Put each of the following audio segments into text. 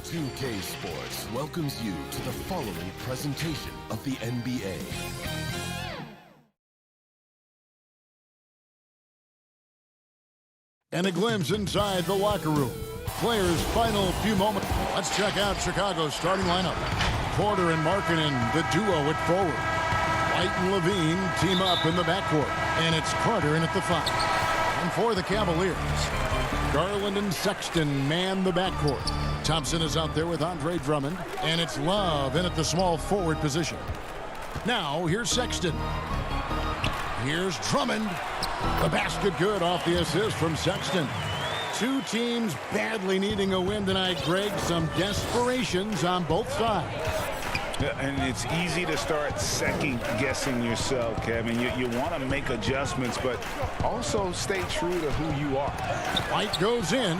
2K Sports welcomes you to the following presentation of the NBA. And a glimpse inside the locker room. Players' final few moments. Let's check out Chicago's starting lineup. Porter and Markkanen, the duo at forward. White and Levine team up in the backcourt. And it's Carter in at the 5. And for the Cavaliers, Garland and Sexton man the backcourt. Thompson is out there with Andre Drummond. And it's Love in at the small forward position. Now, here's Sexton. Here's Drummond. The basket good off the assist from Sexton. Two teams badly needing a win tonight, Greg. Some desperations on both sides. And it's easy to start second-guessing yourself, Kevin. You want to make adjustments, but also stay true to who you are. White goes in.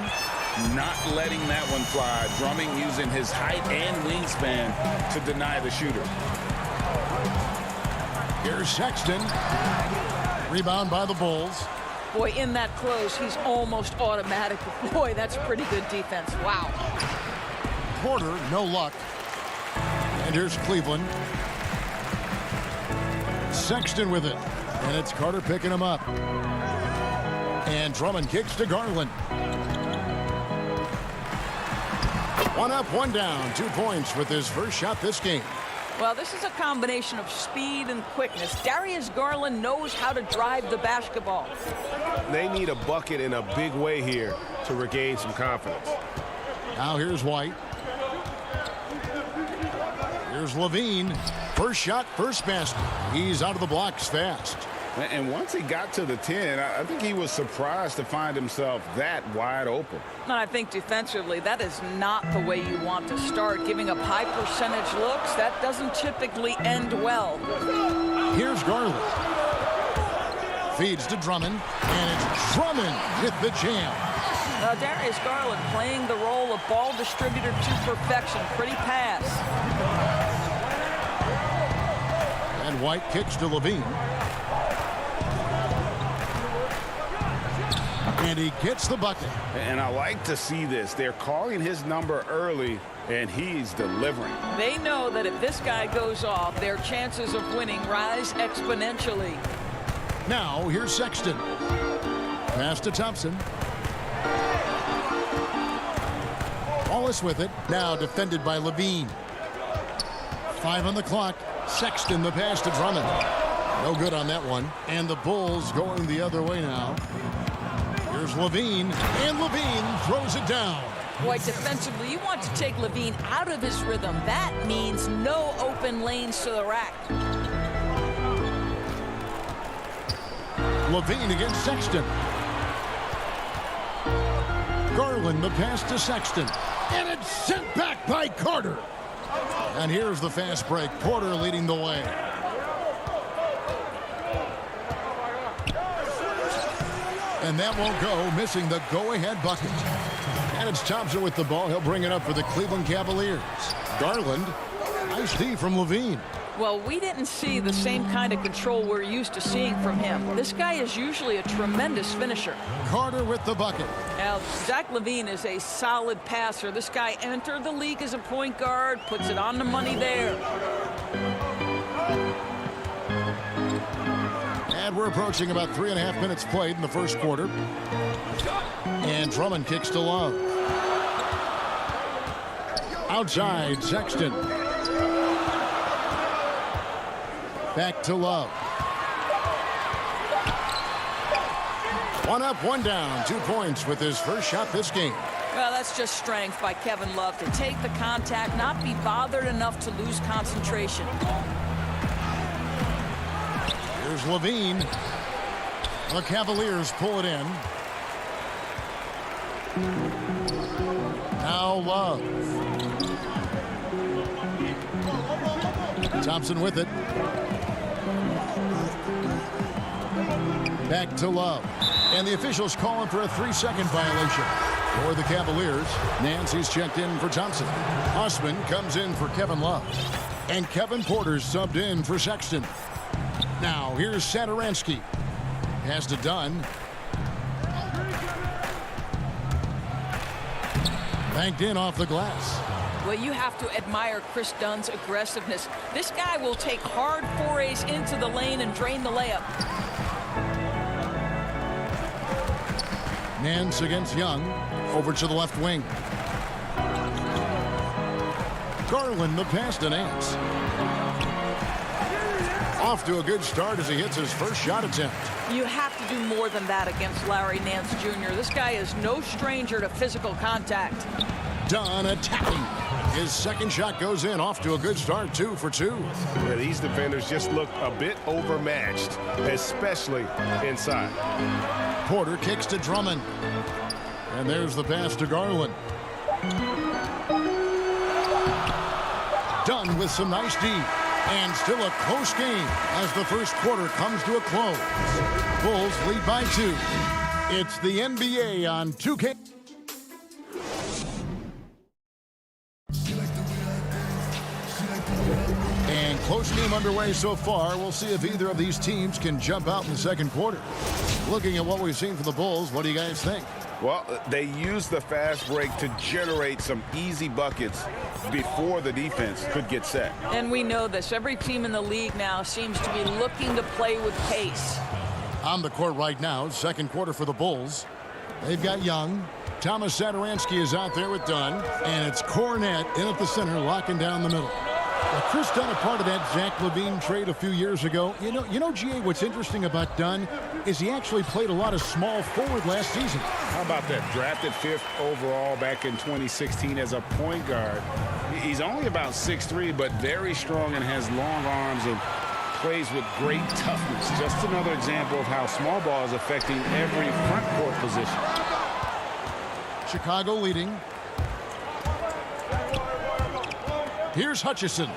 Not letting that one fly. Drumming using his height and wingspan to deny the shooter. Here's Sexton. Rebound by the Bulls. Boy, in that close, he's almost automatic. Boy, that's pretty good defense. Wow. Porter, no luck. And here's Cleveland. Sexton with it. And it's Carter picking him up. And Drummond kicks to Garland. One up, one down. 2 points with his first shot this game. Well, this is a combination of speed and quickness. Darius Garland knows how to drive the basketball. They need a bucket in a big way here to regain some confidence. Now here's White. Here's Levine. First shot, first basket. He's out of the blocks fast. And once he got to the 10, I think he was surprised to find himself that wide open. And I think defensively, that is not the way you want to start. Giving up high percentage looks, that doesn't typically end well. Here's Garland. Feeds to Drummond. And it's Drummond with the jam. Darius Garland playing the role of ball distributor to perfection. Pretty pass. And White kicks to Levine. And he gets the bucket. And I like to see this. They're calling his number early, and he's delivering. They know that if this guy goes off, their chances of winning rise exponentially. Now, here's Sexton. Pass to Thompson. Wallace with it. Now defended by Levine. 5 on the clock. Sexton the pass to Drummond. No good on that one. And the Bulls going the other way now. Here's Levine, and Levine throws it down. Boy, defensively, you want to take Levine out of his rhythm. That means no open lanes to the rack. Levine against Sexton. Garland the pass to Sexton. And it's sent back by Carter. And here's the fast break. Porter leading the way. And that won't go, missing the go-ahead bucket. And it's Thompson with the ball. He'll bring it up for the Cleveland Cavaliers. Garland, nice D from Levine. Well, we didn't see the same kind of control we're used to seeing from him. This guy is usually a tremendous finisher. Carter with the bucket. Now, Zach LaVine is a solid passer. This guy entered the league as a point guard, puts it on the money there. And we're approaching about 3.5 minutes played in the first quarter. And Drummond kicks to Love. Outside, Sexton. Back to Love. One up, one down. 2 points with his first shot this game. Well, that's just strength by Kevin Love to take the contact, not be bothered enough to lose concentration. Here's Levine. The Cavaliers pull it in. Now Love. Thompson with it. Back to Love. And the officials calling for a 3-second violation for the Cavaliers. Nancy's checked in for Thompson. Osman comes in for Kevin Love. And Kevin Porter's subbed in for Sexton. Now, here's Satoransky. Has to Dunn. Banked in off the glass. Well, you have to admire Chris Dunn's aggressiveness. This guy will take hard forays into the lane and drain the layup. Nance against Young. Over to the left wing. Garland the pass to Nance. Off to a good start as he hits his first shot attempt. You have to do more than that against Larry Nance Jr. This guy is no stranger to physical contact. Dunn attacking. His second shot goes in. Off to a good start. 2 for 2. Yeah, these defenders just look a bit overmatched, especially inside. Porter kicks to Drummond. And there's the pass to Garland. Dunn with some nice D. And still a close game as the first quarter comes to a close. Bulls lead by 2. It's the NBA on 2K. And close game underway so far. We'll see if either of these teams can jump out in the second quarter. Looking at what we've seen from the Bulls, what do you guys think? Well, they used the fast break to generate some easy buckets before the defense could get set. And we know this. Every team in the league now seems to be looking to play with pace. On the court right now, second quarter for the Bulls. They've got Young. Thomas Satoransky is out there with Dunn. And it's Cornette in at the center, locking down the middle. Now, Chris Dunn, a part of that Zach LaVine trade a few years ago. You know, GA, what's interesting about Dunn is he actually played a lot of small forward last season. How about that? Drafted 5th overall back in 2016 as a point guard. He's only about 6'3", but very strong and has long arms and plays with great toughness. Just another example of how small ball is affecting every front court position. Chicago leading. Here's Hutchison.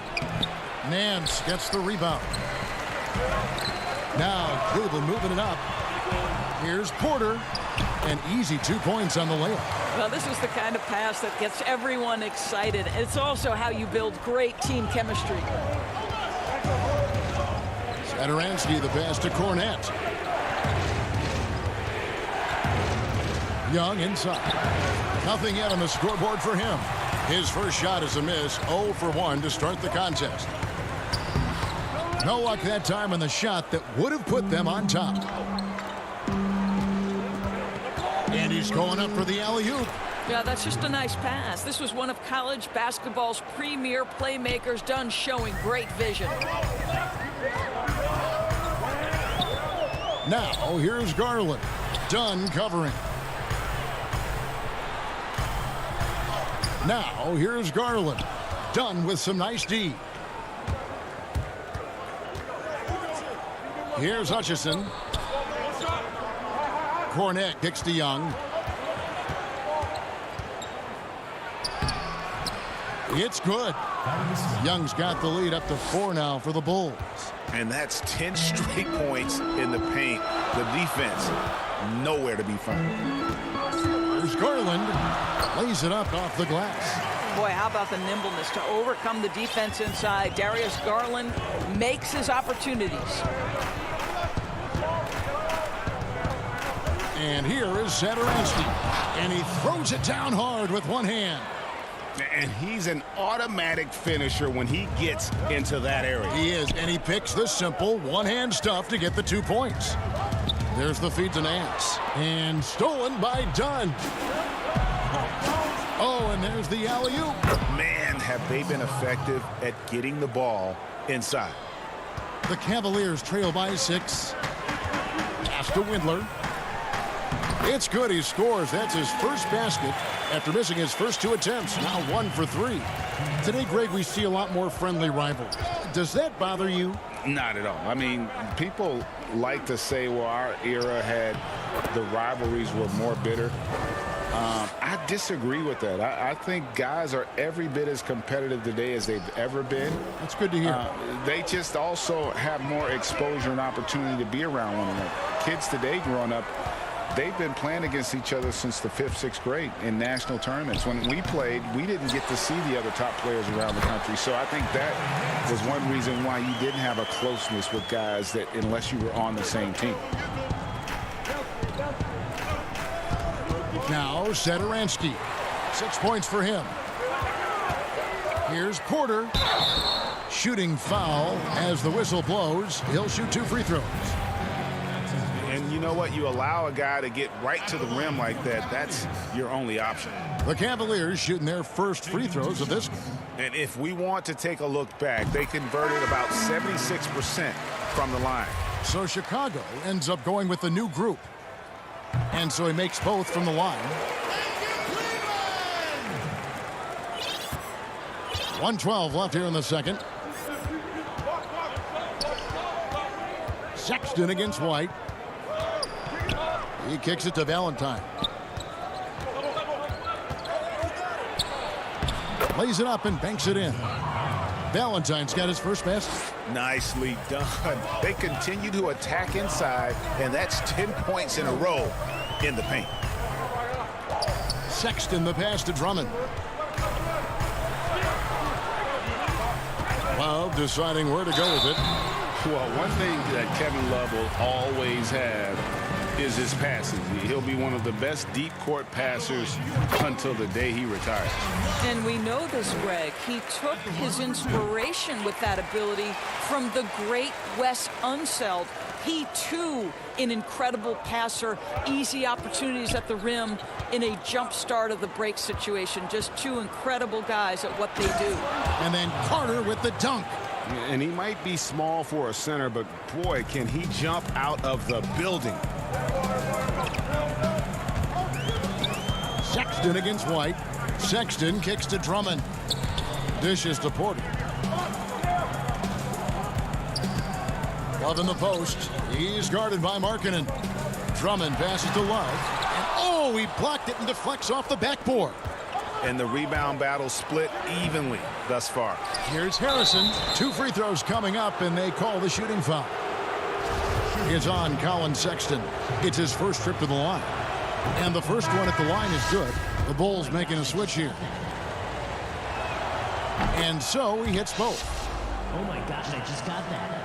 Nance gets the rebound. Now Cleveland moving it up. Here's Porter. An easy 2 points on the layup. Well, this is the kind of pass that gets everyone excited. It's also how you build great team chemistry. Satoransky the pass to Cornette. Young inside. Nothing yet on the scoreboard for him. His first shot is a miss. 0 for 1 to start the contest. No luck that time on the shot that would have put them on top. And he's going up for the alley-oop. Yeah, that's just a nice pass. This was one of college basketball's premier playmakers, Dunn showing great vision. Now here's Garland. Dunn covering. Now here's Garland. Dunn with some nice D. Here's Hutchison. Cornette kicks to Young. It's good. Young's got the lead up to 4 now for the Bulls. And that's 10 straight points in the paint. The defense, nowhere to be found. Here's Garland. Lays it up off the glass. Boy, how about the nimbleness to overcome the defense inside. Darius Garland makes his opportunities. And here is Satoransky. And he throws it down hard with one hand. And he's an automatic finisher when he gets into that area. He is, and he picks the simple one-hand stuff to get the 2 points. There's the feed to Nance. And stolen by Dunn. Oh, and there's the alley-oop. Man, have they been effective at getting the ball inside. The Cavaliers trail by 6. Pass to Windler. It's good. He scores. That's his first basket after missing his first 2 attempts. Now 1 for 3. Today, Greg, we see a lot more friendly rivals. Does that bother you? Not at all. I mean, people like to say, well, our era had the rivalries were more bitter. I disagree with that. I think guys are every bit as competitive today as they've ever been. That's good to hear. They just also have more exposure and opportunity to be around one another. Kids today growing up, they've been playing against each other since the 5th, 6th grade in national tournaments. When we played, we didn't get to see the other top players around the country. So I think that was one reason why you didn't have a closeness with guys that unless you were on the same team. Now Satoransky. 6 points for him. Here's Porter. Shooting foul as the whistle blows. He'll shoot 2 free throws. And you know what? You allow a guy to get right to the rim like that. That's your only option. The Cavaliers shooting their first free throws of this game. And if we want to take a look back, they converted about 76% from the line. So Chicago ends up going with the new group. And so he makes both from the line. 1:12 left here in the second. Sexton against White. He kicks it to Valentine. Lays it up and banks it in. Valentine's got his first basket. Nicely done. They continue to attack inside, and that's 10 points in a row in the paint. Sexton the pass to Drummond. Love deciding where to go with it. Well, one thing that Kevin Love will always have is his passes. He'll be one of the best deep court passers until the day he retires. And we know this, Greg. He took his inspiration with that ability from the great Wes Unseld. He, too, an incredible passer, easy opportunities at the rim in a jump start of the break situation. Just 2 incredible guys at what they do. And then Carter with the dunk. And he might be small for a center, but boy, can he jump out of the building. Sexton against White. Sexton kicks to Drummond. Dishes to Porter. Love in the post. He's guarded by Markkanen. Drummond passes to Love. And oh, he blocked it and deflects off the backboard. And the rebound battle split evenly thus far. Here's Harrison. 2 free throws coming up, and they call the shooting foul. It's on Colin Sexton. It's his first trip to the line. And the first one at the line is good. The Bulls making a switch here. And so he hits both. Oh my gosh, I just got that.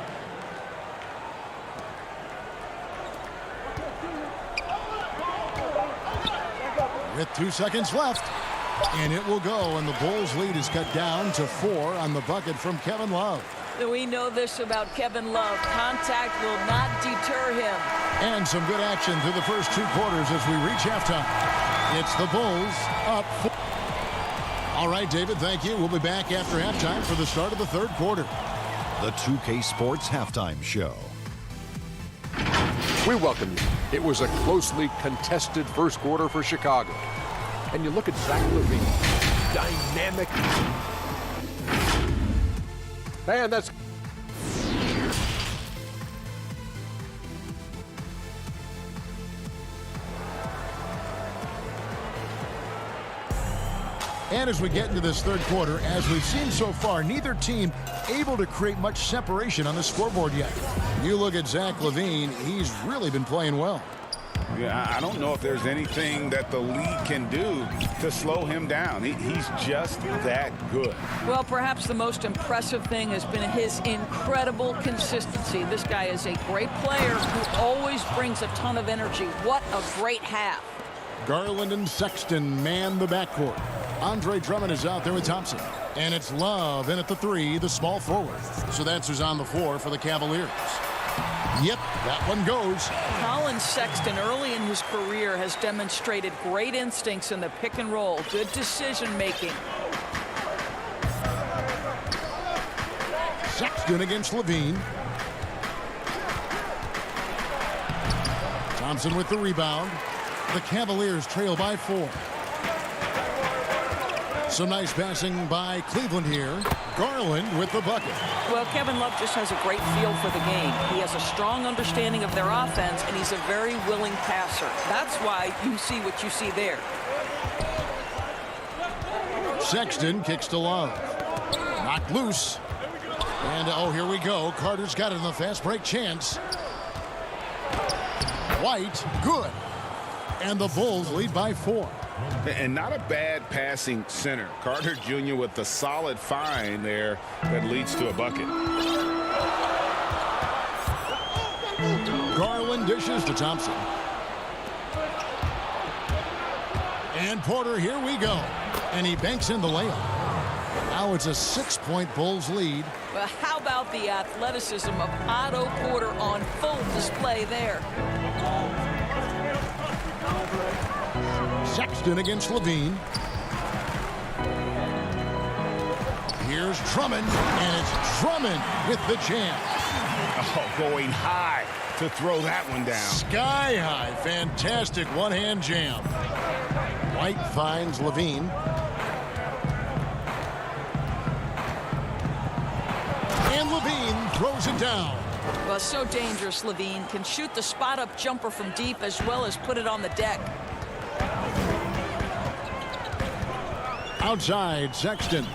With 2 seconds left. And it will go, and the Bulls' lead is cut down to 4 on the bucket from Kevin Love. We know this about Kevin Love. Contact will not deter him. And some good action through the first 2 quarters as we reach halftime. It's the Bulls up 4. All right, David, thank you. We'll be back after halftime for the start of the 3rd quarter. The 2K Sports Halftime Show. We welcome you. It was a closely contested first quarter for Chicago. And you look at Zach LaVine, dynamic. Man, that's... And as we get into this 3rd quarter, as we've seen so far, neither team able to create much separation on the scoreboard yet. You look at Zach LaVine, he's really been playing well. Yeah, I don't know if there's anything that the league can do to slow him down. He's just that good. Well, perhaps the most impressive thing has been his incredible consistency. This guy is a great player who always brings a ton of energy. What a great half. Garland and Sexton man the backcourt. Andre Drummond is out there with Thompson. And it's Love in at the 3, the small forward. So that's who's on the floor for the Cavaliers. Yep, that one goes. Colin Sexton, early in his career, has demonstrated great instincts in the pick and roll. Good decision-making. Sexton against LaVine. Thompson with the rebound. The Cavaliers trail by 4. Some nice passing by Cleveland here. Garland with the bucket. Well, Kevin Love just has a great feel for the game. He has a strong understanding of their offense, and he's a very willing passer. That's why you see what you see there. Sexton kicks to Love. Knocked loose. And, oh, here we go. Carter's got it in the fast break chance. White, good. And the Bulls lead by 4. And not a bad passing center. Carter Jr. with the solid find there that leads to a bucket. Garland dishes to Thompson. And Porter, here we go. And he banks in the layup. Now Now it's a 6-point Bulls lead. Well, how about the athleticism of Otto Porter on full display there? Sexton against Levine. Here's Drummond, and it's Drummond with the jam. Oh, going high to throw that one down. Sky high. Fantastic one-hand jam. White finds Levine. And Levine throws it down. Well, so dangerous, Levine. Can shoot the spot-up jumper from deep as well as put it on the deck. Outside, Sexton.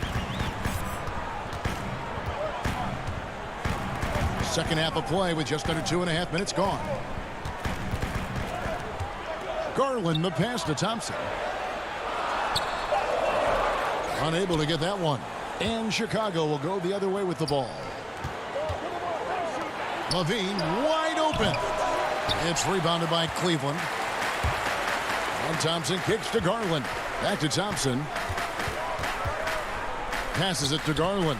Second half of play with just under 2.5 minutes gone. Garland the pass to Thompson. Unable to get that one. And Chicago will go the other way with the ball. Levine wide open. It's rebounded by Cleveland. And Thompson kicks to Garland. Back to Thompson. Passes it to Garland.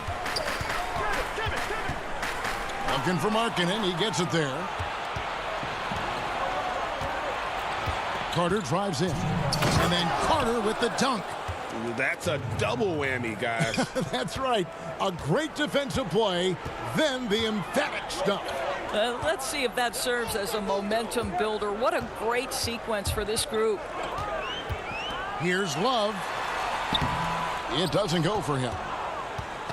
Looking for Markkanen. He gets it there. Carter drives in. And then Carter with the dunk. That's a double whammy, guys. That's right. A great defensive play, then the emphatic stuff. Let's see if that serves as a momentum builder. What a great sequence for this group. Here's Love. It doesn't go for him.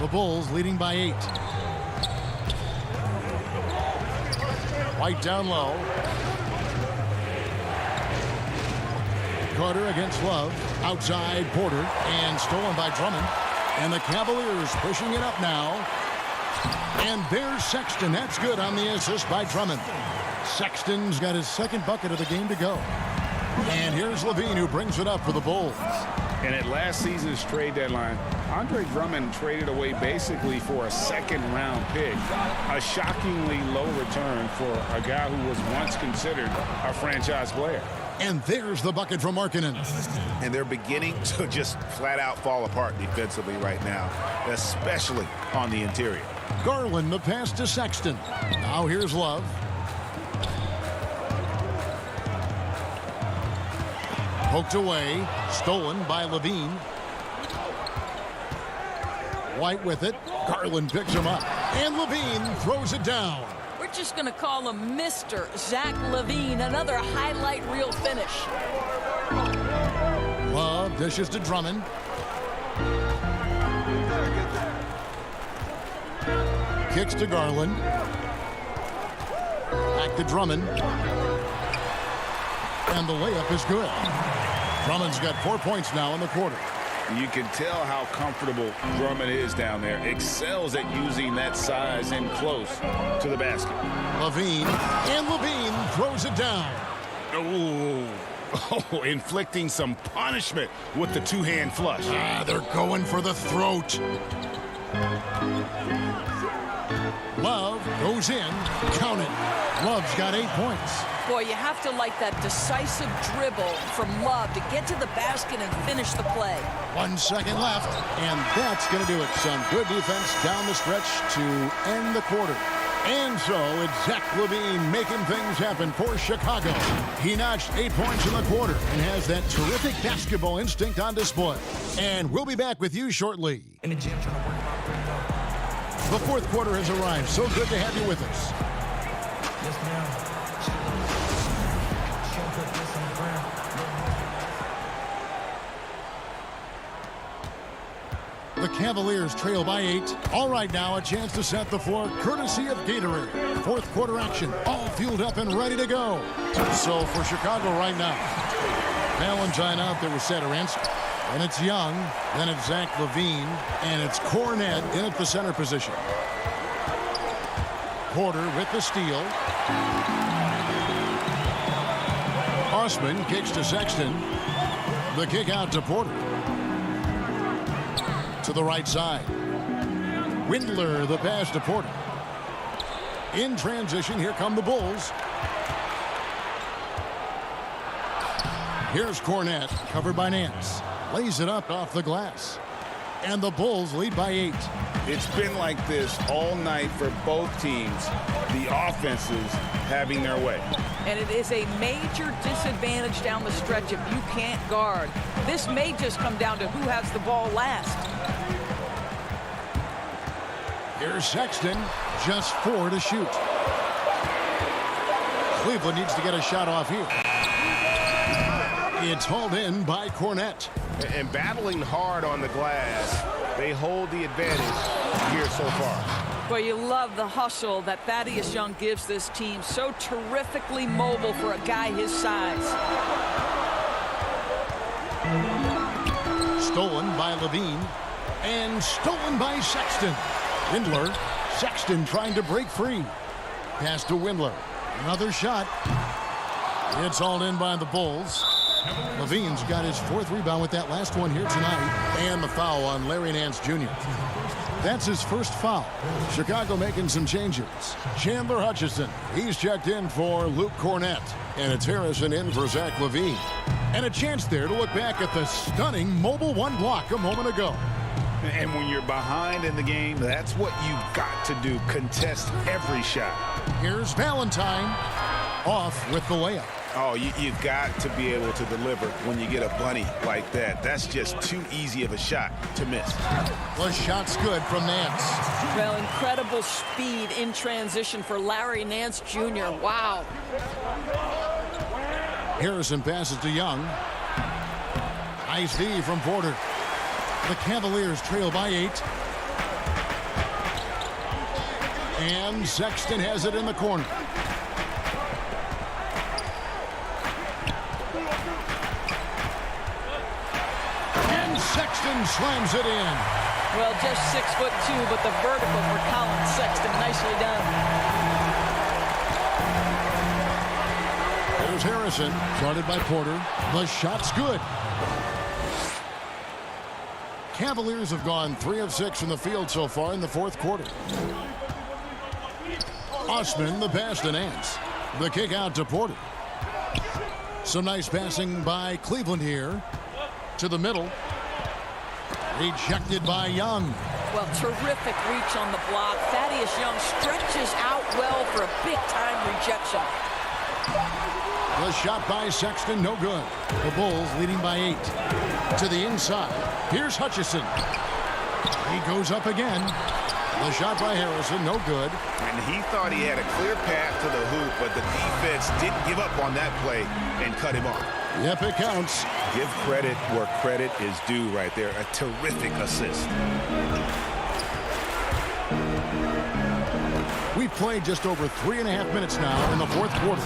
The Bulls leading by 8. White down low. Carter against Love. Outside Porter. And stolen by Drummond. And the Cavaliers pushing it up now. And there's Sexton. That's good on the assist by Drummond. Sexton's got his second bucket of the game to go. And here's Levine who brings it up for the Bulls. And at last season's trade deadline, Andre Drummond traded away basically for a second-round pick. A shockingly low return for a guy who was once considered a franchise player. And there's the bucket from Markkanen. And they're beginning to just flat-out fall apart defensively right now, especially on the interior. Garland the pass to Sexton. Now here's Love. Poked away. Stolen by Levine. White with it. Garland picks him up. And Levine throws it down. We're just going to call him Mr. Zach LaVine. Another highlight reel finish. Love dishes to Drummond. Kicks to Garland. Back to Drummond. And the layup is good. Drummond's got 4 points now in the quarter. You can tell how comfortable Drummond is down there. Excels at using that size in close to the basket. Levine. And Levine throws it down. Oh, inflicting some punishment with the two-hand flush. They're going for the throat. Love goes in. Count it. Love's got 8 points. Boy, you have to like that decisive dribble from Love to get to the basket and finish the play. 1 second left, and that's going to do it. Some good defense down the stretch to end the quarter. And so it's Zach LaVine making things happen for Chicago. He notched 8 points in the quarter and has that terrific basketball instinct on display. And we'll be back with you shortly. In the gym trying to work out. The fourth quarter has arrived. So good to have you with us. Yes, ma'am. The Cavaliers trail by 8. All right, now a chance to set the floor courtesy of Gatorade. Fourth quarter action, all fueled up and ready to go. So for Chicago right now, Valentine out there with Satoransky. And it's Young, then it's Zach LaVine, and it's Cornette in at the center position. Porter with the steal. Osman kicks to Sexton. The kick out to Porter. To the right side. Windler the pass to Porter. In transition, here come the Bulls. Here's Cornette, covered by Nance. Lays it up off the glass. And the Bulls lead by 8. It's been like this all night for both teams. The offenses having their way. And it is a major disadvantage down the stretch if you can't guard. This may just come down to who has the ball last. Here's Sexton, just 4 to shoot. Cleveland needs to get a shot off here. It's hauled in by Cornette. And battling hard on the glass, they hold the advantage here so far. Well, you love the hustle that Thaddeus Young gives this team. So terrifically mobile for a guy his size. Stolen by Levine. And stolen by Sexton. Windler. Sexton trying to break free. Pass to Windler. Another shot. It's hauled in by the Bulls. Levine's got his 4th rebound with that last one here tonight. And the foul on Larry Nance Jr. That's his first foul. Chicago making some changes. Chandler Hutchison, he's checked in for Luke Cornette. And it's Harrison in for Zach LaVine. And a chance there to look back at the stunning mobile 1 block a moment ago. And when you're behind in the game, that's what you've got to do. Contest every shot. Here's Valentine off with the layup. Oh, you've got to be able to deliver when you get a bunny like that. That's just too easy of a shot to miss. The shot's good from Nance. Well, incredible speed in transition for Larry Nance Jr. Wow. Harrison passes to Young. Nice D from Porter. The Cavaliers trail by 8. And Sexton has it in the corner. And Sexton slams it in. Well, just 6'2", but the vertical for Colin Sexton. Nicely done. There's Harrison, guarded by Porter. The shot's good. Cavaliers have gone 3 of 6 from the field so far in the 4th quarter. Osman, the pass to Nance. The kick out to Porter. Some nice passing by Cleveland here. To the middle. Rejected by Young. Well, terrific reach on the block. Thaddeus Young stretches out well for a big-time rejection. The shot by Sexton, no good. The Bulls leading by 8. To the inside. Here's Hutchison. He goes up again. The shot by Harrison, no good. And he thought he had a clear path to the hoop, but the defense didn't give up on that play and cut him off. Yep, it counts. Give credit where credit is due right there. A terrific assist. We've played just over 3.5 minutes now in the 4th quarter.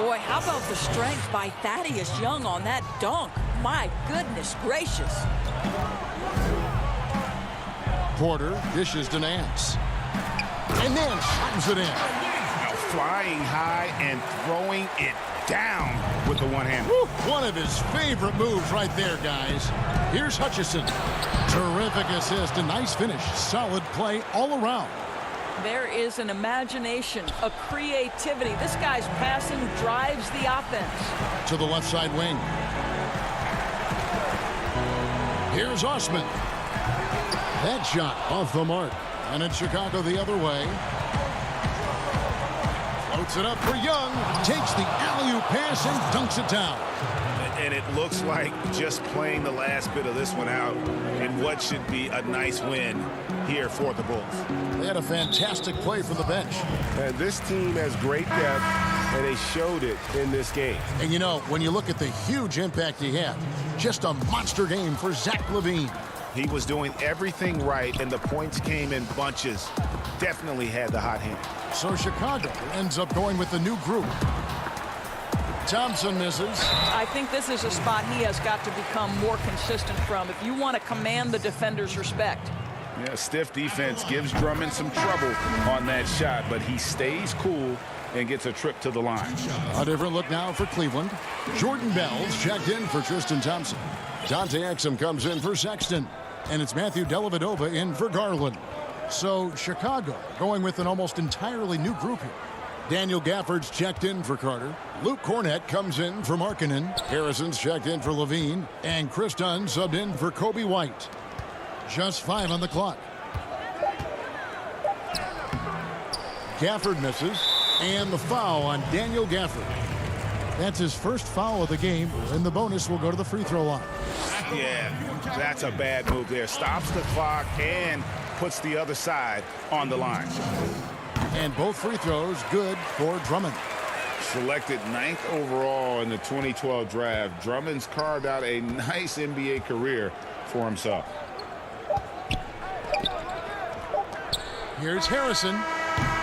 Boy, how about the strength by Thaddeus Young on that dunk? My goodness gracious. Porter dishes to Nance. And Nance slams it in. Now flying high and throwing it down with the one hand. One of his favorite moves right there, guys. Here's Hutchison. Terrific assist, a nice finish. Solid play all around. There is an imagination, a creativity. This guy's passing drives the offense. To the left side wing. Here's Osman. That shot off the mark. And it's Chicago the other way. Floats it up for Young. Takes the alley-oop pass and dunks it down. And it looks like just playing the last bit of this one out in what should be a nice win here for the Bulls. They had a fantastic play from the bench. And this team has great depth, and they showed it in this game. And you know, when you look at the huge impact he had, just a monster game for Zach LaVine. He was doing everything right, and the points came in bunches. Definitely had the hot hand. So Chicago ends up going with the new group. Thompson misses. I think this is a spot he has got to become more consistent from if you want to command the defender's respect. Yeah, stiff defense gives Drummond some trouble on that shot, but he stays cool and gets a trip to the line. A different look now for Cleveland. Jordan Bell's checked in for Tristan Thompson. Dante Exum comes in for Sexton. And it's Matthew Dellavedova in for Garland. So Chicago going with an almost entirely new group here. Daniel Gafford's checked in for Carter. Luke Cornette comes in for Markkanen. Harrison's checked in for Levine. And Chris Dunn subbed in for Kobe White. Just 5 on the clock. Gafford misses, and the foul on Daniel Gafford. That's his first foul of the game, and the bonus will go to the free throw line. Yeah, that's a bad move there. Stops the clock and puts the other side on the line. And both free throws good for Drummond. Selected 9th overall in the 2012 draft, Drummond's carved out a nice NBA career for himself. Here's Harrison.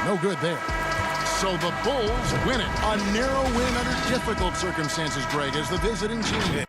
No good there. So the Bulls win it. A narrow win under difficult circumstances, Greg, as the visiting team.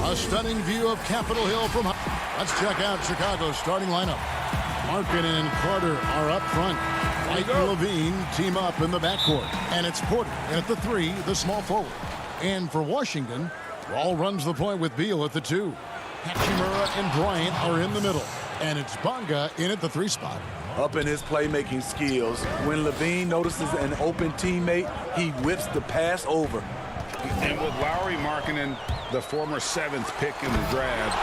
A stunning view of Capitol Hill from high. Let's check out Chicago's starting lineup. Markin and Carter are up front. White and Levine team up in the backcourt. And it's Porter at the 3, the small forward. And for Washington, Wall runs the point with Beal at the 2. Hachimura and Bryant are in the middle. And it's Bonga in at the 3 spot. Up in his playmaking skills, when Levine notices an open teammate, he whips the pass over. And with Lauri Markkanen, the former 7th pick in the draft,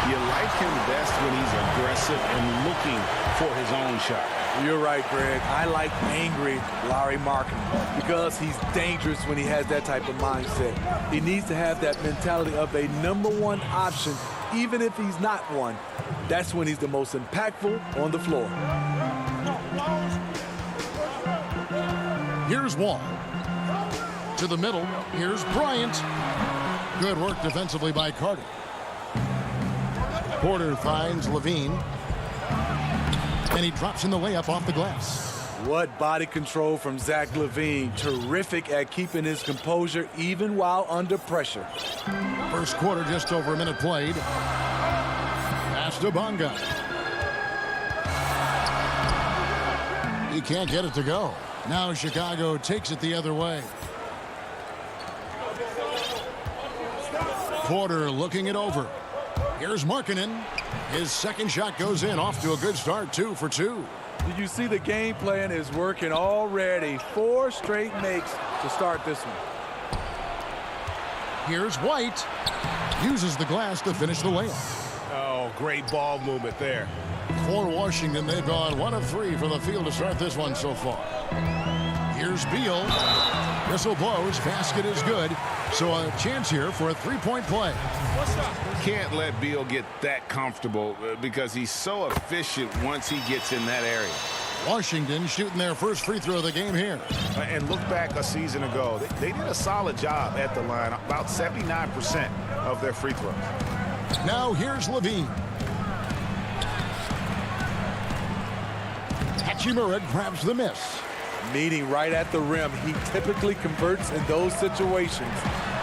you like him best when he's aggressive and looking for his own shot. You're right, Greg. I like angry Lauri Markkanen because he's dangerous when he has that type of mindset. He needs to have that mentality of a #1 option, even if he's not one. That's when he's the most impactful on the floor. Here's Wall. To the middle, here's Bryant. Good work defensively by Carter. Porter finds Levine. And he drops in the layup off the glass. What body control from Zach LaVine. Terrific at keeping his composure even while under pressure. First quarter, just over a minute played. Pass to Bonga. He can't get it to go. Now Chicago takes it the other way. Porter looking it over. Here's Markkanen. His second shot goes in, off to a good start, 2 for 2. Did you see the game plan is working already? 4 straight makes to start this one. Here's White. Uses the glass to finish the layup. Oh, great ball movement there. For Washington, they've gone 1 of 3 from the field to start this one so far. Here's Beal. Whistle blows. Basket is good. So a chance here for a 3-point play. Can't let Beal get that comfortable because he's so efficient once he gets in that area. Washington shooting their first free throw of the game here. And look back a season ago. They did a solid job at the line. About 79% of their free throws. Now here's Levine. Hachimura grabs the miss. Meeting right at the rim. He typically converts in those situations.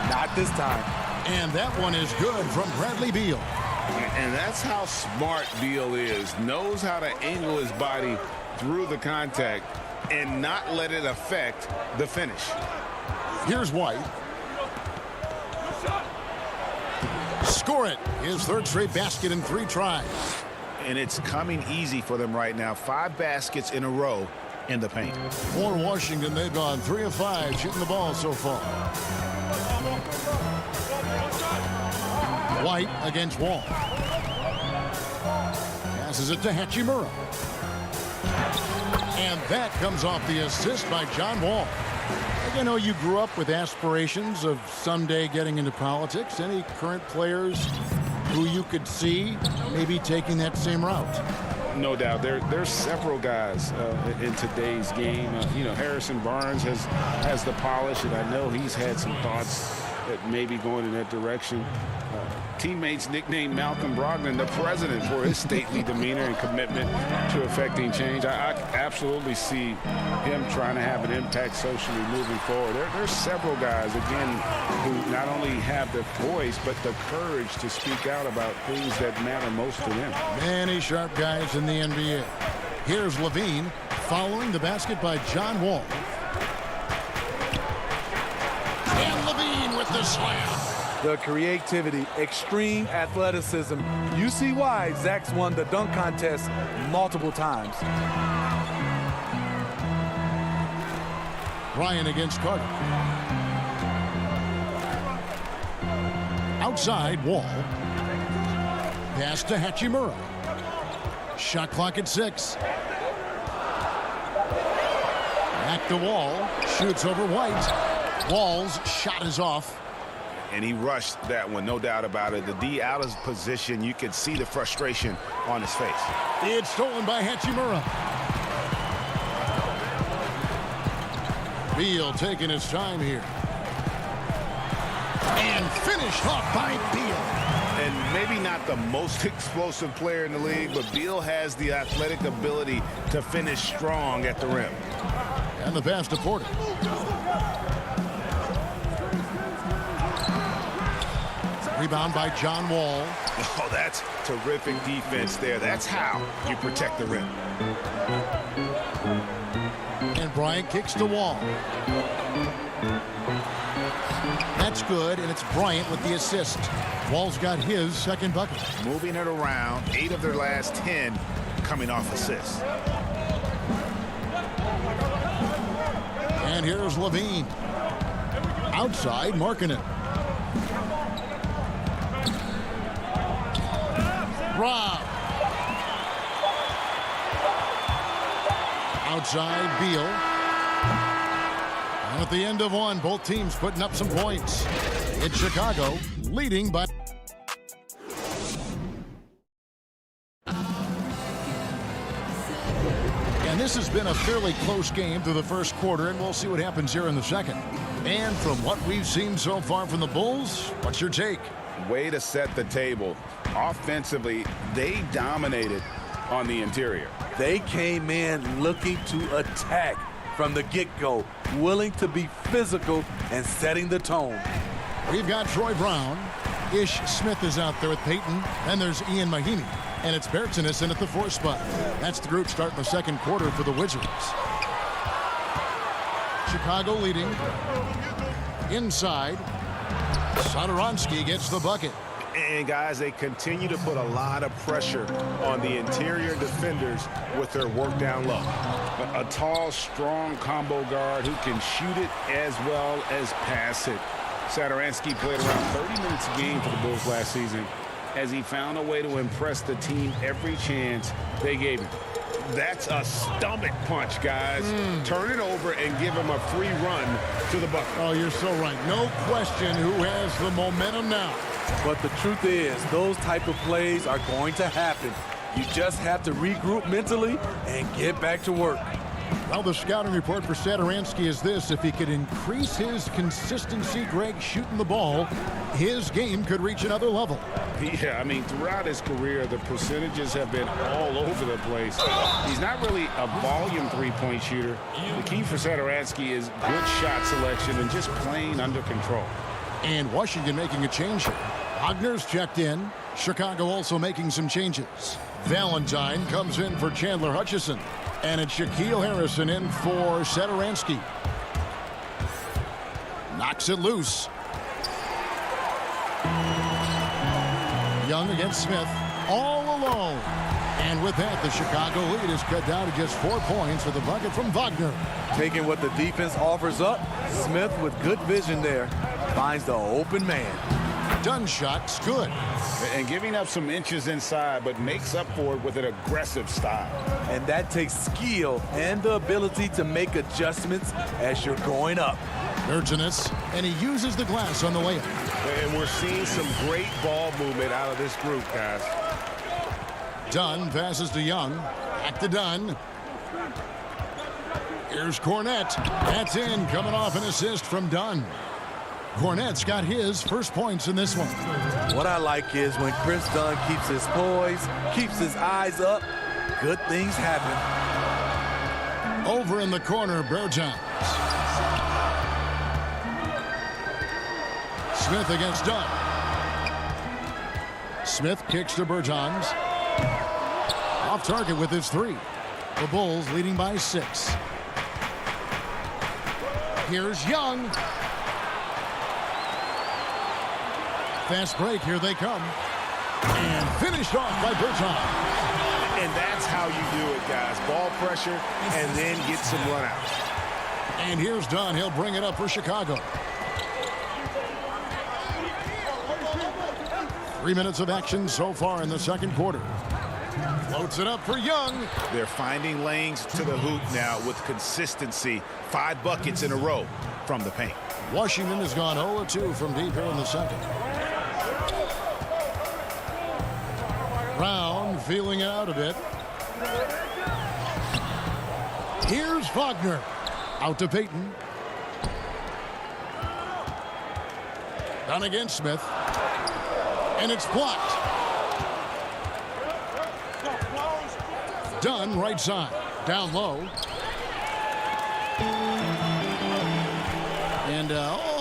Not this time. And that one is good from Bradley Beal. And that's how smart Beal is. Knows how to angle his body through the contact and not let it affect the finish. Here's White. Score it. His 3rd straight basket in 3 tries. And it's coming easy for them right now. 5 baskets in a row in the paint. For Washington, they've gone 3 of 5 shooting the ball so far. White against Wall. Passes it to Hachimura. And that comes off the assist by John Wall. I know you grew up with aspirations of someday getting into politics. Any current players who you could see maybe taking that same route? No doubt. There's several guys in today's game. Harrison Barnes has the polish, and I know he's had some thoughts that maybe going in that direction. Teammates nicknamed Malcolm Brogdon the president for his stately demeanor and commitment to effecting change. I absolutely see him trying to have an impact socially moving forward. There's several guys, again, who not only have the voice, but the courage to speak out about things that matter most to them. Many sharp guys in the NBA. Here's Levine following the basket by John Wall. And Levine with the slam. The creativity, extreme athleticism. You see why Zach's won the dunk contest multiple times. Ryan against Carter. Outside, Wall. Pass to Hachimura. Shot clock at 6. Back to Wall. Shoots over White. Wall's shot is off. And he rushed that one, no doubt about it. The D out of position, you could see the frustration on his face. It's stolen by Hachimura. Beal taking his time here. And finished off by Beal. And maybe not the most explosive player in the league, but Beal has the athletic ability to finish strong at the rim. And the pass to Porter. Rebound by John Wall. Oh, that's terrific defense there. That's how you protect the rim. And Bryant kicks to Wall. That's good, and it's Bryant with the assist. Wall's got his second bucket. Moving it around, 8 of their last 10 coming off assists. And here's Levine. Outside, Markkanen. Rob. Outside, Beal. And at the end of one, both teams putting up some points. It's Chicago leading by... And this has been a fairly close game through the first quarter, and we'll see what happens here in the second. And from what we've seen so far from the Bulls, what's your take? Way to set the table. Offensively, they dominated on the interior. They came in looking to attack from the get-go, willing to be physical and setting the tone. We've got Troy Brown. Ish Smith is out there with Peyton. And there's Ian Mahinmi. And it's Bertsinus at the 4th spot. That's the group starting the second quarter for the Wizards. Chicago leading. Inside. Satoransky gets the bucket. And, guys, they continue to put a lot of pressure on the interior defenders with their work down low. A tall, strong combo guard who can shoot it as well as pass it. Satoransky played around 30 minutes a game for the Bulls last season as he found a way to impress the team every chance they gave him. That's a stomach punch, guys. Turn it over and give him a free run to the bucket. Oh, you're so right. No question who has the momentum now. But the truth is, those type of plays are going to happen. You just have to regroup mentally and get back to work. Well, the scouting report for Satoransky is this. If he could increase his consistency, Greg, shooting the ball, his game could reach another level. Yeah, I mean, throughout his career, the percentages have been all over the place. He's not really a volume three-point shooter. The key for Satoransky is good shot selection and just playing under control. And Washington making a change here. Wagner's checked in. Chicago also making some changes. Valentine comes in for Chandler Hutchison. And it's Shaquille Harrison in for Satoransky. Knocks it loose. Young against Smith. All alone. And with that, the Chicago lead is cut down to just 4 points with a bucket from Wagner. Taking what the defense offers up, Smith with good vision there finds the open man. Dunn shot's good. And giving up some inches inside, but makes up for it with an aggressive style. And that takes skill and the ability to make adjustments as you're going up. Bertsinus, and he uses the glass on the layup. And we're seeing some great ball movement out of this group, guys. Dunn passes to Young. Back to Dunn. Here's Cornette. That's in, coming off an assist from Dunn. Cornette's got his first points in this one. What I like is when Chris Dunn keeps his poise, keeps his eyes up, good things happen. Over in the corner, Bertans. Smith against Dunn. Smith kicks to Bertans. Off target with his 3. The Bulls leading by 6. Here's Young. Fast break, here they come. And finished off by Bertans. And that's how you do it, guys. Ball pressure and then get some run out. And here's Dunn. He'll bring it up for Chicago. 3 minutes of action so far in the second quarter. Floats it up for Young. They're finding lanes to the hoop now with consistency. 5 buckets in a row from the paint. Washington has gone 0-2 from deep here in the second. Brown feeling it out a bit. Here's Wagner. Out to Peyton. Down against Smith. And it's blocked. Dunn right side. Down low. And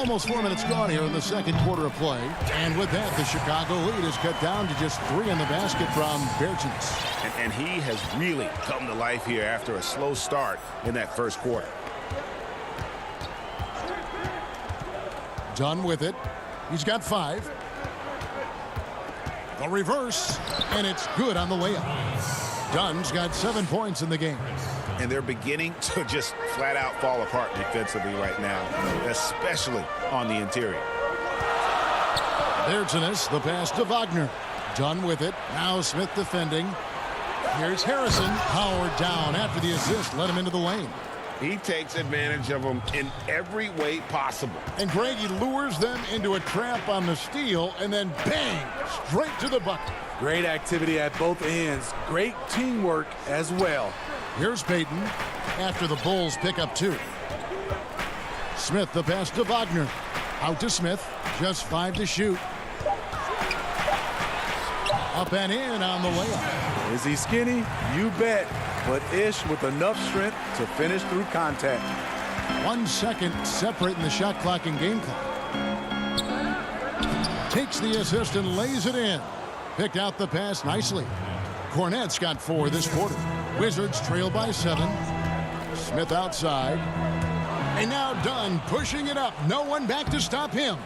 Almost 4 minutes gone here in the second quarter of play. And with that, the Chicago lead is cut down to just 3 in the basket from Bertens. And he has really come to life here after a slow start in that first quarter. Dunn with it. He's got 5. The reverse, and it's good on the layup. Dunn's got 7 points in the game. And they're beginning to just flat out fall apart defensively right now, especially on the interior. Bertens, the pass to Wagner. Dunn with it. Now Smith defending. Here's Harrison. Powered down after the assist. Let him into the lane. He takes advantage of them in every way possible. And Greg, he lures them into a trap on the steal, and then bang, straight to the bucket. Great activity at both ends. Great teamwork as well. Here's Payton after the Bulls pick up 2. Smith, the pass to Wagner. Out to Smith. Just 5 to shoot. Up and in on the layup. Is he skinny? You bet. But Ish with enough strength to finish through contact. 1 second separating the shot clock and game clock. Takes the assist and lays it in. Picked out the pass nicely. Cornette's got 4 this quarter. Wizards trail by 7. Smith outside. And now Dunn pushing it up. No one back to stop him.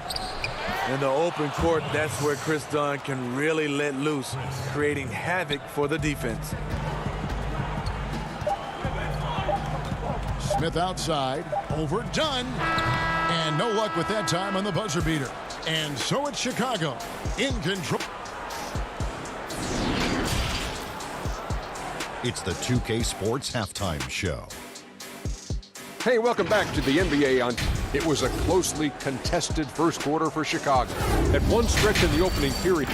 In the open court, that's where Chris Dunn can really let loose, creating havoc for the defense. Smith outside. Over Dunn. And no luck with that time on the buzzer beater. And so it's Chicago in control. It's the 2K Sports Halftime Show. Hey, welcome back to the NBA. It was a closely contested first quarter for Chicago. At one stretch in the opening period.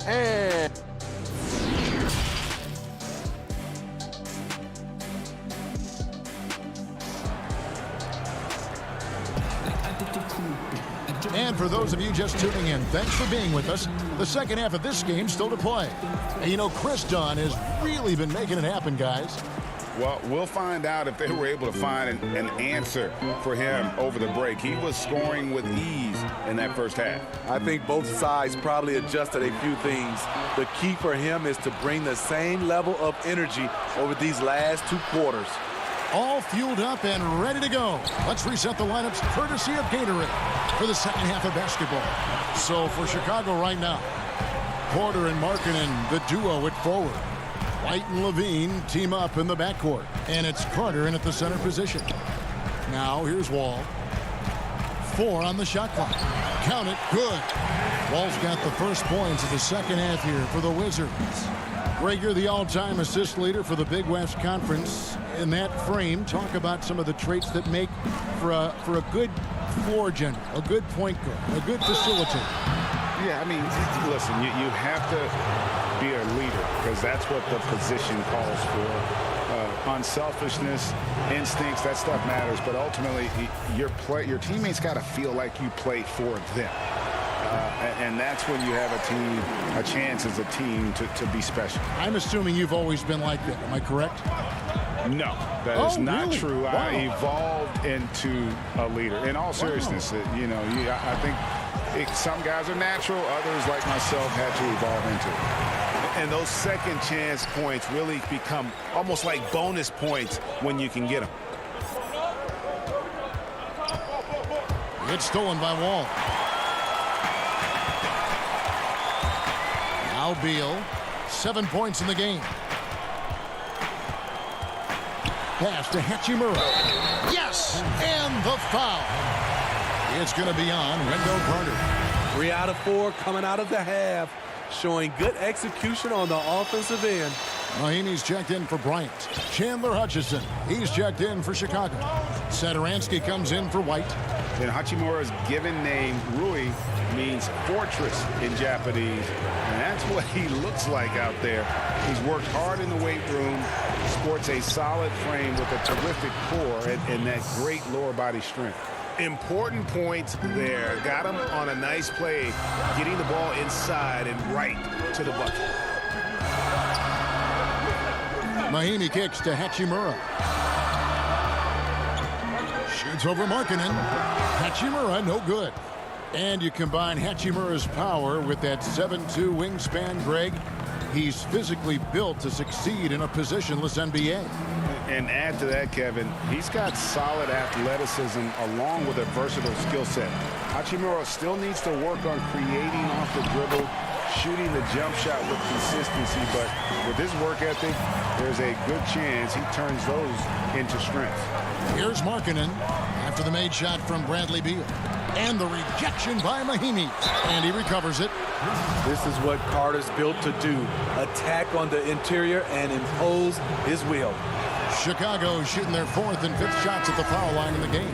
And And for those of you just tuning in, thanks for being with us. The second half of this game still to play. And you know, Chris Dunn has really been making it happen, guys. Well, we'll find out if they were able to find an answer for him over the break. He was scoring with ease in that first half. I think both sides probably adjusted a few things. The key for him is to bring the same level of energy over these last 2 quarters. All fueled up and ready to go. Let's reset the lineups courtesy of Gatorade for the second half of basketball. So for Chicago right now, Porter and Markkanen, the duo at forward. White and Levine team up in the backcourt. And it's Carter in at the center position. Now here's Wall. 4 on the shot clock. Count it. Good. Wall's got the first points of the second half here for the Wizards. Greg, you're the all-time assist leader for the Big West Conference. In that frame, talk about some of the traits that make for a good floor general, a good point guard, a good facilitator. Yeah, I mean, listen, you have to be a leader because that's what the position calls for. Unselfishness, instincts, that stuff matters. But ultimately, your teammates got to feel like you play for them. And that's when you have a chance as a team to be special. I'm assuming you've always been like that. Am I correct? No, that is not really? true. Wow. I evolved into a leader. In all seriousness, I think some guys are natural. Others, like myself, had to evolve into it. And those second chance points really become almost like bonus points when you can get them. It's stolen by Wall. Now Beal, 7 points in the game. Pass to Hachimura. Yes! And the foul. It's going to be on Wendell Carter. 3 out of 4 coming out of the half, showing good execution on the offensive end. Mahinmi's checked in for Bryant. Chandler Hutchison, he's checked in for Chicago. Satoransky comes in for White. And Hachimura's given name, Rui, means fortress in Japanese. And that's what he looks like out there. He's worked hard in the weight room, sports a solid frame with a terrific core and that great lower body strength. Important points there. Got him on a nice play, getting the ball inside and right to the bucket. Mahinmi kicks to Hachimura. Shoots over Markkanen. Hachimura, no good. And you combine Hachimura's power with that 7'2" wingspan, Greg. He's physically built to succeed in a positionless NBA. And add to that, Kevin, he's got solid athleticism along with a versatile skill set. Hachimura still needs to work on creating off the dribble, shooting the jump shot with consistency, but with his work ethic, there's a good chance he turns those into strength. Here's Markkanen after the made shot from Bradley Beal. And the rejection by Mahinmi. And he recovers it. This is what Carter's built to do. Attack on the interior and impose his will. Chicago shooting their 4th and 5th shots at the foul line in the game.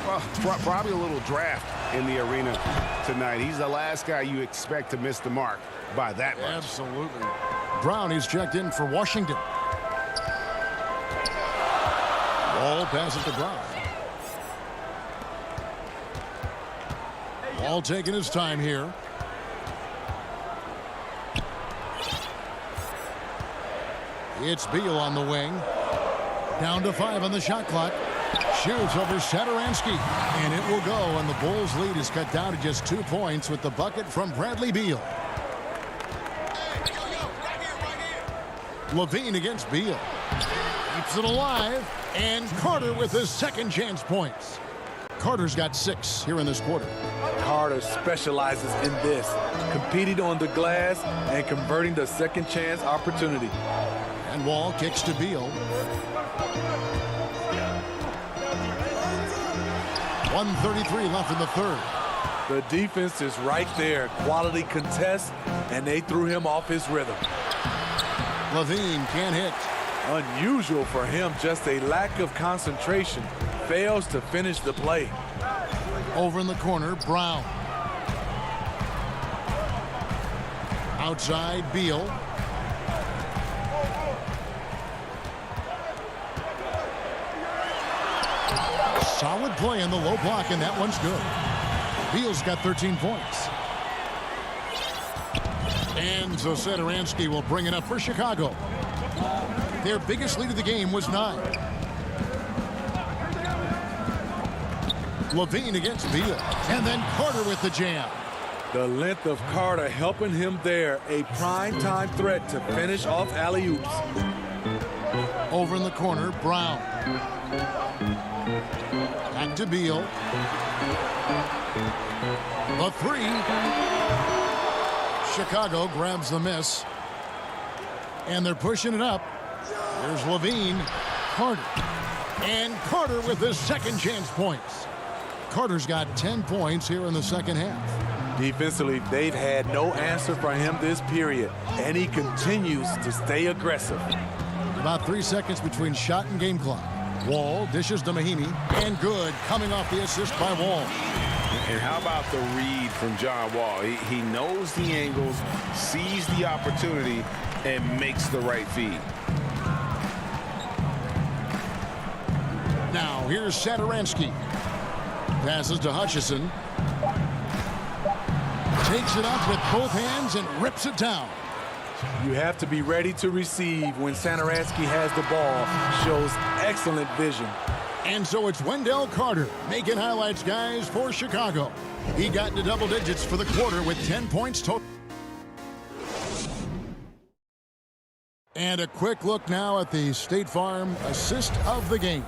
Well, probably a little draft in the arena tonight. He's the last guy you expect to miss the mark by that much. Absolutely. Brown is checked in for Washington. Wall passes to Brown. Wall taking his time here. It's Beal on the wing. Down to 5 on the shot clock. Shoots over Satoransky. And it will go, and the Bulls' lead is cut down to just 2 points with the bucket from Bradley Beal. Levine against Beal. Keeps it alive. And Carter with his second chance points. Carter's got 6 here in this quarter. Carter specializes in this, competing on the glass and converting the second chance opportunity. And Wall kicks to Beal. 1:33 left in the third. The defense is right there. Quality contest, and they threw him off his rhythm. Levine can't hit. Unusual for him, just a lack of concentration. Fails to finish the play. Over in the corner, Brown. Outside, Beal. Solid play in the low block, and that one's good. Beal's got 13 points. And so Satoransky will bring it up for Chicago. Their biggest lead of the game was 9. Levine against Beal. And then Carter with the jam. The length of Carter helping him there. A prime-time threat to finish off alley-oops. Over in the corner, Brown. Back to Beal. The 3. Chicago grabs the miss. And they're pushing it up. Here's Levine. Carter. And Carter with his second chance points. Carter's got 10 points here in the second half. Defensively, they've had no answer for him this period, and he continues to stay aggressive. About 3 seconds between shot and game clock. Wall dishes to Mahinmi, and good, coming off the assist by Wall. And how about the read from John Wall? He knows the angles, sees the opportunity, and makes the right feed. Now, here's Satoransky. Passes to Hutchison. Takes it up with both hands and rips it down. You have to be ready to receive when Satoransky has the ball. Shows excellent vision. And so it's Wendell Carter making highlights, guys, for Chicago. He got into double digits for the quarter with 10 points total. And a quick look now at the State Farm assist of the game.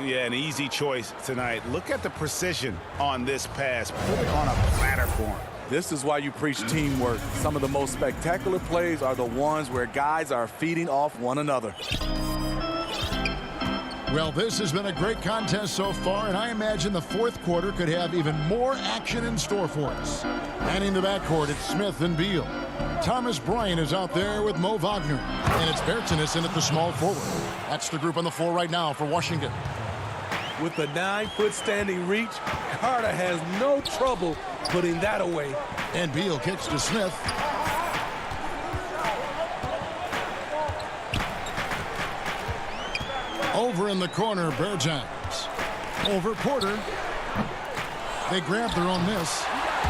Yeah, an easy choice tonight. Look at the precision on this pass. Put it on a platter for him. This is why you preach teamwork. Some of the most spectacular plays are the ones where guys are feeding off one another. Well, this has been a great contest so far, and I imagine the fourth quarter could have even more action in store for us. And in the backcourt, it's Smith and Beal. Thomas Bryant is out there with Mo Wagner. And it's Bertinason at the small forward. That's the group on the floor right now for Washington. With the 9-foot standing reach, Carter has no trouble putting that away. And Beal kicks to Smith. Over in the corner, Bertans. Over Porter. They grab their own miss.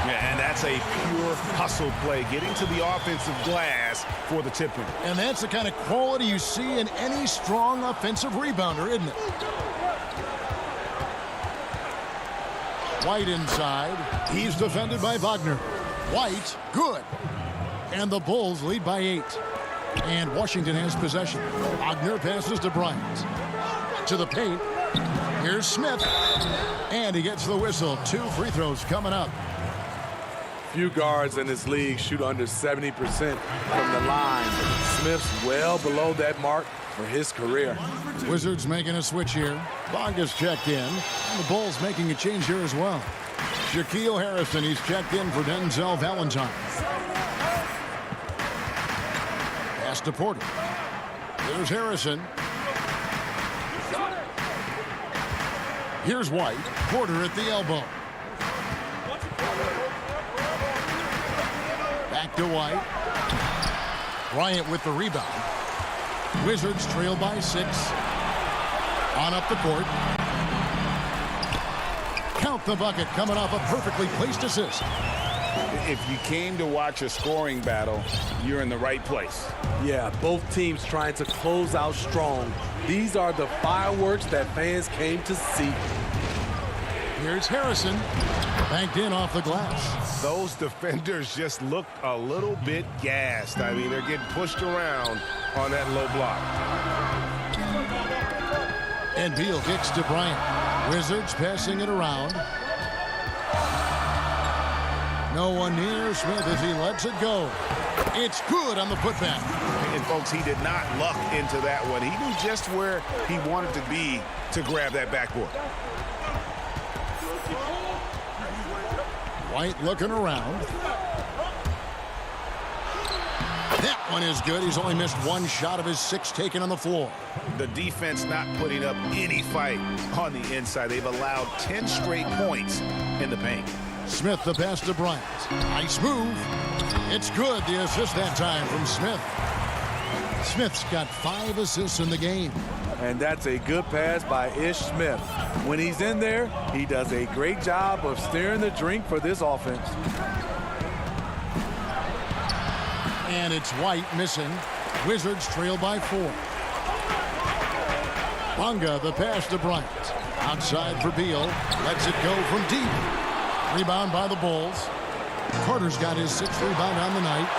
Yeah, and that's a pure hustle play, getting to the offensive glass for the tip-in. And that's the kind of quality you see in any strong offensive rebounder, isn't it? White inside. He's defended by Wagner. White, good. And the Bulls lead by 8. And Washington has possession. Wagner passes to Bryant. To the paint. Here's Smith. And he gets the whistle. 2 free throws coming up. Few guards in this league shoot under 70% from the line. Smith's well below that mark for his career. Wizards making a switch here. Bonga's checked in. And the Bulls making a change here as well. Shaquille Harrison, he's checked in for Denzel Valentine. Pass to Porter. There's Harrison. Here's White. Porter at the elbow. Back to White. Bryant with the rebound. Wizards trail by 6. On up the court. Count the bucket coming off a perfectly placed assist. If you came to watch a scoring battle, you're in the right place. Yeah, both teams trying to close out strong. These are the fireworks that fans came to see. Here's Harrison. Banked in off the glass. Those defenders just looked a little bit gassed. I mean, they're getting pushed around on that low block. And Beal kicks to Bryant. Wizards passing it around. No one near Smith as he lets it go. It's good on the putback. And folks, he did not luck into that one. He knew just where he wanted to be to grab that backboard. White looking around. That one is good. He's only missed 1 shot of his 6 taken on the floor. The defense not putting up any fight on the inside. They've allowed 10 straight points in the paint. Smith the pass to Bryant. Nice move. It's good. The assist that time from Smith. Smith's got 5 assists in the game. And that's a good pass by Ish Smith. When he's in there, he does a great job of steering the drink for this offense. And it's White missing. Wizards trail by 4. Bonga the pass to Bryant. Outside for Beal. Lets it go from deep. Rebound by the Bulls. Carter's got his 6th rebound on the night.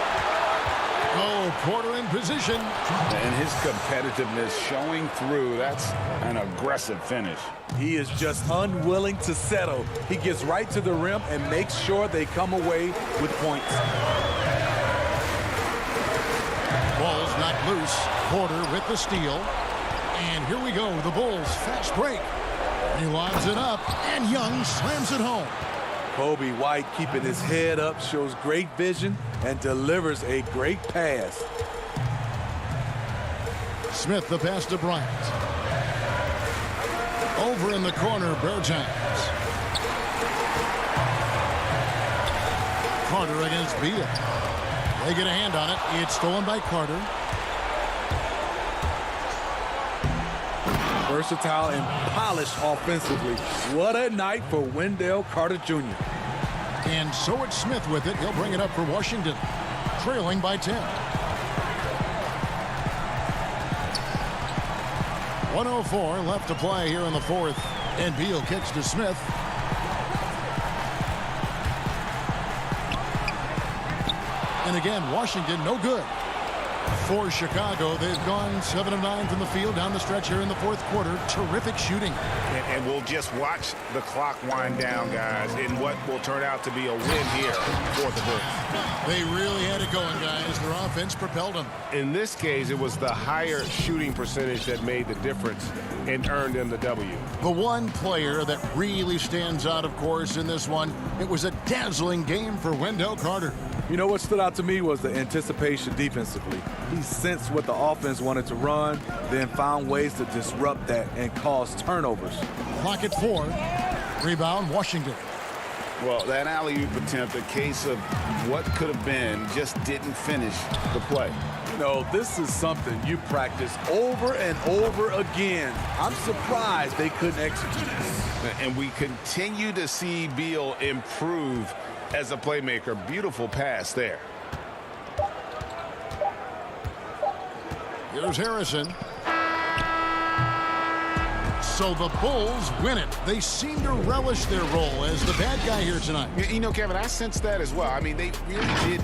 Oh, Porter in position. And his competitiveness showing through. That's an aggressive finish. He is just unwilling to settle. He gets right to the rim and makes sure they come away with points. Ball's knocked loose. Porter with the steal. And here we go. The Bulls fast break. He lobs it up. And Young slams it home. Kobe White keeping his head up, shows great vision, and delivers a great pass. Smith the pass to Bryant. Over in the corner, Bertans. Carter against Beal. They get a hand on it. It's stolen by Carter. Versatile and polished offensively. What a night for Wendell Carter Jr. And so it's Smith with it. He'll bring it up for Washington. Trailing by 10. 1:04 left to play here in the 4th. And Beal kicks to Smith. And again, Washington no good. For Chicago, they've gone 7 of 9 from the field down the stretch here in the 4th quarter. Terrific shooting. And we'll just watch the clock wind down, guys, in what will turn out to be a win here for the Bulls. They really had it going, guys. Their offense propelled them. In this case, it was the higher shooting percentage that made the difference and earned them the W. The one player that really stands out, of course, in this one, it was a dazzling game for Wendell Carter. You know what stood out to me was the anticipation defensively. He sensed what the offense wanted to run, then found ways to disrupt that and cause turnovers. Clock at 4. Rebound, Washington. Well, that alley-oop attempt, a case of what could have been, just didn't finish the play. You know, this is something you practice over and over again. I'm surprised they couldn't execute. And we continue to see Beal improve as a playmaker. Beautiful pass there. Here's Harrison. So the Bulls win it. They seem to relish their role as the bad guy here tonight. You know, Kevin, I sense that as well. I mean, they really did.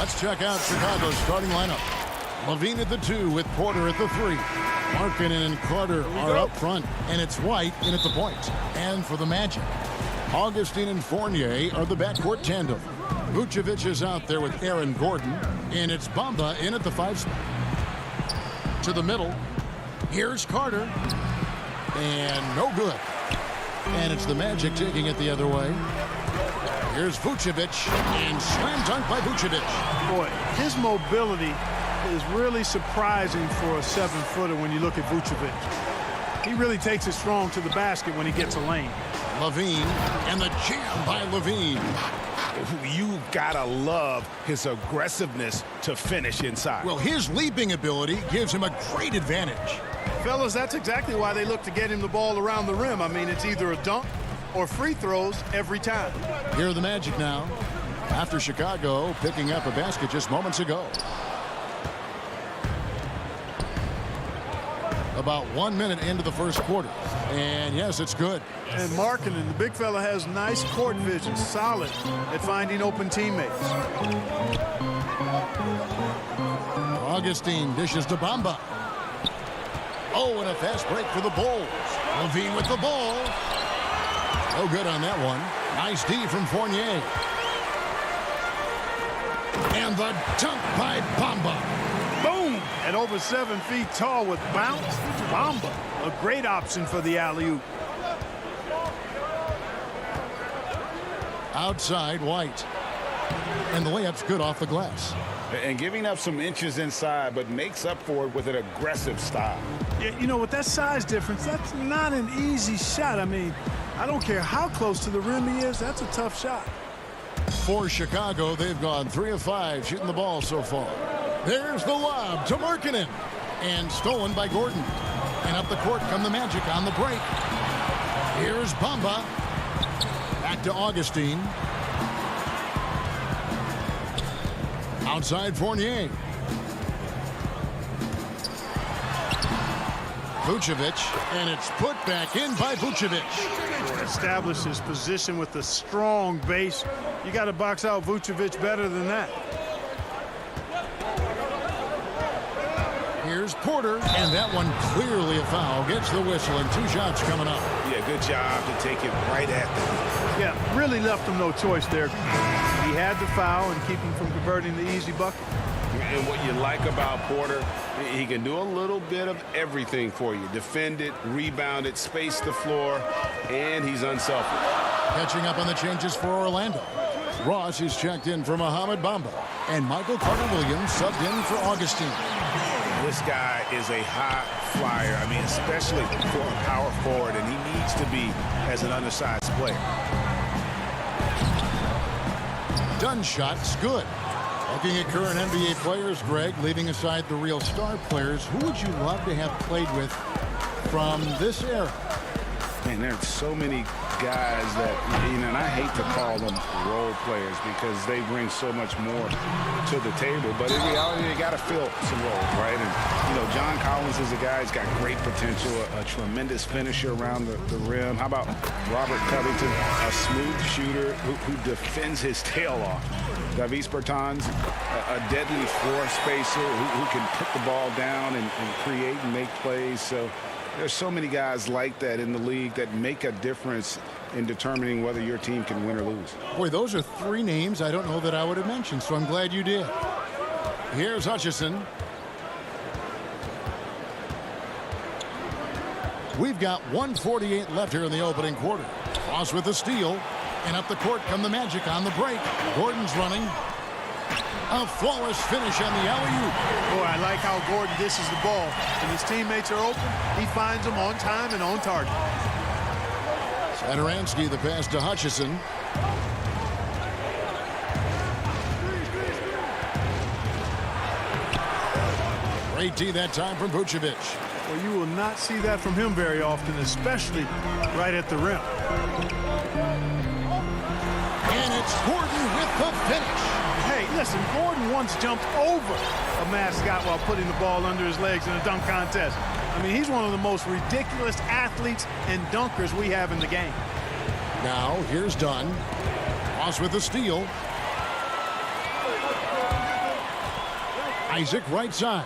Let's check out Chicago's starting lineup. Levine at the 2 with Porter at the 3. Markkanen and Carter are up front, and it's White in at the point. And for the Magic, Augustine and Fournier are the backcourt tandem. Vucevic is out there with Aaron Gordon, and it's Bamba in at the 5 spot. To the middle, here's Carter, and no good. And it's the Magic taking it the other way. Here's Vucevic, and slam dunk by Vucevic. Boy, his mobility is really surprising for a 7-footer when you look at Vucevic. He really takes it strong to the basket when he gets a lane. Levine, and the jam by Levine. You gotta love his aggressiveness to finish inside. Well, his leaping ability gives him a great advantage. Fellas, that's exactly why they look to get him the ball around the rim. I mean, it's either a dunk or free throws every time. Here are the Magic now, after Chicago picking up a basket just moments ago. About 1 minute into the first quarter. And yes, it's good. And Markkanen, the big fella, has nice court vision, solid at finding open teammates. Augustine dishes to Bamba. Oh, and a fast break for the Bulls. Levine with the ball. No good on that one. Nice D from Fournier. And the dunk by Bamba. Boom! At over 7 feet tall with bounce, Bamba, a great option for the alley-oop. Outside, White. And the layup's good off the glass. And giving up some inches inside, but makes up for it with an aggressive style. Yeah, you know, with that size difference, that's not an easy shot. I mean, I don't care how close to the rim he is, that's a tough shot. For Chicago, they've gone 3 of 5 shooting the ball so far. There's the lob to Markkanen. And stolen by Gordon. And up the court come the Magic on the break. Here's Bamba. Back to Augustine. Outside Fournier. Vucevic, and it's put back in by Vucevic. Establish his position with a strong base. You got to box out Vucevic better than that. Here's Porter, and that one clearly a foul. Gets the whistle, and 2 shots coming up. Yeah, good job to take it right at them. Yeah, really left him no choice there. He had the foul and keep him from converting the easy bucket. And what you like about Porter, he can do a little bit of everything for you. Defend it, rebound it, space the floor, and he's unselfish. Catching up on the changes for Orlando. Ross is checked in for Mohamed Bamba, and Michael Carter-Williams subbed in for Augustine. This guy is a high flyer. I mean, especially for a power forward, and he needs to be as an undersized player. Done shot's good. Looking at current NBA players, Greg, leaving aside the real star players, who would you love to have played with from this era? Man, there's so many guys that, you know, and I hate to call them role players because they bring so much more to the table. But in reality, they got to fill some roles, right? And, you know, John Collins is a guy who's got great potential, a tremendous finisher around the rim. How about Robert Covington, a smooth shooter who defends his tail off? Davis Bertans, a deadly floor spacer who can put the ball down and create and make plays. So there's so many guys like that in the league that make a difference in determining whether your team can win or lose. Boy, those are 3 names I don't know that I would have mentioned, so I'm glad you did. Here's Hutchison. We've got 1:48 left here in the opening quarter. Ross with a steal. And up the court come the Magic on the break. Gordon's running. A flawless finish on the alley-oop. Boy, I like how Gordon dishes the ball. When his teammates are open, he finds them on time and on target. Satoransky, the pass to Hutchison. Great D that time from Vucevic. Well, you will not see that from him very often, especially right at the rim. And it's Gordon with the finish. Hey, listen, Gordon once jumped over a mascot while putting the ball under his legs in a dunk contest. I mean, he's one of the most ridiculous athletes and dunkers we have in the game. Now, here's Dunn. Ross with the steal. Isaac right side.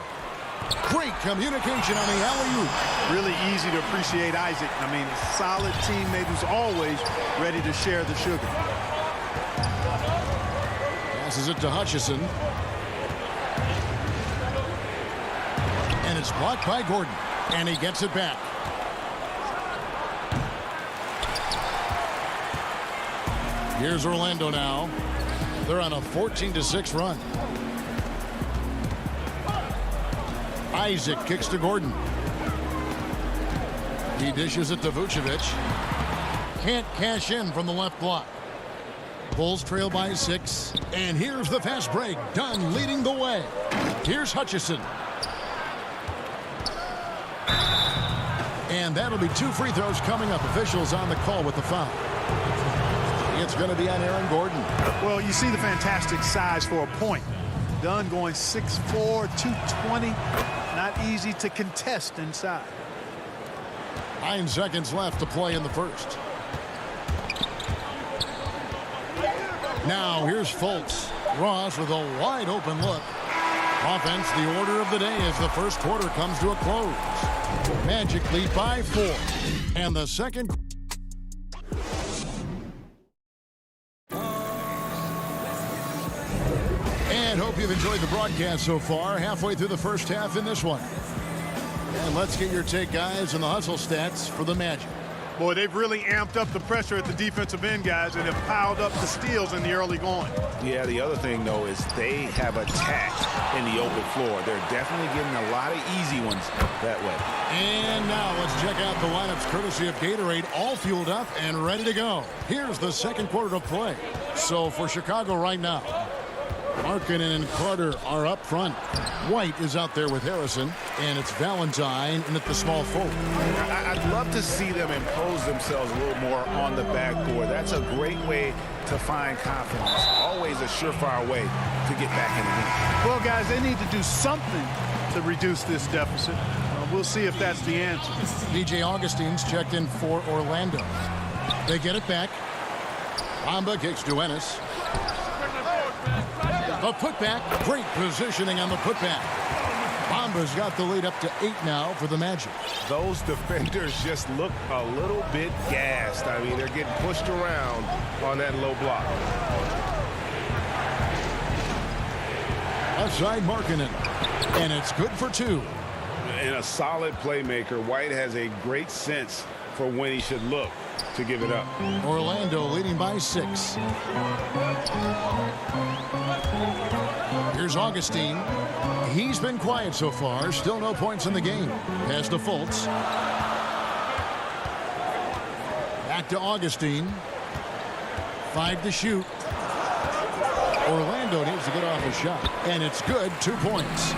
Great communication on the alley-oop. Really easy to appreciate Isaac. I mean, a solid teammate who's always ready to share the sugar. Passes it to Hutchison. And it's blocked by Gordon. And he gets it back. Here's Orlando now. They're on a 14-6 run. Isaac kicks to Gordon. He dishes it to Vucevic. Can't cash in from the left block. Bulls trail by 6. And here's the fast break. Dunn leading the way. Here's Hutchison. And that'll be 2 free throws coming up. Officials on the call with the foul. It's going to be on Aaron Gordon. Well, you see the fantastic size for a point. Dunn going 6'4", 220. Not easy to contest inside. 9 seconds left to play in the first. Now here's Fultz. Ross with a wide open look. Offense, the order of the day as the first quarter comes to a close. Magic lead by 4. And the second. And hope you've enjoyed the broadcast so far. Halfway through the first half in this one. And let's get your take, guys, on the hustle stats for the Magic. Boy, they've really amped up the pressure at the defensive end, guys, and have piled up the steals in the early going. Yeah, the other thing, though, is they have attacked in the open floor. They're definitely getting a lot of easy ones that way. And now let's check out the lineups courtesy of Gatorade, all fueled up and ready to go. Here's the second quarter of play. So for Chicago right now, Markkanen and Carter are up front. White is out there with Harrison, and it's Valentine in at the small forward. I'd love to see them impose themselves a little more on the backboard. That's a great way to find confidence. Always a surefire way to get back in the game. Well, guys, they need to do something to reduce this deficit. We'll see if that's the answer. DJ Augustine's checked in for Orlando. They get it back. Bamba kicks to Ennis. The putback, great positioning on the putback. Bamba's got the lead up to 8 now for the Magic. Those defenders just look a little bit gassed. I mean, they're getting pushed around on that low block. Outside Markkanen, and it's good for 2. And a solid playmaker. White has a great sense for when he should look to give it up. Orlando leading by 6. Here's Augustine. He's been quiet so far. Still no points in the game. Pass to Fultz. Back to Augustine. 5 to shoot. Orlando needs to get off a shot. And it's good. 2 points.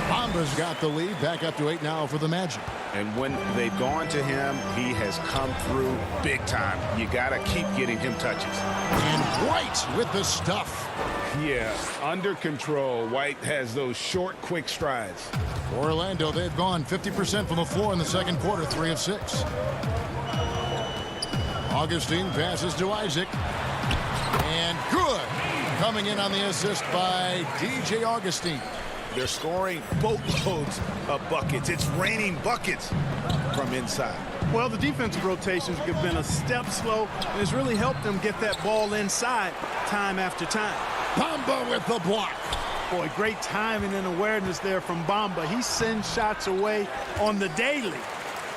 Bamba's got the lead. Back up to 8 now for the Magic. And when they've gone to him, he has come through big time. You got to keep getting him touches. And White with the stuff. Yeah, under control. White has those short, quick strides. Orlando, they've gone 50% from the floor in the second quarter, 3 of 6. Augustine passes to Isaac. And good. Coming in on the assist by DJ Augustine. They're scoring boatloads of buckets. It's raining buckets from inside. Well, the defensive rotations have been a step slow, and it's really helped them get that ball inside time after time. Bamba with the block. Boy, great timing and awareness there from Bamba. He sends shots away on the daily.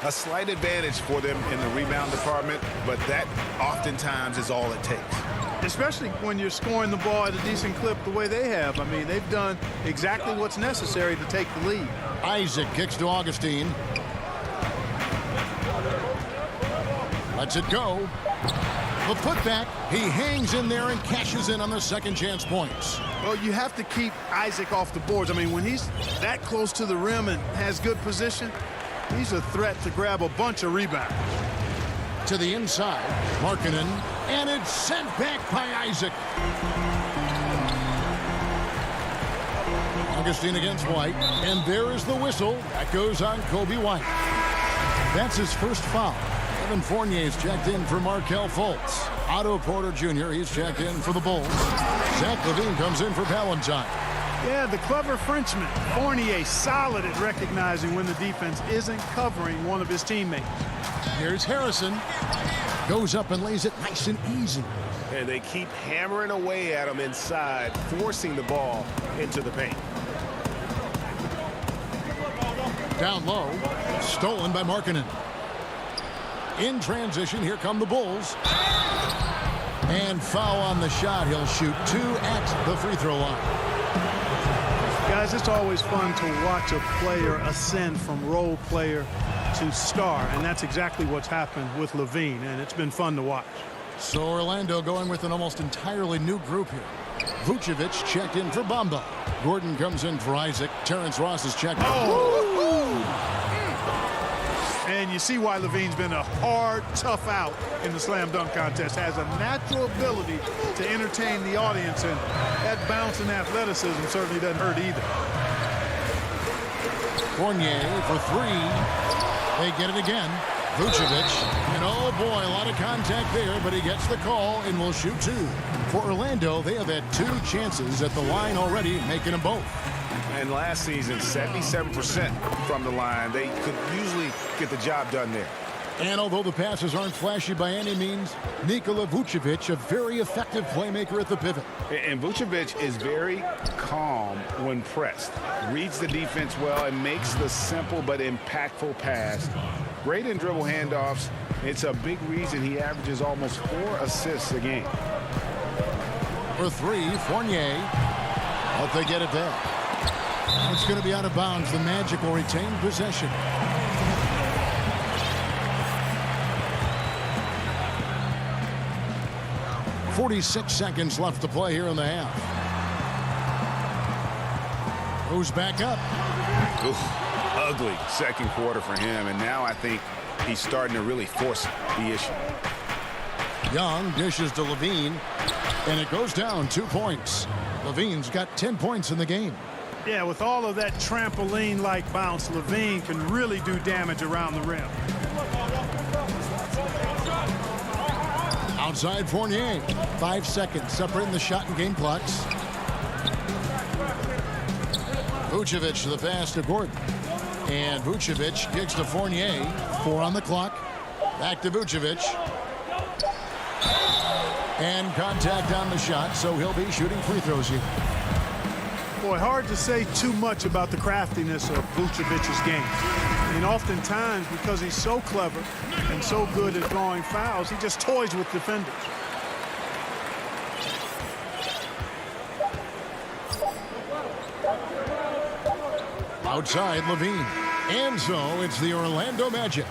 A slight advantage for them in the rebound department, but that oftentimes is all it takes. Especially when you're scoring the ball at a decent clip the way they have. I mean, they've done exactly what's necessary to take the lead. Isaac kicks to Augustine. Lets it go. The putback. He hangs in there and cashes in on the second chance points. Well, you have to keep Isaac off the boards. I mean, when he's that close to the rim and has good position, he's a threat to grab a bunch of rebounds. To the inside, Markkanen, and it's sent back by Isaac. Augustine against White, and there is the whistle. That goes on Kobe White. That's his first foul. Evan Fournier's checked in for Markelle Fultz. Otto Porter Jr., he's checked in for the Bulls. Zach LaVine comes in for Valentine. Yeah, the clever Frenchman. Fournier solid at recognizing when the defense isn't covering one of his teammates. Here's Harrison. Goes up and lays it nice and easy. And they keep hammering away at him inside, forcing the ball into the paint. Down low. Stolen by Markkanen. In transition, here come the Bulls. And foul on the shot. He'll shoot 2 at the free throw line. Guys, it's always fun to watch a player ascend from role player to star, and that's exactly what's happened with LaVine, and it's been fun to watch. So Orlando going with an almost entirely new group here. Vucevic checked in for Bamba. Gordon comes in for Isaac. Terrence Ross is checked in. And you see why Levine's been a hard, tough out in the slam dunk contest. Has a natural ability to entertain the audience, and that bounce and athleticism certainly doesn't hurt either. Fournier for three. They get it again. Vucevic, and oh boy, a lot of contact there, but he gets the call and will shoot two. For Orlando, they have had 2 chances at the line already, making them both. And last season, 77% from the line. They could usually get the job done there. And although the passes aren't flashy by any means, Nikola Vucevic, a very effective playmaker at the pivot. And Vucevic is very calm when pressed. Reads the defense well and makes the simple but impactful pass. Great in dribble handoffs. It's a big reason he averages almost 4 assists a game. For three, Fournier. But they get it there. It's going to be out of bounds. The Magic will retain possession. .46 seconds left to play here in the half. Goes back up. Oof, ugly second quarter for him, and now I think he's starting to really force the issue. Young dishes to Levine, and it goes down 2 points. Levine's got 10 points in the game. Yeah, with all of that trampoline-like bounce, Levine can really do damage around the rim. Outside Fournier. 5 seconds separating the shot and game clocks. Vucevic to the pass to Gordon. And Vucevic kicks to Fournier. 4 on the clock. Back to Vucevic. And contact on the shot, so he'll be shooting free throws here. Boy, hard to say too much about the craftiness of Vucevic's game. I mean, oftentimes, because he's so clever and so good at drawing fouls, he just toys with defenders. Outside Levine. And so it's the Orlando Magic.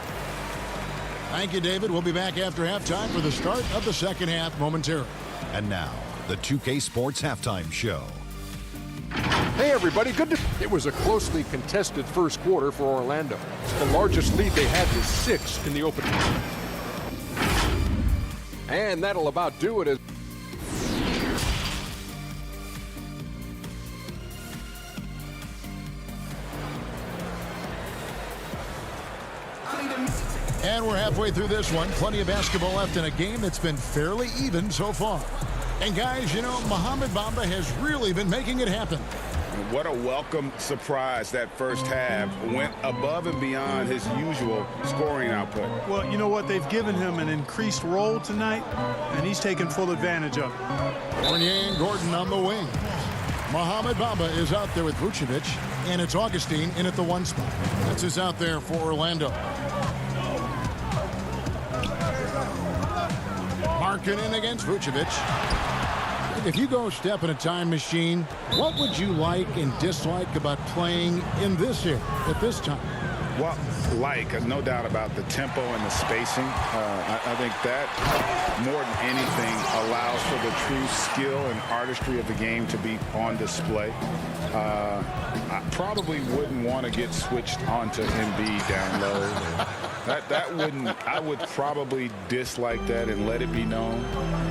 Thank you, David. We'll be back after halftime for the start of the second half momentarily. And now, the 2K Sports Halftime Show. Hey, everybody. It was a closely contested first quarter for Orlando. The largest lead they had was 6 in the opening. And that'll about do it. And we're halfway through this one. Plenty of basketball left in a game that's been fairly even so far. And guys, you know, Mohamed Bamba has really been making it happen. What a welcome surprise that first half. Went above and beyond his usual scoring output. Well, you know what? They've given him an increased role tonight, and he's taken full advantage of it. Fournier and Gordon on the wing. Mohamed Bamba is out there with Vucevic, and it's Augustine in at the 1 spot. That's who's out there for Orlando. Markkanen against Vucevic. If you go step in a time machine, what would you like and dislike about playing in this era at this time? Well, no doubt about the tempo and the spacing. I think that more than anything allows for the true skill and artistry of the game to be on display. I probably wouldn't want to get switched onto Embiid down low. I would probably dislike that and let it be known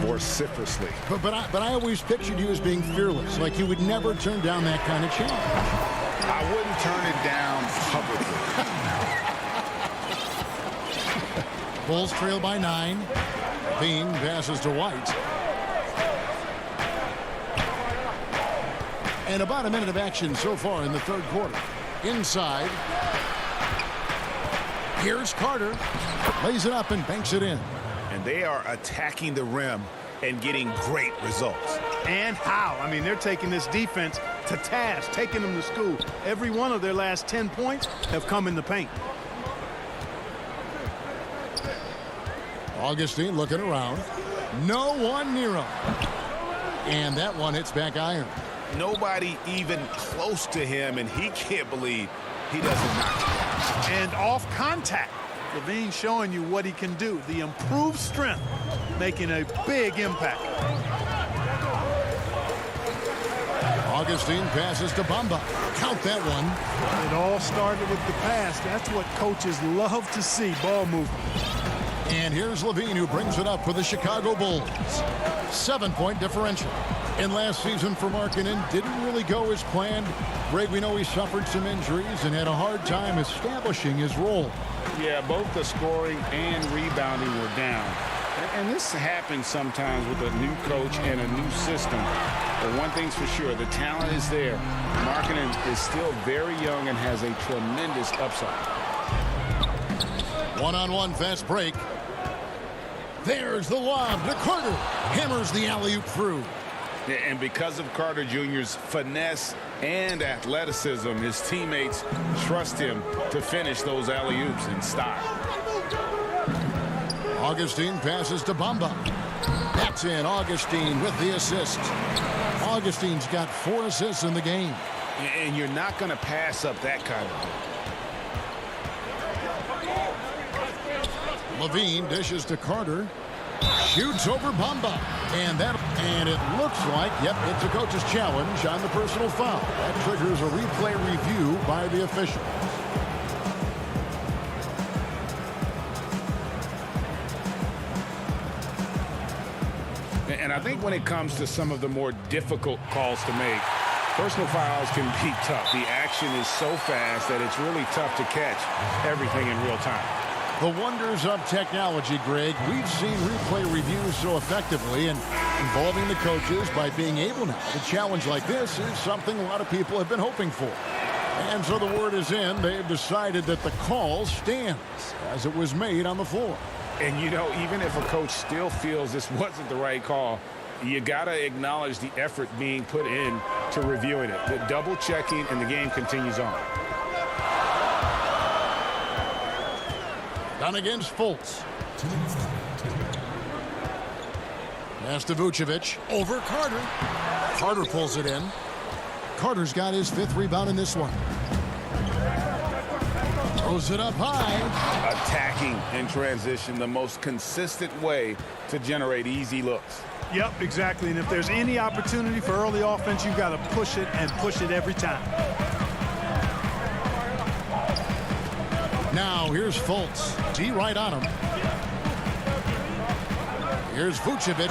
vociferously. But I always pictured you as being fearless, like you would never turn down that kind of challenge. I wouldn't turn it down publicly. Bulls trail by 9. Bean passes to White. And about a minute of action so far in the third quarter. Inside. Here's Carter. Lays it up and banks it in. And they are attacking the rim and getting great results. And how? I mean, they're taking this defense to task, taking them to school. Every one of their last 10 points have come in the paint. Augustine looking around. No one near him. And that one hits back iron. Nobody even close to him, and he can't believe he doesn't knock it down. And off contact. Levine showing you what he can do. The improved strength making a big impact. Augustine passes to Bamba. Count that one. It all started with the pass. That's what coaches love to see, ball movement. And here's Levine, who brings it up for the Chicago Bulls. 7-point differential. And last season for Markkanen didn't really go as planned. Greg, we know he suffered some injuries and had a hard time establishing his role. Yeah, both the scoring and rebounding were down. And this happens sometimes with a new coach and a new system. But one thing's for sure, the talent is there. Markkanen is still very young and has a tremendous upside. One-on-one fast break. There's the lob to Carter. Hammers the alley-oop through. And because of Carter Jr.'s finesse and athleticism, his teammates trust him to finish those alley-oops in style. Augustine passes to Bamba. That's in. Augustine with the assist. Augustine's got 4 assists in the game. And you're not going to pass up that kind of thing. Levine dishes to Carter. Shoots over Bamba. And it looks like, yep, it's a coach's challenge on the personal foul. That triggers a replay review by the official. And I think when it comes to some of the more difficult calls to make, personal fouls can be tough. The action is so fast that it's really tough to catch everything in real time. The wonders of technology, Greg. We've seen replay reviews so effectively, and involving the coaches by being able now to challenge like this is something a lot of people have been hoping for. And so the word is in. They've decided that the call stands as it was made on the floor. And, you know, even if a coach still feels this wasn't the right call, you got to acknowledge the effort being put in to reviewing it. The double checking, and the game continues on. Done against Fultz. Pass to Vucevic. Over Carter. Carter pulls it in. Carter's got his 5th rebound in this one. Throws it up high. Attacking in transition, the most consistent way to generate easy looks. Yep, exactly. And if there's any opportunity for early offense, you've got to push it and push it every time. Now here's Fultz. D right on him. Here's Vucevic,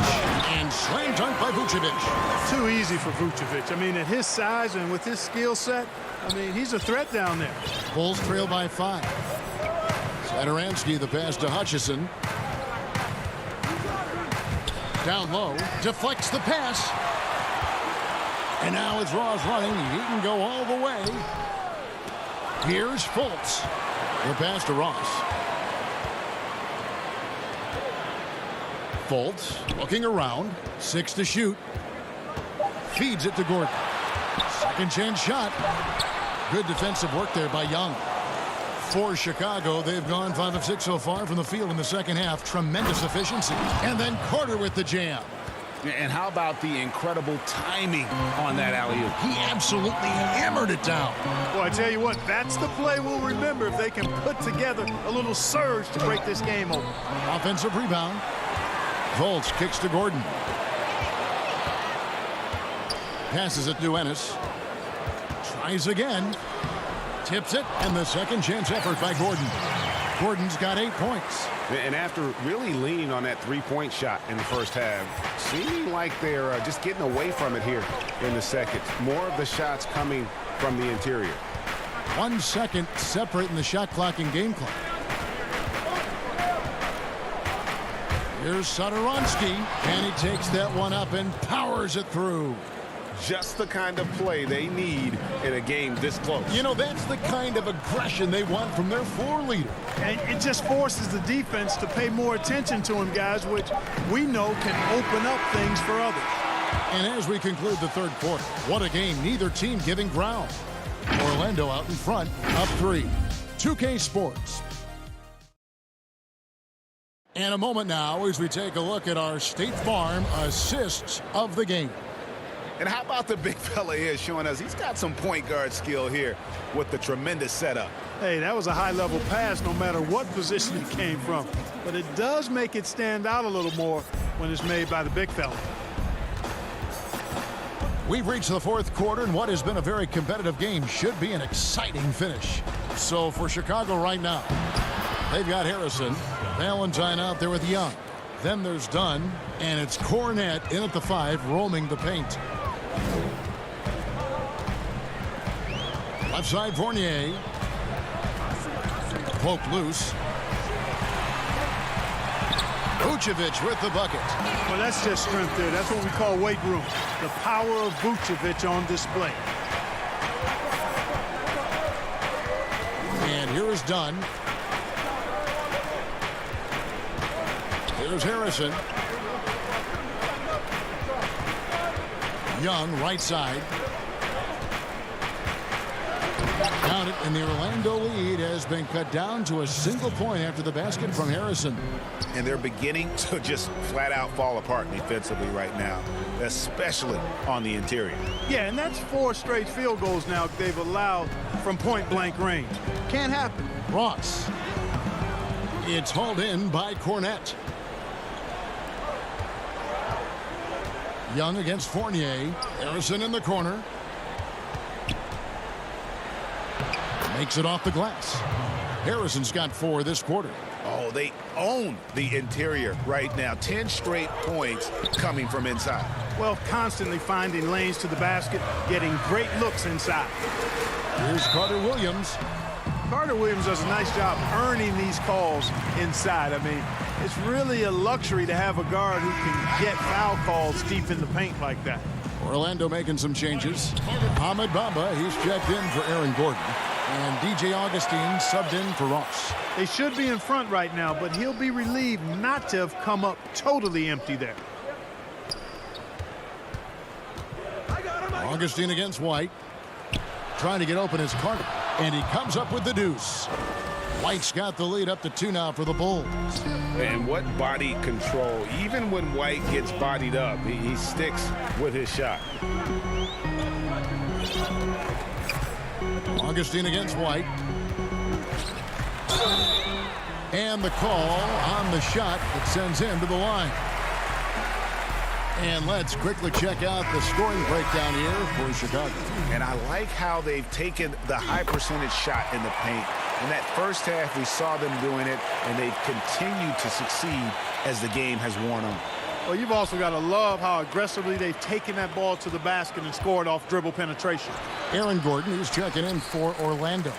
and slam dunk by Vucevic. Too easy for Vucevic. I mean, at his size and with his skill set, I mean, he's a threat down there. Bulls trail by 5. Satoransky, the pass to Hutchison. Down low, deflects the pass. And now it's Ross running. He can go all the way. Here's Fultz. The pass to Ross. Fultz looking around. 6 to shoot. Feeds it to Gordon. Second chance shot. Good defensive work there by Young. For Chicago, they've gone 5 of 6 so far from the field in the second half. Tremendous efficiency. And then Carter with the jam. And how about the incredible timing on that alley-oop? He absolutely hammered it down. Well, I tell you what, that's the play we'll remember if they can put together a little surge to break this game open. Offensive rebound. Fultz kicks to Gordon. Passes it to Ennis. Tries again. Tips it, and the second chance effort by Gordon. Gordon's got 8 points. And after really leaning on that 3-point shot in the first half, seeming like they're just getting away from it here in the second. More of the shots coming from the interior. 1 second separating the shot clock and game clock. Here's Satoransky, and he takes that one up and powers it through. Just the kind of play they need in a game this close. You know, that's the kind of aggression they want from their floor leader. And it just forces the defense to pay more attention to him, guys, which we know can open up things for others. And as we conclude the third quarter, what a game, neither team giving ground. Orlando out in front, up 3. 2K Sports. And a moment now as we take a look at our State Farm assists of the game. And how about the big fella here showing us he's got some point guard skill here with the tremendous setup. Hey, that was a high-level pass no matter what position it came from. But it does make it stand out a little more when it's made by the big fella. We've reached the fourth quarter, and what has been a very competitive game should be an exciting finish. So for Chicago right now, they've got Harrison, Valentine out there with Young. Then there's Dunn, and it's Cornette in at the 5, roaming the paint. Left side, Fournier. Poke loose. Vucevic with the bucket. Well, that's just strength there. That's what we call weight room. The power of Vucevic on display. And here is Dunn. Here's Harrison. Young, right side. Count it, and the Orlando lead has been cut down to a single point after the basket from Harrison. And they're beginning to just flat out fall apart defensively right now, especially on the interior. Yeah, and that's 4 straight field goals now they've allowed from point-blank range. Can't happen. Ross. It's hauled in by Cornette. Young against Fournier. Harrison in the corner. Makes it off the glass. Harrison's got 4 this quarter. Oh, they own the interior right now. 10 straight points coming from inside. Well, constantly finding lanes to the basket, getting great looks inside. Here's Carter Williams. Carter Williams does a nice job earning these calls inside. I mean, it's really a luxury to have a guard who can get foul calls deep in the paint like that. Orlando making some changes. Ahmed Bamba, he's checked in for Aaron Gordon. And DJ Augustine subbed in for Ross. They should be in front right now, but he'll be relieved not to have come up totally empty there. Augustine against White. Trying to get open is Carter. And he comes up with the deuce. White's got the lead up to 2 now for the Bulls. And what body control. Even when White gets bodied up, he sticks with his shot. Augustine against White. And the call on the shot that sends him to the line. And let's quickly check out the scoring breakdown here for Chicago. And I like how they've taken the high percentage shot in the paint. In that first half, we saw them doing it, and they've continued to succeed as the game has worn on. Well, you've also got to love how aggressively they've taken that ball to the basket and scored off dribble penetration. Aaron Gordon, who's checking in for Orlando.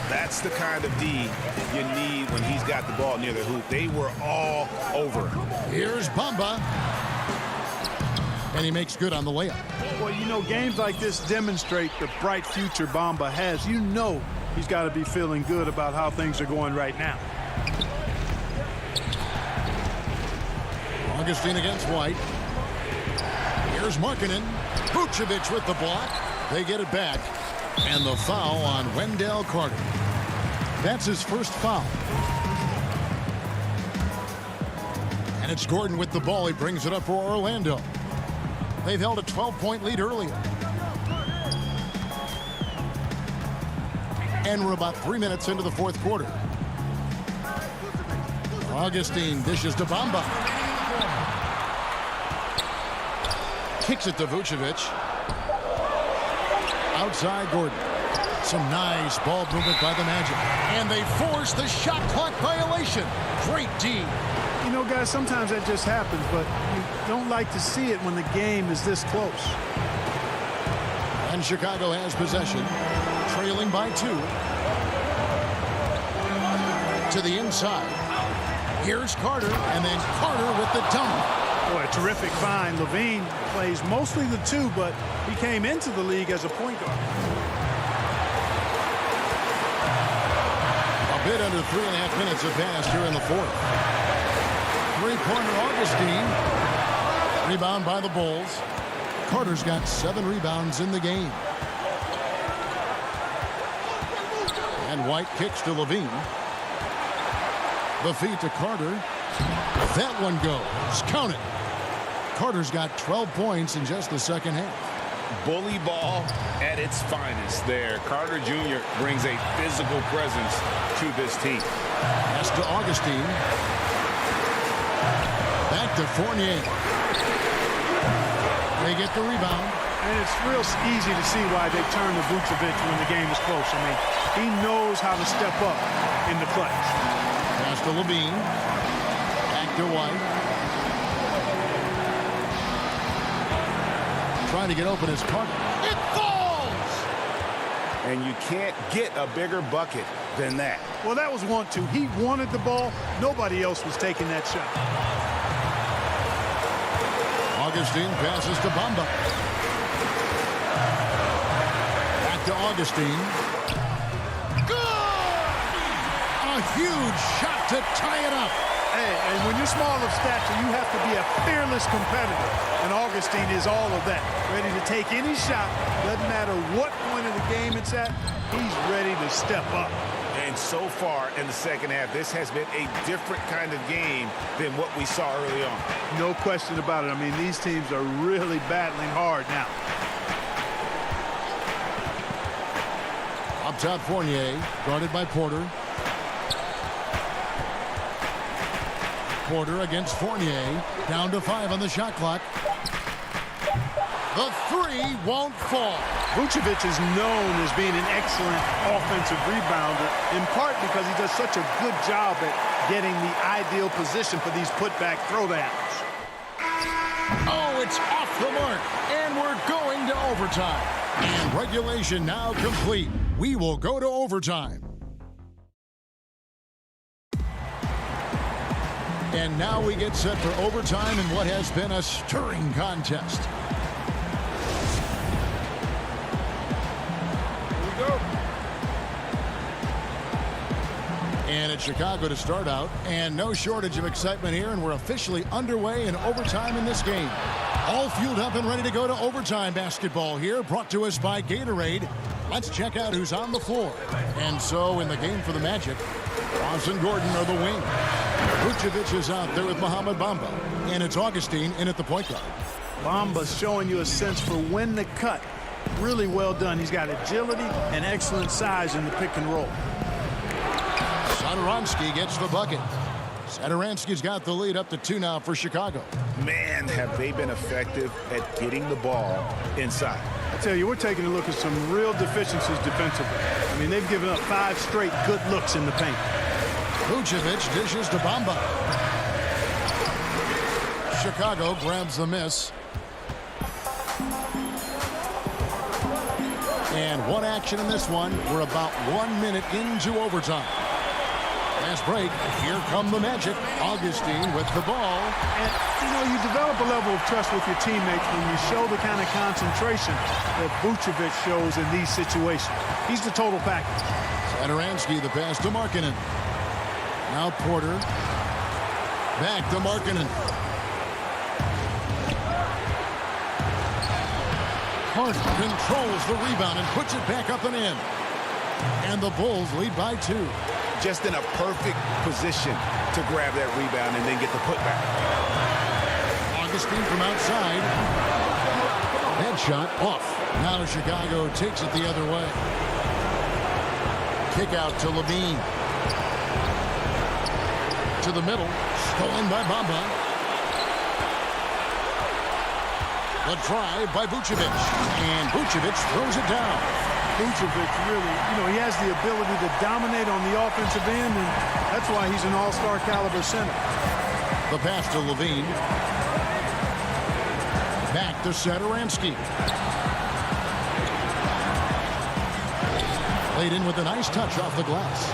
That's the kind of D you need when he's got the ball near the hoop. They were all over. Here's Bamba. And he makes good on the layup. Well, you know, games like this demonstrate the bright future Bamba has. You know he's got to be feeling good about how things are going right now. Augustine against White. Here's Markkanen. Vucevic with the block. They get it back. And the foul on Wendell Carter. That's his first foul. And it's Gordon with the ball. He brings it up for Orlando. They've held a 12-point lead earlier. And we're about 3 minutes into the fourth quarter. Augustine dishes to Bamba. Kicks it to Vucevic. Outside Gordon. Some nice ball movement by the Magic. And they force the shot clock violation. Great D. You know, guys, sometimes that just happens, but you don't like to see it when the game is this close. And Chicago has possession, trailing by 2. To the inside. Here's Carter, and then Carter with the dunk. Boy, a terrific find. LaVine plays mostly the 2, but he came into the league as a point guard. A bit under 3.5 minutes have passed here in the fourth. Three-pointer Augustine. Rebound by the Bulls. Carter's got 7 rebounds in the game. And White kicks to LaVine. The feed to Carter. That one goes. Count it. Carter's got 12 points in just the second half. Bully ball at its finest there. Carter Jr. brings a physical presence to this team. Pass to Augustine. Back to Fournier. They get the rebound. And it's real easy to see why they turn to Vucevic when the game is close. I mean, he knows how to step up in the clutch. Pass to Levine. Back to White. Trying to get open is Carter. It falls! And you can't get a bigger bucket than that. Well, that was 1-2. He wanted the ball. Nobody else was taking that shot. Augustine passes to Bamba. Back to Augustine. Good! A huge shot to tie it up. Hey, and when you're small of stature, you have to be a fearless competitor. And Augustine is all of that. Ready to take any shot. Doesn't matter what point of the game it's at. He's ready to step up. And so far in the second half, this has been a different kind of game than what we saw early on. No question about it. I mean, these teams are really battling hard now. Up top, Fournier, guarded by Porter. Porter against Fournier, down to 5 on the shot clock. The three won't fall. Vucevic is known as being an excellent offensive rebounder, in part because he does such a good job at getting the ideal position for these putback throwdowns. Oh, it's off the mark, and we're going to overtime. And regulation now complete. We will go to overtime. And now we get set for overtime in what has been a stirring contest. And it's Chicago to start out, and no shortage of excitement here, and we're officially underway in overtime in this game. All fueled up and ready to go to overtime basketball here, brought to us by Gatorade. Let's check out who's on the floor. And so in the game for the Magic, Ross and Gordon are the wing. Vucevic is out there with Mohamed Bamba, and it's Augustine in at the point guard. Bamba's showing you a sense for when to cut. Really well done. He's got agility and excellent size in the pick and roll. Satoransky gets the bucket. Satoransky's got the lead up to 2 now for Chicago. Man, have they been effective at getting the ball inside. I tell you, we're taking a look at some real deficiencies defensively. I mean, they've given up 5 straight good looks in the paint. Vucevic dishes to Bamba. Chicago grabs the miss. And one action in this one. We're about 1 minute into overtime. Last break. Here come the Magic. Augustine with the ball. And, you know, you develop a level of trust with your teammates when you show the kind of concentration that Vucevic shows in these situations. He's the total package. Satoransky, the pass to Markkanen. Now Porter. Back to Markkanen. Carter controls the rebound and puts it back up and in. And the Bulls lead by 2. Just in a perfect position to grab that rebound and then get the putback. Augustine from outside. Head shot off. Now Chicago takes it the other way. Kick out to Levine. To the middle. Stolen by Bamba. The drive by Vucevic. And Vucevic throws it down. Vucevic really, you know, he has the ability to dominate on the offensive end, and that's why he's an all-star caliber center. The pass to Levine. Back to Satoransky. Laid in with a nice touch off the glass.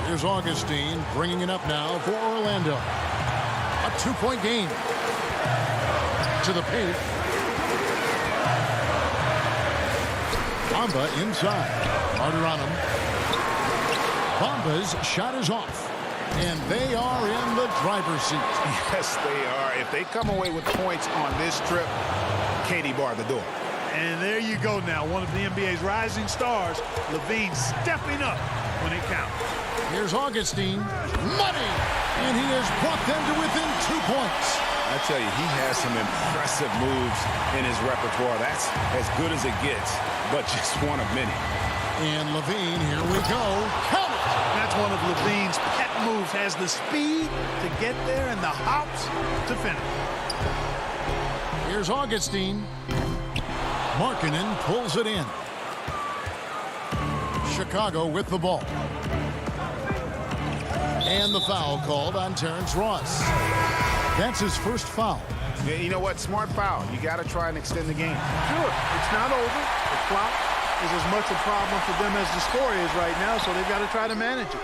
Here's Augustine bringing it up now for Orlando. A 2-point game. To the paint. Bamba inside. Harder on him. Bamba's shot is off. And they are in the driver's seat. Yes, they are. If they come away with points on this trip, Katie barred the door. And there you go now. One of the NBA's rising stars, Levine, stepping up when it counts. Here's Augustine. Money! And he has brought them to within 2 points. I tell you, he has some impressive moves in his repertoire. That's as good as it gets, but just one of many. And Levine, here we go. Count it! That's one of Levine's pet moves. Has the speed to get there and the hops to finish. Here's Augustine. Markkanen pulls it in. Chicago with the ball. And the foul called on Terrence Ross. That's his first foul. Yeah, you know what? Smart foul. You got to try and extend the game. Sure, it's not over. The clock is as much a problem for them as the score is right now, so they've got to try to manage it.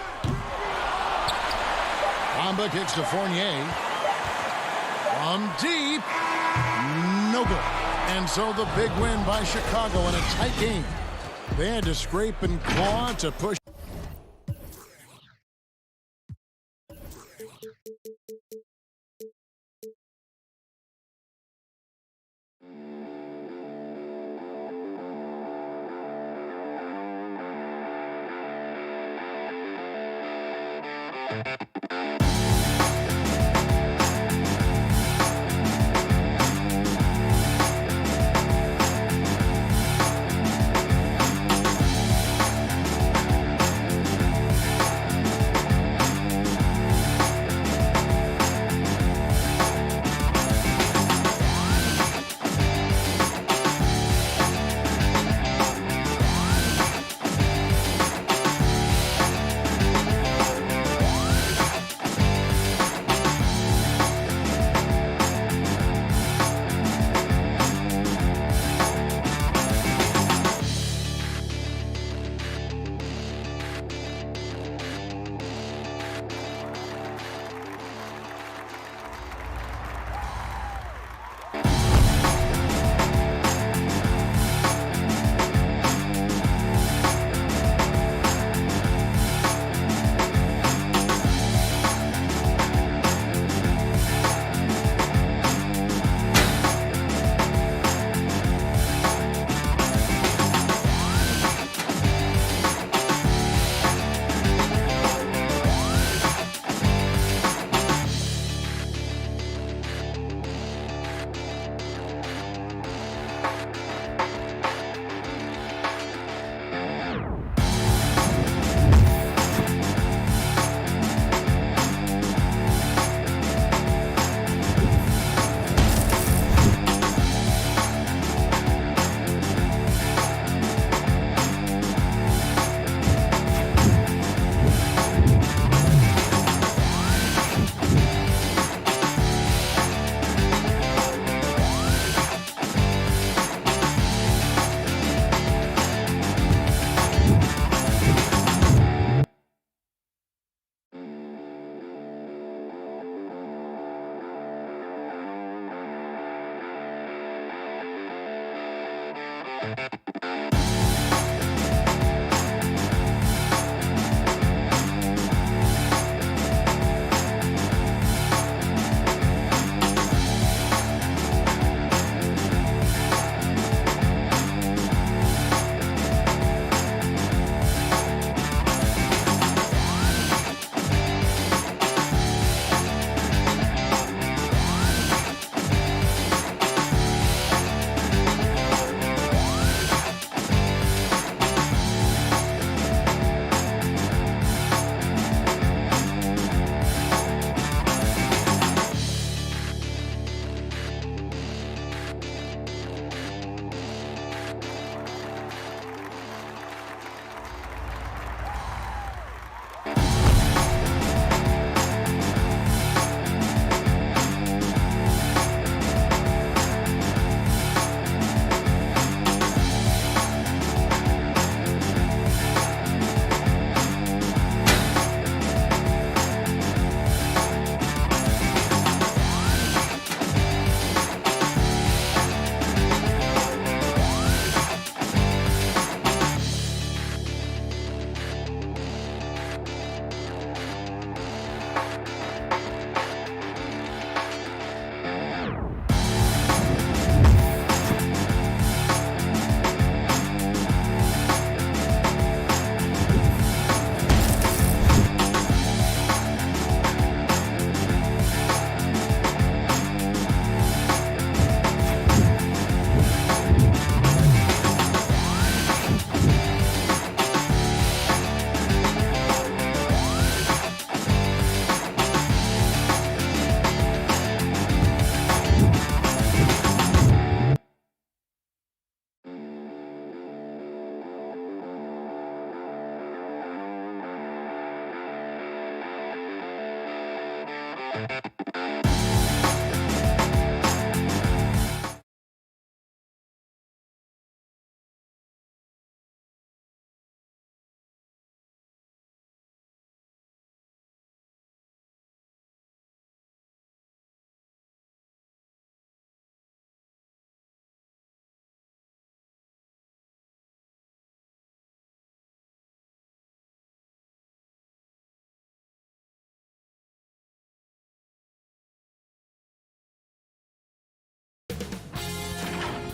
Bamba kicks to Fournier. From deep. No good. And so the big win by Chicago in a tight game. They had to scrape and claw to push.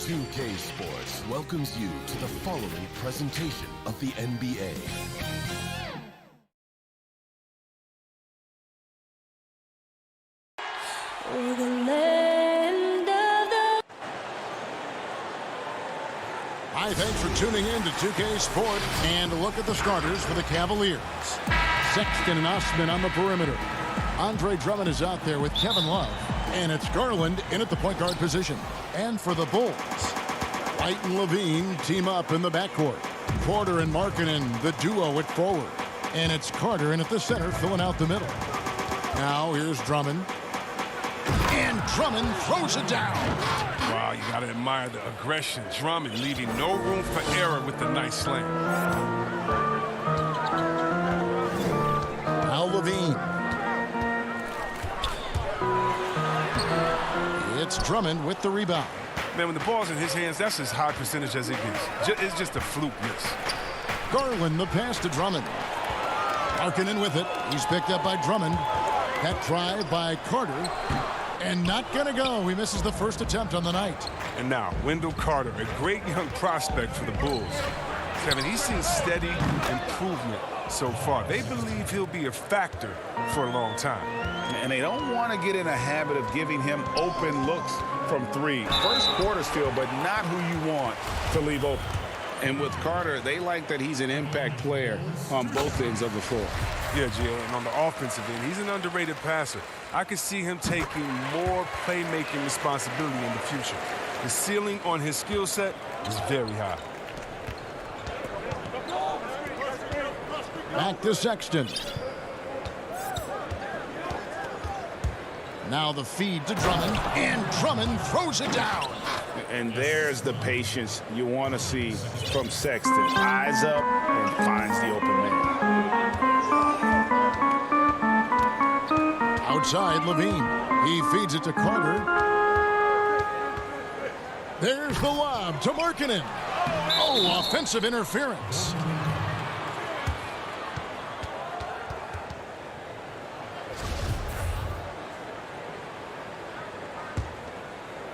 2K Sports welcomes you to the following presentation of the NBA. Hi, thanks for tuning in to 2K Sport. And a look at the starters for the Cavaliers. Sexton and Osman on the perimeter. Andre Drummond is out there with Kevin Love. And it's Garland in at the point guard position. And for the Bulls, White and Levine team up in the backcourt. Porter and Markkanen, the duo at forward. And it's Carter in at the center, filling out the middle. Now here's Drummond. And Drummond throws it down. Wow, you got to admire the aggression. Drummond leaving no room for error with the nice slam. Now Levine. It's Drummond with the rebound. Man, when the ball's in his hands, that's as high percentage as it gets. It's just a fluke miss. Garland, the pass to Drummond. Markkanen with it. He's picked up by Drummond. That drive by Carter. And not going to go. He misses the first attempt on the night. And now, Wendell Carter, a great young prospect for the Bulls. Kevin, he's seen steady improvement so far. They believe he'll be a factor for a long time. And they don't want to get in a habit of giving him open looks from three. First quarter still, but not who you want to leave open. And with Carter, they like that he's an impact player on both ends of the floor. Yeah, Jay, and on the offensive end, he's an underrated passer. I could see him taking more playmaking responsibility in the future. The ceiling on his skill set is very high. Back to Sexton. Now the feed to Drummond, and Drummond throws it down. And there's the patience you want to see from Sexton. Eyes up and finds the open man. Outside, Levine. He feeds it to Carter. There's the lob to Markkanen. Oh, offensive interference.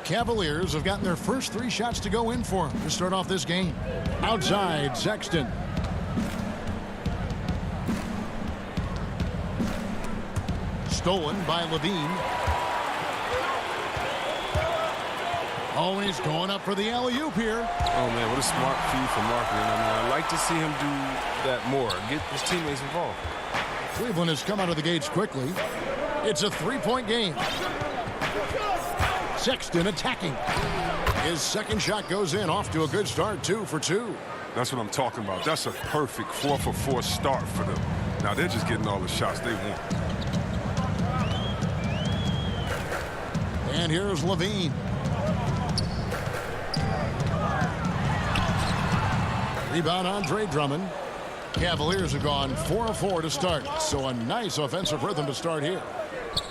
Cavaliers have gotten their first 3 shots to go in for them to start off this game. Outside, Sexton. Stolen by Levine. Oh, and he's going up for the alley-oop here. Oh, man, what a smart feed for Markkanen. I mean, I'd like to see him do that more. Get his teammates involved. Cleveland has come out of the gates quickly. It's a 3-point game. Sexton attacking. His second shot goes in, off to a good start, 2 for 2. That's what I'm talking about. That's a perfect 4 for 4 start for them. Now they're just getting all the shots they want. And here's Levine. Rebound, Andre Drummond. Cavaliers have gone 4 of 4 to start, so a nice offensive rhythm to start here.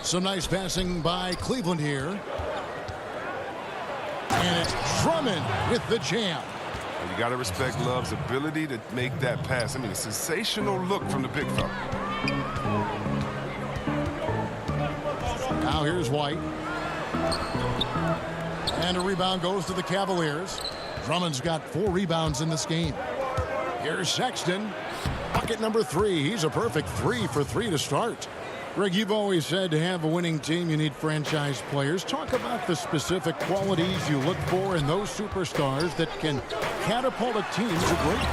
Some nice passing by Cleveland here. And it's Drummond with the jam. You got to respect Love's ability to make that pass. I mean, a sensational look from the big fella. Now here's White. And a rebound goes to the Cavaliers. Drummond's got 4 rebounds in this game. Here's Sexton. Bucket number 3. He's a perfect 3 for 3 to start. Greg, you've always said to have a winning team, you need franchise players. Talk about the specific qualities you look for in those superstars that can catapult a team to greatness.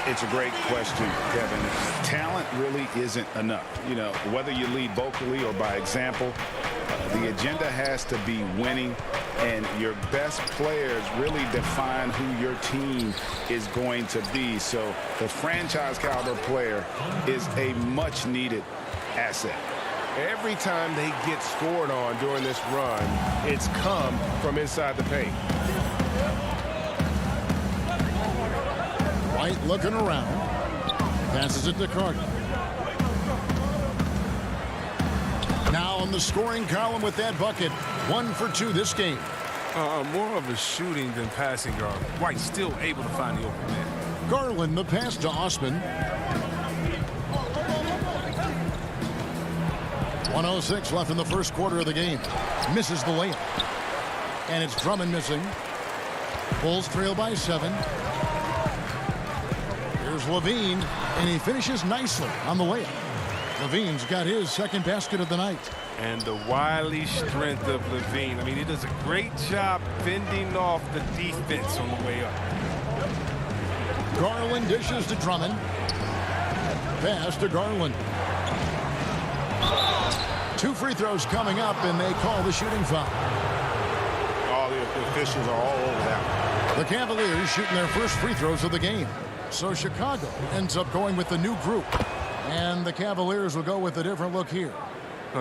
It's a great question, Kevin. Talent really isn't enough. You know, whether you lead vocally or by example, the agenda has to be winning, and your best players really define who your team is going to be. So the franchise caliber player is a much needed asset. Every time they get scored on during this run, it's come from inside the paint. White looking around. Passes it to Carter. Now on the scoring column with that bucket. 1 for 2 this game. More of a shooting than passing guard. White still able to find the open man. Garland the pass to Osman. 1:06 left in the first quarter of the game. Misses the layup. And it's Drummond missing. Bulls trail by 7. Here's Levine, and he finishes nicely on the layup. Levine's got his second basket of the night. And the wily strength of Levine. I mean, he does a great job fending off the defense on the way up. Garland dishes to Drummond. Pass to Garland. 2 free throws coming up, and they call the shooting foul. All the officials are all over that one. The Cavaliers shooting their first free throws of the game. So Chicago ends up going with the new group. And the Cavaliers will go with a different look here.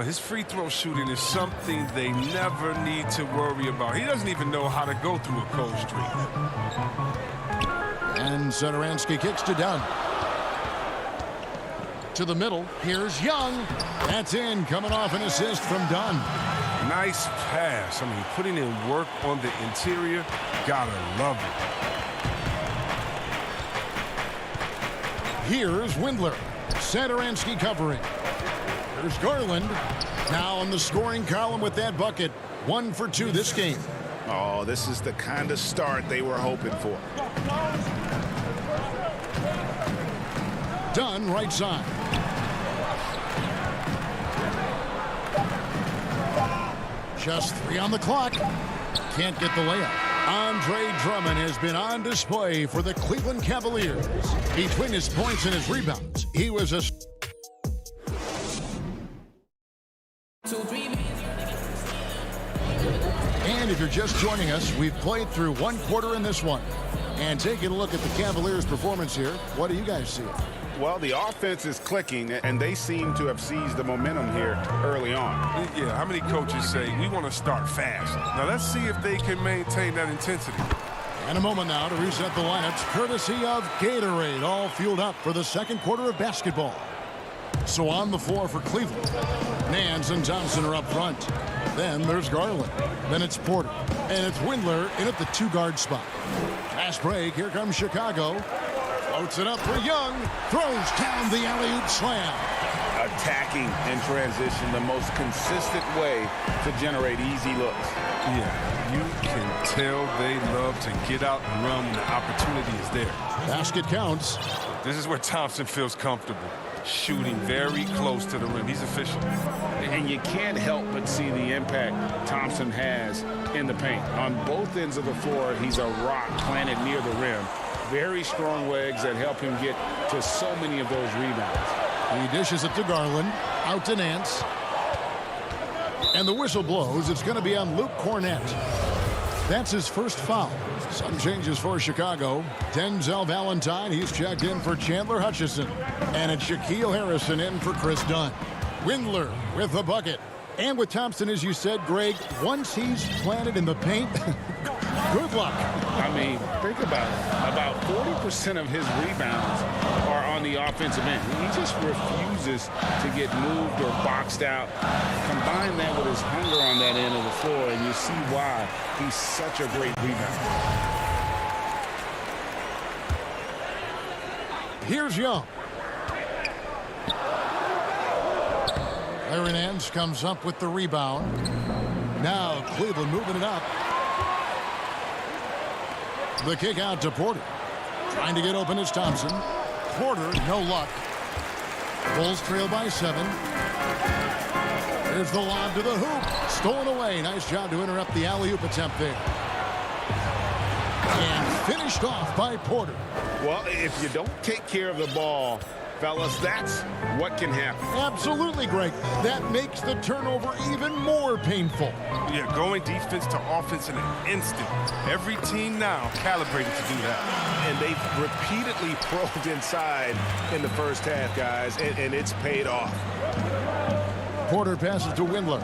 His free throw shooting is something they never need to worry about. He doesn't even know how to go through a cold streak. And Satoransky kicks to Dunn. To the middle. Here's Young. That's in. Coming off an assist from Dunn. Nice pass. I mean, putting in work on the interior. Gotta love it. Here's Windler. Satoransky covering. There's Garland. Now on the scoring column with that bucket. 1 for 2 this game. Oh, this is the kind of start they were hoping for. Dunn right side. Just 3 on the clock. Can't get the layup. Andre Drummond has been on display for the Cleveland Cavaliers. Between his points and his rebounds, he was a... And if you're just joining us, we've played through 1 quarter in this one. And taking a look at the Cavaliers' performance here, what do you guys see? Well, the offense is clicking, and they seem to have seized the momentum here early on. Yeah, how many coaches say, we want to start fast? Now, let's see if they can maintain that intensity. And a moment now to reset the lineups, courtesy of Gatorade, all fueled up for the second quarter of basketball. So on the floor for Cleveland, Nance and Thompson are up front. Then there's Garland. Then it's Porter. And it's Windler in at the 2-guard spot. Fast break. Here comes Chicago. Floats it up for Young. Throws down the alley-oop slam. Attacking in transition, the most consistent way to generate easy looks. Yeah, you can tell they love to get out and run when the opportunity is there. Basket counts. This is where Thompson feels comfortable. Shooting very close to the rim. He's efficient. And you can't help but see the impact Thompson has in the paint. On both ends of the floor, he's a rock planted near the rim. Very strong legs that help him get to so many of those rebounds. He dishes it to Garland. Out to Nance. And the whistle blows. It's going to be on Luke Cornett. That's his first foul. Some changes for Chicago. Denzel Valentine, he's checked in for Chandler Hutchison. And it's Shaquille Harrison in for Chris Dunn. Windler with the bucket. And with Thompson, as you said, Greg, once he's planted in the paint, good luck. I mean, think about it. About 40% of his rebounds are on the offensive end. He just refuses to get moved or boxed out. Combine that with his hunger on that end of the floor, and you see why he's such a great rebounder. Here's Young. Larry Nance comes up with the rebound. Now Cleveland moving it up. The kick out to Porter. Trying to get open is Thompson. Porter, no luck. Bulls trail by 7. There's the lob to the hoop. Stolen away. Nice job to interrupt the alley-oop attempt there. And finished off by Porter. Well, if you don't take care of the ball, fellas, that's what can happen. Absolutely, Greg. That makes the turnover even more painful. Yeah, going defense to offense in an instant. Every team now calibrated to do that. And they've repeatedly probed inside in the first half, guys, and it's paid off. Porter passes to Windler.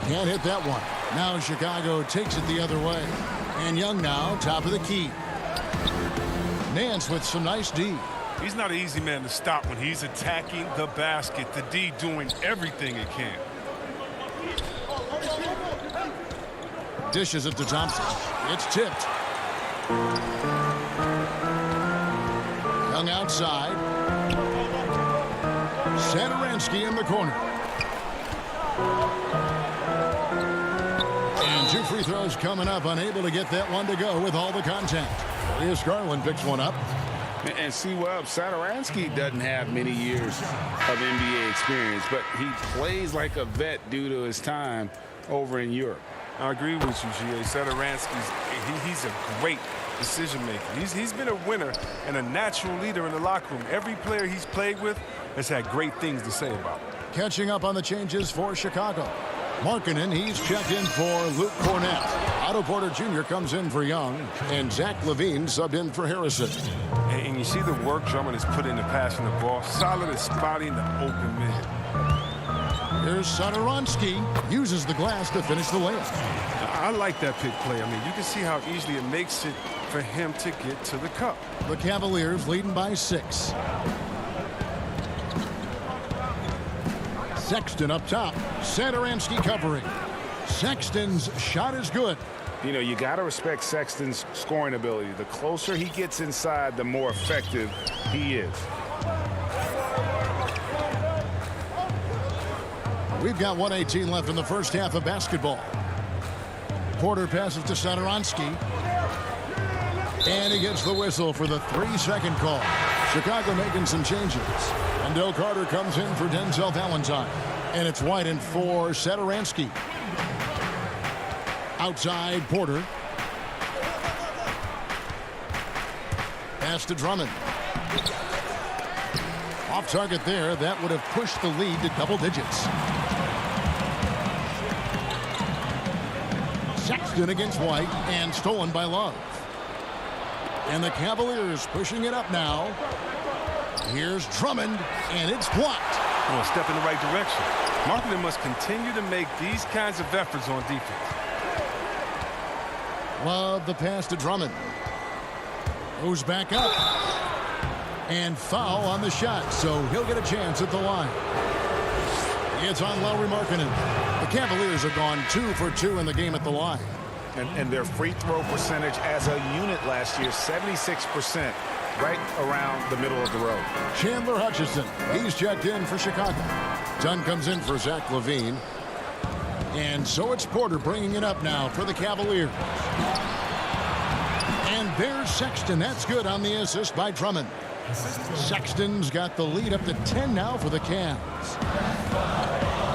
Can't hit that one. Now Chicago takes it the other way. And Young now, top of the key. Nance with some nice D. He's not an easy man to stop when he's attacking the basket. The D doing everything it can. Dishes it to Thompson. It's tipped. Young outside. Satoransky in the corner. And 2 free throws coming up. Unable to get that one to go with all the contact. Elias Garland picks one up. And see, well, Satoransky doesn't have many years of NBA experience, but he plays like a vet due to his time over in Europe. I agree with you, G.A. Satoransky's he's a great decision maker. He's been a winner and a natural leader in the locker room. Every player he's played with has had great things to say about him. Catching up on the changes for Chicago. Markkanen, he's checked in for Luke Cornett. Otto Porter Jr. comes in for Young, and Zach LaVine subbed in for Harrison. And you see the work Drummond has put into passing the ball. Solid at spotting the open man. Here's Satoransky. Uses the glass to finish the layup. I like that pick play. I mean, you can see how easily it makes it for him to get to the cup. The Cavaliers leading by 6. Sexton up top. Satoransky covering. Sexton's shot is good. You know, you got to respect Sexton's scoring ability. The closer he gets inside, the more effective he is. We've got 1:18 left in the first half of basketball. Porter passes to Satoransky. And he gets the whistle for the 3-second call. Chicago making some changes. Wendell Carter comes in for Denzel Valentine. And it's White in for Satoransky. Outside, Porter. Pass to Drummond. Off target there. That would have pushed the lead to double digits. Sexton against White and stolen by Love. And the Cavaliers pushing it up now. Here's Drummond, and it's blocked. Well, a step in the right direction. Markkanen must continue to make these kinds of efforts on defense. Love the pass to Drummond. Goes back up. And foul on the shot, so he'll get a chance at the line. It's on Lauri Markkanen. The Cavaliers have gone 2 for 2 in the game at the line. And their free throw percentage as a unit last year, 76%, right around the middle of the road. Chandler Hutchison, he's checked in for Chicago. Dunn comes in for Zach LaVine. And so it's Porter bringing it up now for the Cavaliers. And there's Sexton. That's good on the assist by Drummond. Sexton's got the lead up to 10 now for the Cavs.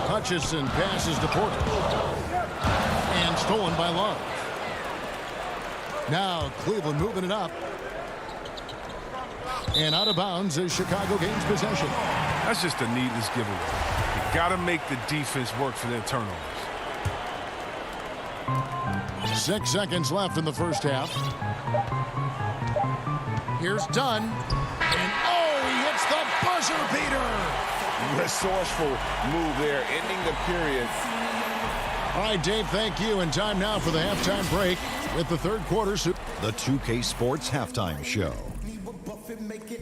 Hutchison passes to Porter. And stolen by Love. Now Cleveland moving it up. And out of bounds as Chicago gains possession. That's just a needless giveaway. You got to make the defense work for their turnovers. 6 seconds left in the first half. Here's Dunn. And he hits the buzzer beater. Resourceful move there, ending the period. All right, Dave, thank you. And time now for the halftime break with the third quarter. The 2K Sports Halftime Show.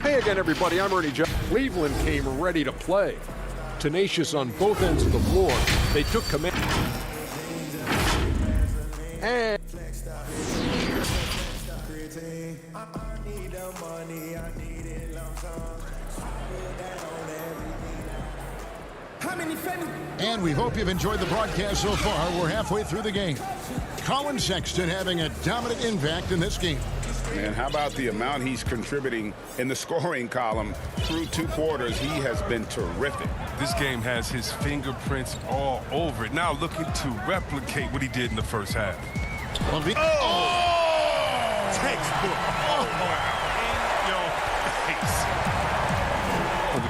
Hey again, everybody. I'm Ernie Jones. Cleveland came ready to play. Tenacious on both ends of the floor. They took command. And And we hope you've enjoyed the broadcast so far. We're halfway through the game. Colin Sexton having a dominant impact in this game. Man, how about the amount he's contributing in the scoring column through 2 quarters? He has been terrific. This game has his fingerprints all over it. Now looking to replicate what he did in the first half. Textbook.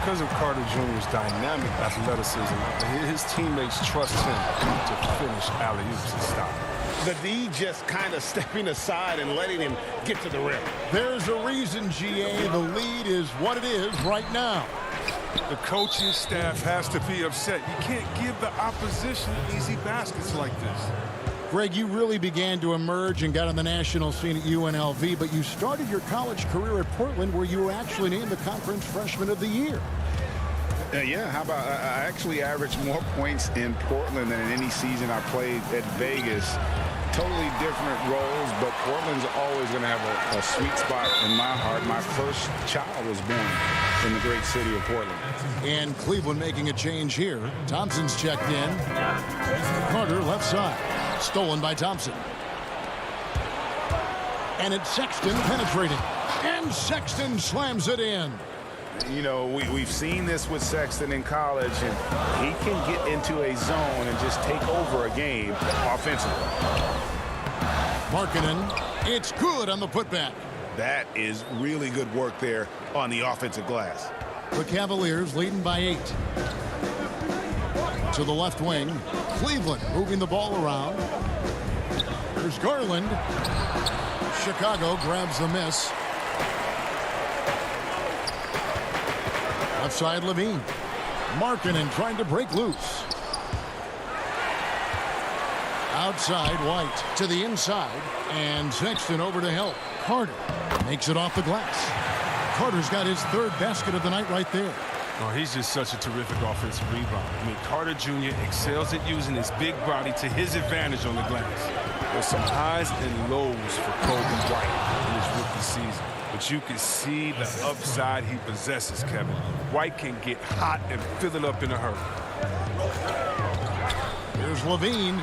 Because of Carter Jr.'s dynamic athleticism, his teammates trust him to finish alley-oops and stop. The D just kind of stepping aside and letting him get to the rim. There's a reason, GA. The lead is what it is right now. The coaching staff has to be upset. You can't give the opposition easy baskets like this. Greg, you really began to emerge and got on the national scene at UNLV, but you started your college career at Portland, where you were actually named the Conference Freshman of the Year. Yeah, how about I actually averaged more points in Portland than in any season I played at Vegas. Totally different roles, but Portland's always going to have a sweet spot in my heart. My first child was born in the great city of Portland. And Cleveland making a change here. Thompson's checked in. Carter left side. Stolen by Thompson. And it's Sexton penetrating. And Sexton slams it in. You know, we've seen this with Sexton in college, and he can get into a zone and just take over a game offensively. Markkanen, it's good on the putback. That is really good work there on the offensive glass. The Cavaliers leading by 8. To the left wing, Cleveland moving the ball around. There's Garland. Chicago grabs the miss. Left side, Levine. Markkanen trying to break loose. Outside, White to the inside. And Sexton over to help. Carter makes it off the glass. Carter's got his third basket of the night right there. Oh, he's just such a terrific offensive rebounder. I mean, Carter Jr. excels at using his big body to his advantage on the glass. There's some highs and lows for Kobe White in his rookie season. But you can see the upside he possesses, Kevin. White can get hot and fill it up in a hurry. Here's Levine.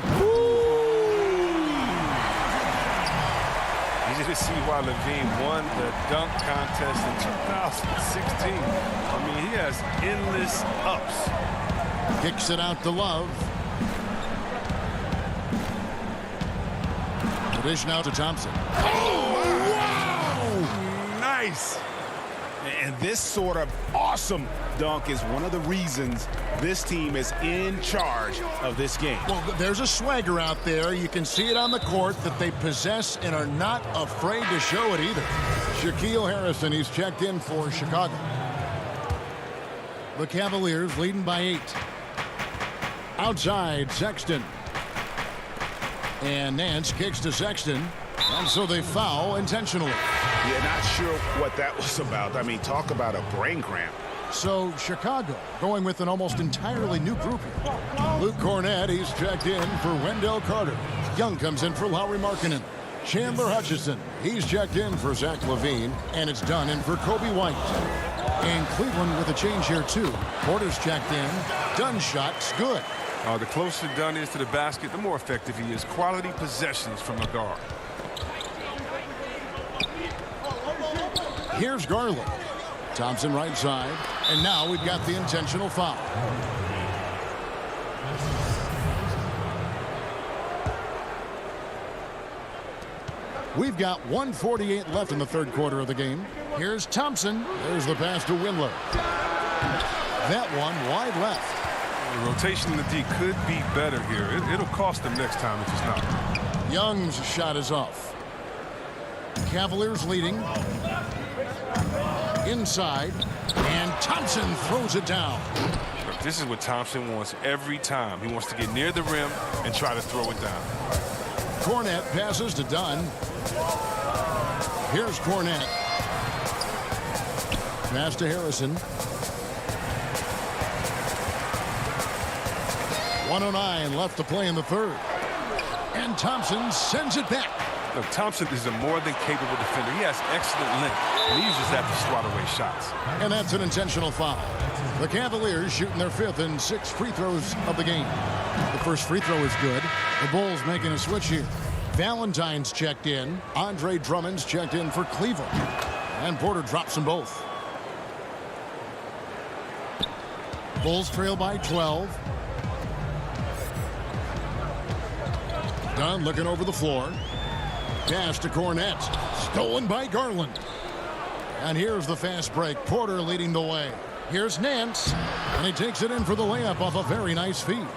You just see why Levine won the dunk contest in 2016. I mean, he has endless ups. Kicks it out to Love. The dish now to Thompson. Oh, wow! Nice. And this sort of awesome dunk is one of the reasons this team is in charge of this game. Well, there's a swagger out there. You can see it on the court that they possess and are not afraid to show it either. Shaquille Harrison, he's checked in for Chicago. The Cavaliers leading by 8. Outside, Sexton. And Nance kicks to Sexton. And so they foul intentionally. Yeah, not sure what that was about. I mean, talk about a brain cramp. So Chicago going with an almost entirely new group here. Luke Cornett, he's checked in for Wendell Carter. Young comes in for Lauri Markkanen. Chandler Hutchison, he's checked in for Zach LaVine. And it's done in for Kobe White. And Cleveland with a change here too. Porter's checked in. Dunn shot's good. The closer Dunn is to the basket, the more effective he is. Quality possessions from the guard. Here's Garland. Thompson right side. And now we've got the intentional foul. We've got 1:48 left in the third quarter of the game. Here's Thompson. There's the pass to Windler. That one wide left. The rotation in the D could be better here. It'll cost them next time if it's not. Young's shot is off. Cavaliers leading. Inside. And Thompson throws it down. Look, this is what Thompson wants every time. He wants to get near the rim and try to throw it down. Cornett passes to Dunn. Here's Cornett. Pass to Harrison. 1:09 left to play in the third. And Thompson sends it back. Look, Thompson is a more than capable defender. He has excellent length, and he uses that to swat away shots. And that's an intentional foul. The Cavaliers shooting their 5th and 6th free throws of the game. The first free throw is good. The Bulls making a switch here. Valentine's checked in. Andre Drummond's checked in for Cleveland. And Porter drops them both. Bulls trail by 12. Dunn looking over the floor. Pass to Cornett. Stolen by Garland. And here's the fast break. Porter leading the way. Here's Nance. And he takes it in for the layup off a very nice feed.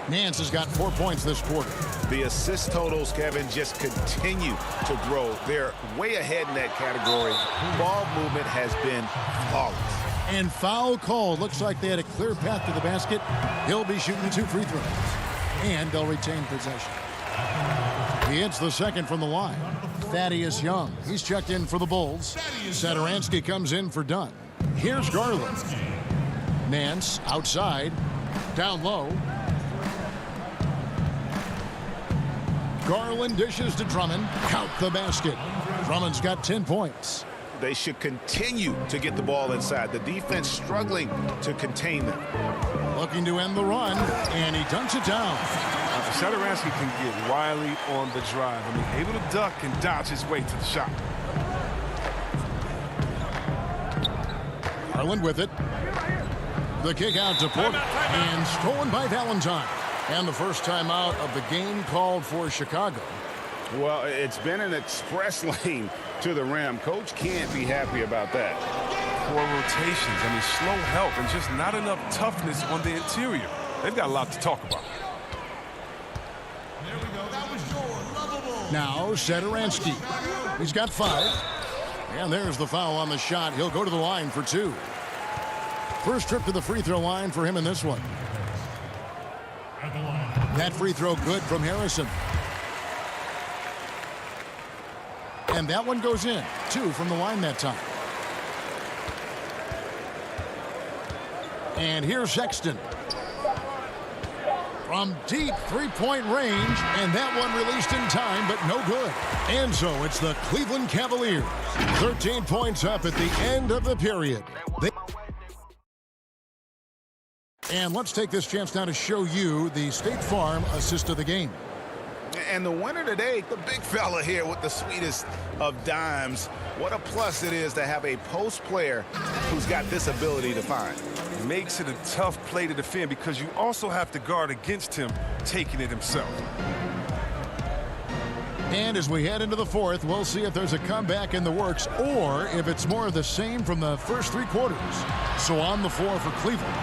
Nance has got 4 points this quarter. The assist totals, Kevin, just continue to grow. They're way ahead in that category. Ball movement has been flawless. And foul call. Looks like they had a clear path to the basket. He'll be shooting 2 free throws. And they'll retain possession. He hits the second from the line. Thaddeus Young. He's checked in for the Bulls. Satoransky comes in for Dunn. Here's Garland. Nance outside. Down low. Garland dishes to Drummond. Count the basket. Drummond's got 10 points. They should continue to get the ball inside. The defense struggling to contain them. Looking to end the run, and he dunks it down. Satoransky can get wily on the drive. I mean, able to duck and dodge his way to the shot. Garland with it. The kick out to Porter, and stolen by Valentine. And the first timeout of the game called for Chicago. Well, it's been an express lane to the rim. Coach can't be happy about that. Poor rotations. I mean, slow help and just not enough toughness on the interior. They've got a lot to talk about. There we go. That was yours. Lovable. Now Satoransky. He's got 5. And there's the foul on the shot. He'll go to the line for 2. First trip to the free throw line for him in this one. That free throw good from Harrison. And that one goes in. 2 from the line that time. And here's Sexton. From deep three-point range, and that one released in time, but no good. And so it's the Cleveland Cavaliers. 13 points up at the end of the period. And let's take this chance now to show you the State Farm assist of the game. And the winner today, the big fella here with the sweetest of dimes. What a plus it is to have a post player who's got this ability to find. Makes it a tough play to defend because you also have to guard against him taking it himself. And as we head into the fourth, we'll see if there's a comeback in the works or if it's more of the same from the first 3 quarters. So on the floor for Cleveland,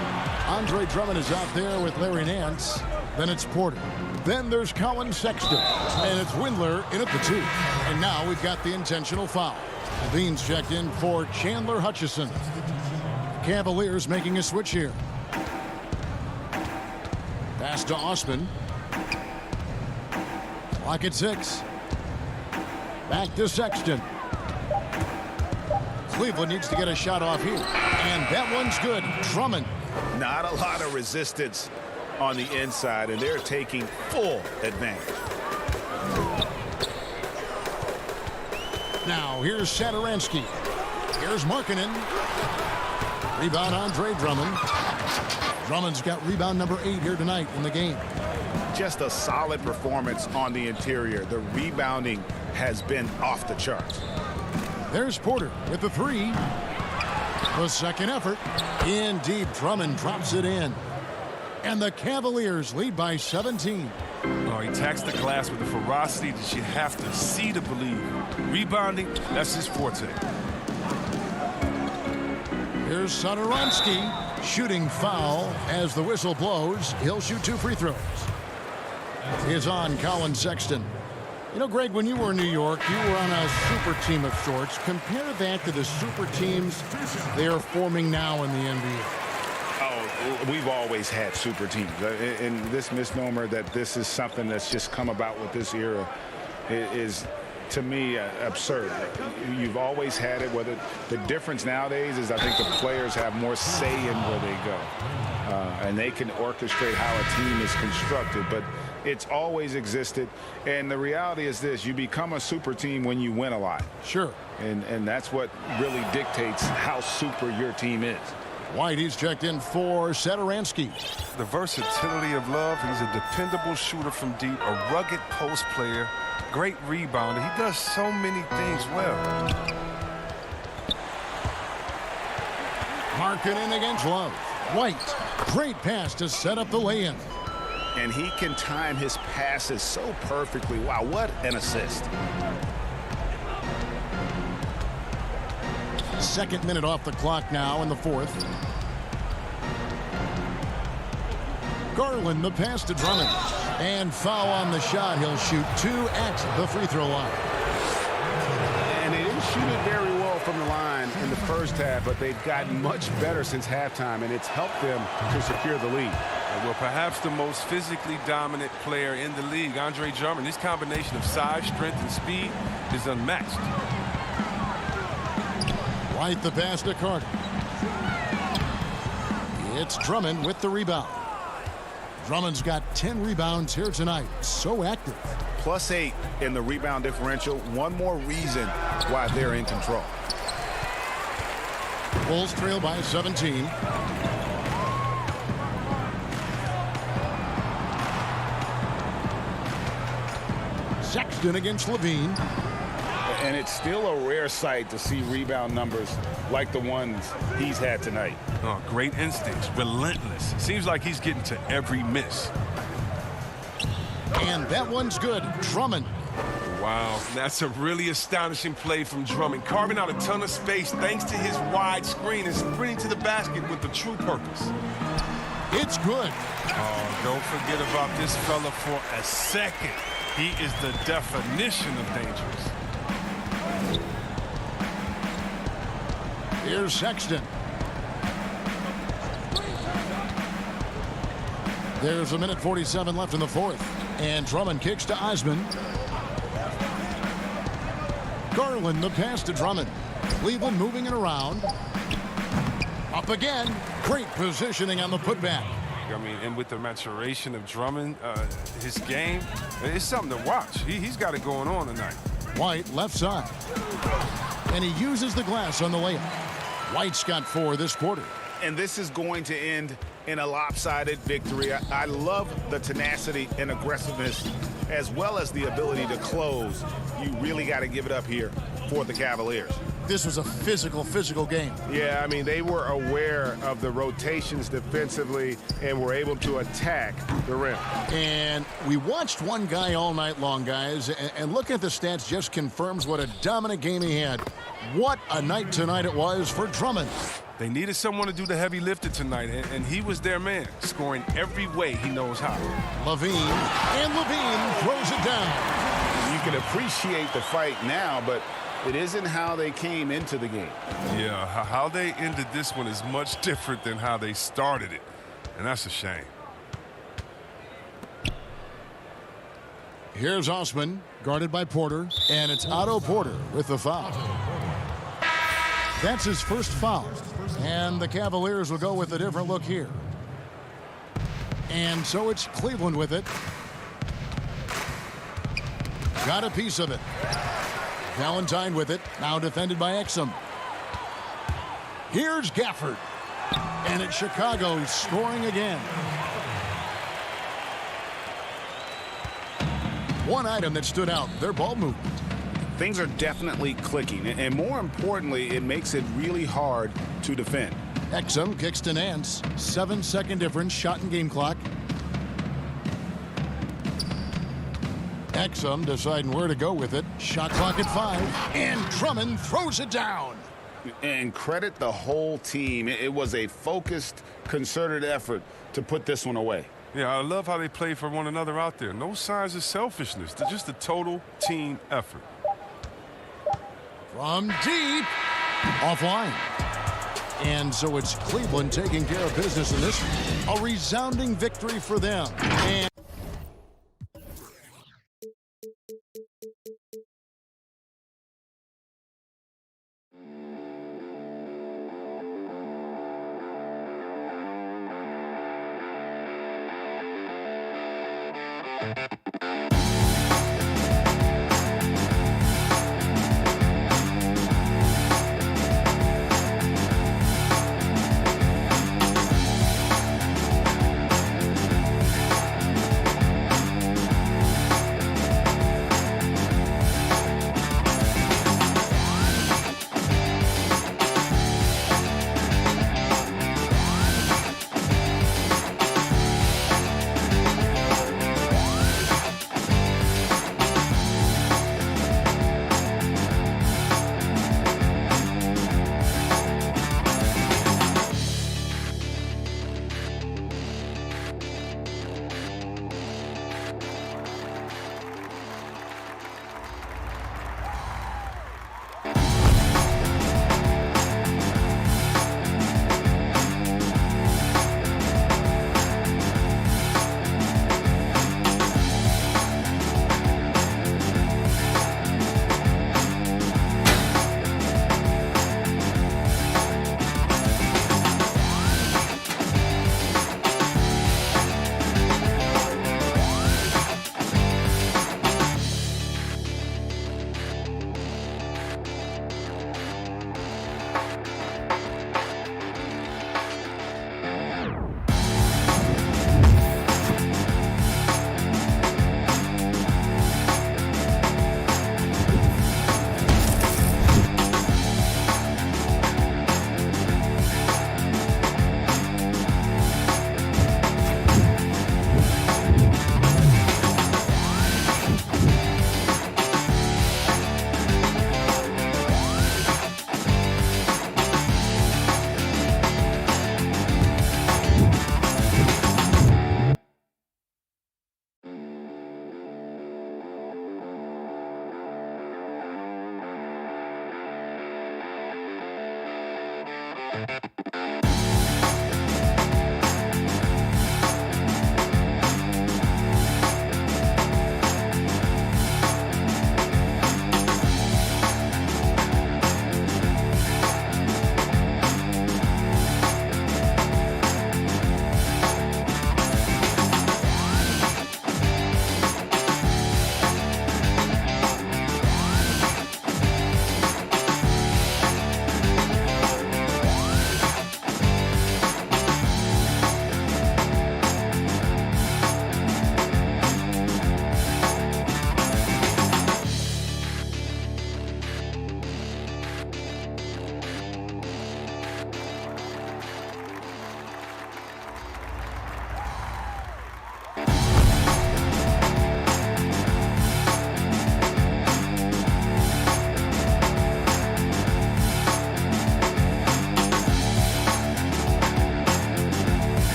Andre Drummond is out there with Larry Nance. Then it's Porter. Then there's Colin Sexton. And it's Windler in at the 2. And now we've got the intentional foul. Levine's checked in for Chandler Hutchison. Cavaliers making a switch here. Pass to Osman. Clock at 6. Back to Sexton. Cleveland needs to get a shot off here. And that one's good. Drummond. Not a lot of resistance on the inside, and they're taking full advantage. Now here's Satoransky. Here's Markkanen. Rebound Andre Drummond. Drummond's got rebound number 8 here tonight in the game. Just a solid performance on the interior. The rebounding has been off the charts. There's Porter with the 3. The second effort. In deep, Drummond drops it in. And the Cavaliers lead by 17. Oh, he attacks the glass with the ferocity that you have to see to believe. Rebounding, that's his forte. Here's Satoransky. Shooting foul as the whistle blows. He'll shoot 2 free throws. Is on Colin Sexton. You know, Greg, when you were in New York, you were on a super team of sorts. Compare that to the super teams they are forming now in the NBA. Oh, we've always had super teams. And this misnomer that this is something that's just come about with this era is, to me, absurd. You've always had it. Whether the difference nowadays is I think the players have more say in where they go. And they can orchestrate how a team is constructed. But it's always existed. And the reality is this. You become a super team when you win a lot. Sure. And that's what really dictates how super your team is. White, he's checked in for Satoransky. The versatility of Love. He's a dependable shooter from deep, a rugged post player, great rebounder. He does so many things well. Markkanen against Love. White, great pass to set up the lay-in. And he can time his passes so perfectly. Wow, what an assist. Second minute off the clock now in the fourth. Garland, the pass to Drummond. And foul on the shot. He'll shoot 2 at the free throw line. And they didn't shoot it very well from the line in the first half, but they've gotten much better since halftime, and it's helped them to secure the lead. Well, perhaps the most physically dominant player in the league, Andre Drummond. His combination of size, strength, and speed is unmatched. White the pass to Carter. It's Drummond with the rebound. Drummond's got 10 rebounds here tonight. So active. +8 in the rebound differential. One more reason why they're in control. Bulls trail by 17. Sexton against Levine. And it's still a rare sight to see rebound numbers like the ones he's had tonight. Oh, great instincts, relentless. Seems like he's getting to every miss. And that one's good. Drummond. Wow, that's a really astonishing play from Drummond. Carving out a ton of space thanks to his wide screen and sprinting to the basket with the true purpose. It's good. Oh, don't forget about this fella for a second. He is the definition of dangerous. Here's Sexton. There's 1:47 left in the fourth. And Drummond kicks to Osman. Garland the pass to Drummond. Cleveland moving it around. Up again. Great positioning on the putback. I mean, and with the maturation of Drummond, his game, it's something to watch. He's got it going on tonight. White left side. And he uses the glass on the layup. White's got 4 this quarter. And this is going to end in a lopsided victory. I love the tenacity and aggressiveness as well as the ability to close. You really got to give it up here for the Cavaliers. This was a physical game. Yeah, I mean, they were aware of the rotations defensively and were able to attack the rim. And we watched one guy all night long, guys, and looking at the stats just confirms what a dominant game he had. What a night tonight it was for Drummond. They needed someone to do the heavy lifting tonight, and he was their man, scoring every way he knows how. Levine throws it down. You can appreciate the fight now, but it isn't how they came into the game. Yeah, how they ended this one is much different than how they started it, and that's a shame. Here's Osman, guarded by Porter, and it's Otto Porter with the foul. That's his first foul, and the Cavaliers will go with a different look here. And so it's Cleveland with it. Got a piece of it. Valentine with it, now defended by Exum. Here's Gafford. And it's Chicago scoring again. One item that stood out, their ball movement. Things are definitely clicking, and more importantly, it makes it really hard to defend. Exum kicks to Nance. 7-second difference, shot and game clock. Exum deciding where to go with it. Shot clock at 5. And Drummond throws it down. And credit the whole team. It was a focused, concerted effort to put this one away. Yeah, I love how they play for one another out there. No signs of selfishness. They're just a total team effort. From deep. Offline. And so it's Cleveland taking care of business in this one. A resounding victory for them. And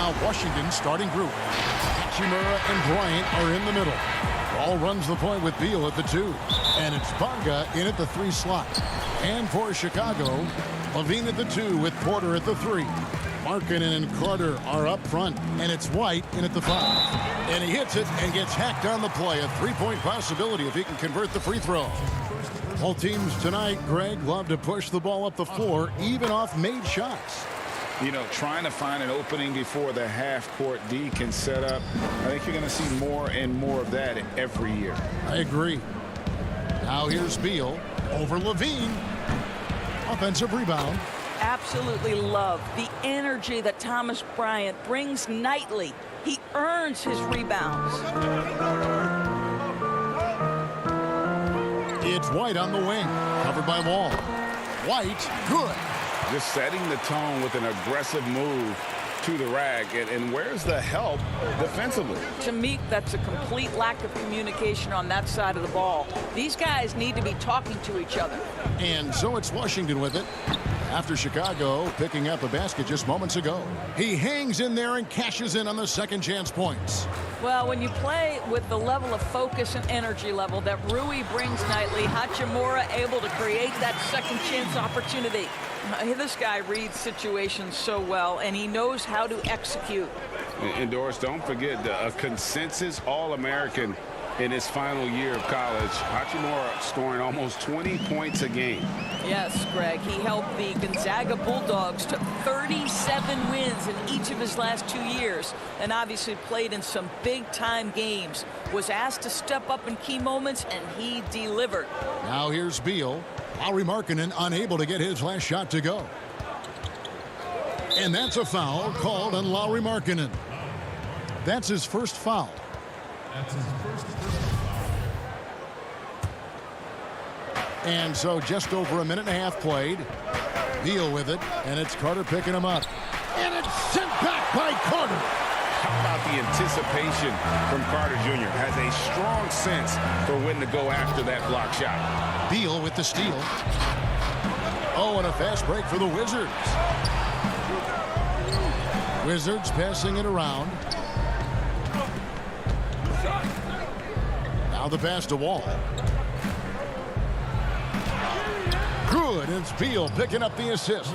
now Washington's starting group. Hachimura and Bryant are in the middle. Ball runs the point with Beal at the 2. And it's Bonga in at the 3 slot. And for Chicago, Levine at the 2 with Porter at the 3. Markkanen and Carter are up front. And it's White in at the 5. And he hits it and gets hacked on the play. A 3-point possibility if he can convert the free throw. Both teams tonight, Greg, love to push the ball up the floor, even off made shots. You know, trying to find an opening before the half-court D can set up. I think you're going to see more and more of that every year. I agree. Now here's Beal over Levine. Offensive rebound. Absolutely love the energy that Thomas Bryant brings nightly. He earns his rebounds. It's White on the wing, covered by Wall. White, good. Just setting the tone with an aggressive move to the rack. And where's the help defensively? To me, that's a complete lack of communication on that side of the ball. These guys need to be talking to each other. And so it's Washington with it. After Chicago picking up a basket just moments ago. He hangs in there and cashes in on the second chance points. Well, when you play with the level of focus and energy level that Rui brings nightly, Hachimura able to create that second chance opportunity. This guy reads situations so well, and he knows how to execute. And Doris, don't forget a consensus All-American in his final year of college. Hachimura scoring almost 20 points a game. Yes, Greg. He helped the Gonzaga Bulldogs to 37 wins in each of his last 2 years, and obviously played in some big-time games. Was asked to step up in key moments, and he delivered. Now here's Beal. Lauri Markkanen unable to get his last shot to go. And that's a foul called on Lauri Markkanen. That's his first foul. That's his first And so just over a minute and a half played. Beal with it, and it's Carter picking him up. And it's sent back by Carter. How about the anticipation from Carter Jr. Has a strong sense for when to go after that block shot. Beal with the steal. Oh, and a fast break for the Wizards. Wizards passing it around. Now the pass to Wall. Good. It's Beal picking up the assist.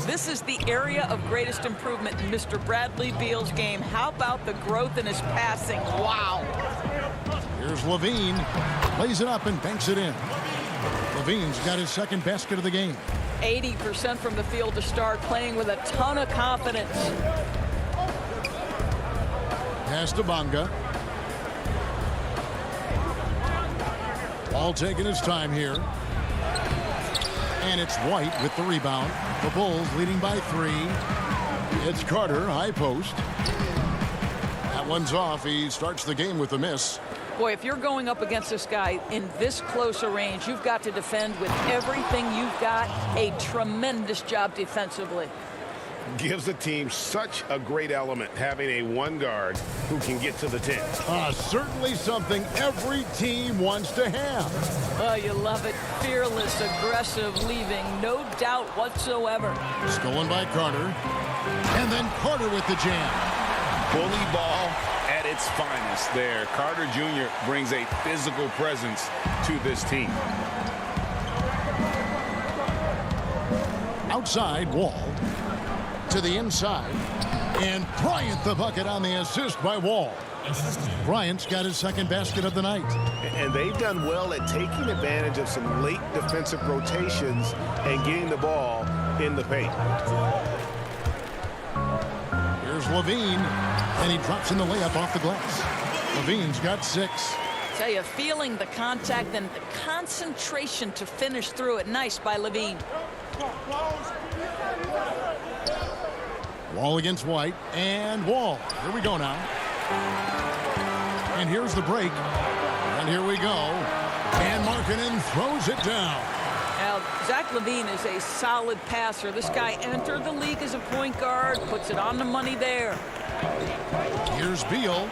This is the area of greatest improvement in Mr. Bradley Beal's game. How about the growth in his passing? Wow. Here's Levine. Plays it up and banks it in. Levine's got his second basket of the game. 80% from the field to start, playing with a ton of confidence. Pass to Bonga. All taking his time here. And it's White with the rebound. The Bulls leading by 3. It's Carter, high post. That one's off. He starts the game with a miss. Boy, if you're going up against this guy in this close a range, you've got to defend with everything you've got. A tremendous job defensively. Gives the team such a great element having a one guard who can get to the 10. Certainly something every team wants to have. Oh, you love it. Fearless, aggressive, leaving no doubt whatsoever. Stolen by Carter. And then Carter with the jam. Bully ball at its finest there. Carter Jr. brings a physical presence to this team. Outside, Wall. To the inside. And Bryant the bucket on the assist by Wall. Bryant's got his second basket of the night. And they've done well at taking advantage of some late defensive rotations and getting the ball in the paint. Here's Levine. And he drops in the layup off the glass. Levine's got 6. Tell you, feeling the contact and the concentration to finish through it. Nice by Levine. Wall against White, and Wall. Here we go now. And here's the break. And here we go. And Markkanen throws it down. Now, Zach Levine is a solid passer. This guy entered the league as a point guard, puts it on the money there. Here's Beal.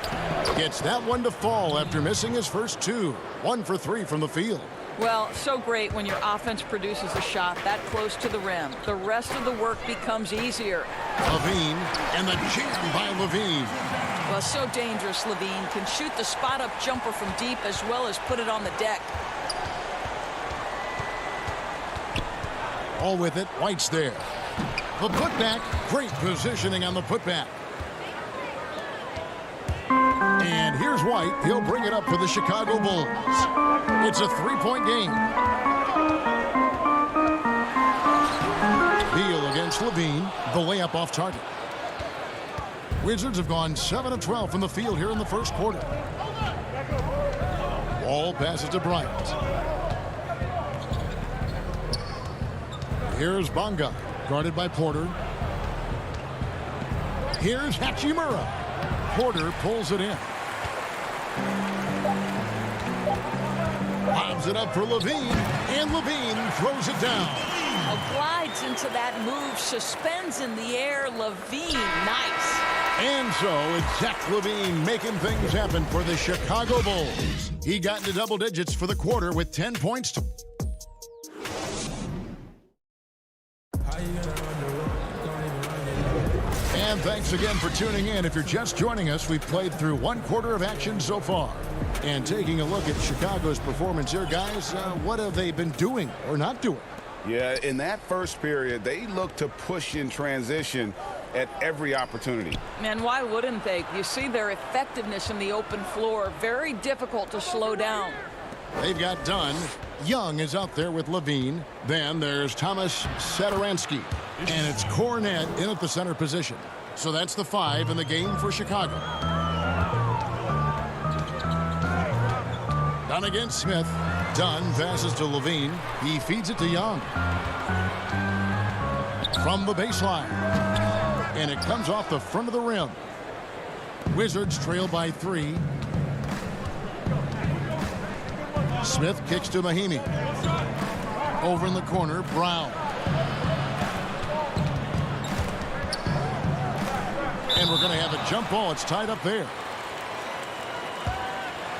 Gets that one to fall after missing his first 2. 1 for 3 from the field. Well, so great when your offense produces a shot that close to the rim. The rest of the work becomes easier. Levine, and the jam by Levine. Well, so dangerous, Levine. Can shoot the spot-up jumper from deep as well as put it on the deck. All with it, White's there. The putback, great positioning on the putback. And here's White. He'll bring it up for the Chicago Bulls. It's a three-point game. Beal against Levine. The layup off target. Wizards have gone 7 of 12 from the field here in the first quarter. Wall passes to Bryant. Here's Bonga, guarded by Porter. Here's Hachimura. Porter pulls it in. Lobs it up for Levine, and Levine throws it down. Glides into that move, suspends in the air. Levine, nice. And so it's Zach Levine making things happen for the Chicago Bulls. He got into double digits for the quarter with 10 points. And thanks again for tuning in. If you're just joining us, we've played through one quarter of action so far. And taking a look at Chicago's performance here, guys, what have they been doing or not doing? Yeah, in that first period, they looked to push in transition at every opportunity. Man, why wouldn't they? You see their effectiveness in the open floor. Very difficult to slow down. They've got Dunn. Young is out there with Levine. Then there's Thomas Satoransky. And it's Cornette in at the center position. So that's the 5 in the game for Chicago. Dunn against Smith. Dunn passes to Levine. He feeds it to Young. From the baseline. And it comes off the front of the rim. Wizards trail by 3. Smith kicks to Mahimi. Over in the corner, Brown. And we're going to have a jump ball. It's tied up there.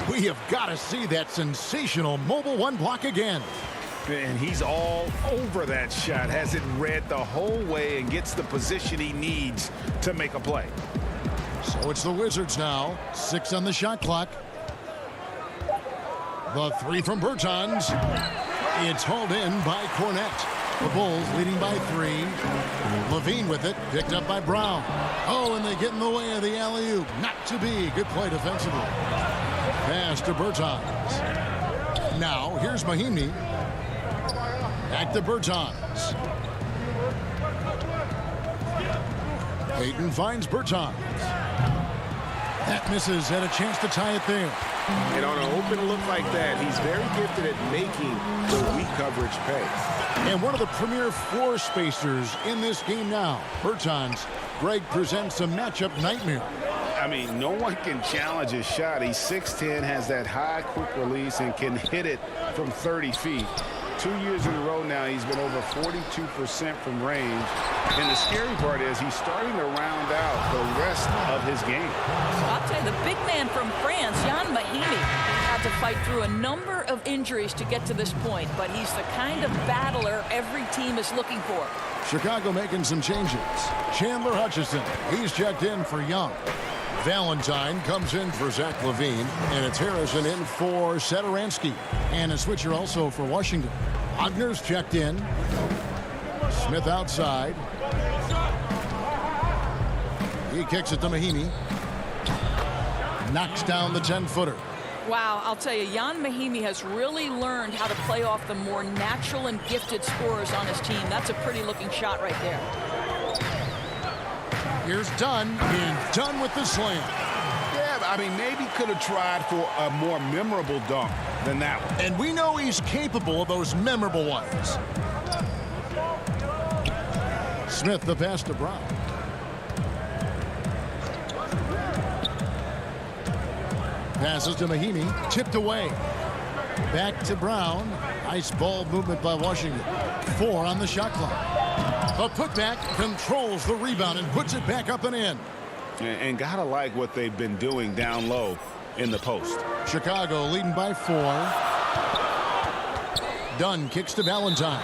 We have got to see that sensational mobile one block again. And he's all over that shot. Has it read the whole way and gets the position he needs to make a play. So it's the Wizards now. 6 on the shot clock. The 3 from Bertans. It's hauled in by Cornette. The Bulls leading by 3. Levine with it. Picked up by Brown. Oh, and they get in the way of the alley-oop. Not to be. Good play defensively. Pass to Bertans. Now, here's Mahimi. Back to Bertans. Payton finds Bertans. That misses. Had a chance to tie it there. And on an open look like that, he's very gifted at making the weak coverage pay. And one of the premier floor spacers in this game now. Bertans. Greg presents a matchup nightmare. I mean, no one can challenge his shot. He's 6'10", has that high quick release, and can hit it from 30 feet. 2 years in a row now, he's been over 42% from range. And the scary part is he's starting to round out the rest of his game. I'll tell you, the big man from France, Jan Mahimi, had to fight through a number of injuries to get to this point, but he's the kind of battler every team is looking for. Chicago making some changes. Chandler Hutchison, he's checked in for Young. Valentine comes in for Zach Levine, and it's Harrison in for Satoransky. And a switcher also for Washington. Ogner's checked in. Smith outside. He kicks it to Mahimi. Knocks down the 10-footer. Wow, I'll tell you, Jan Mahimi has really learned how to play off the more natural and gifted scorers on his team. That's a pretty looking shot right there. Here's Dunn, and Dunn with the slam. Yeah, I mean, maybe could have tried for a more memorable dunk than that one. And we know he's capable of those memorable ones. Smith, the pass to Brown. Passes to Mahimi, tipped away. Back to Brown. Nice ball movement by Washington. 4 on the shot clock. A putback controls the rebound and puts it back up and in. And gotta like what they've been doing down low in the post. Chicago leading by 4. Dunn kicks to Valentine.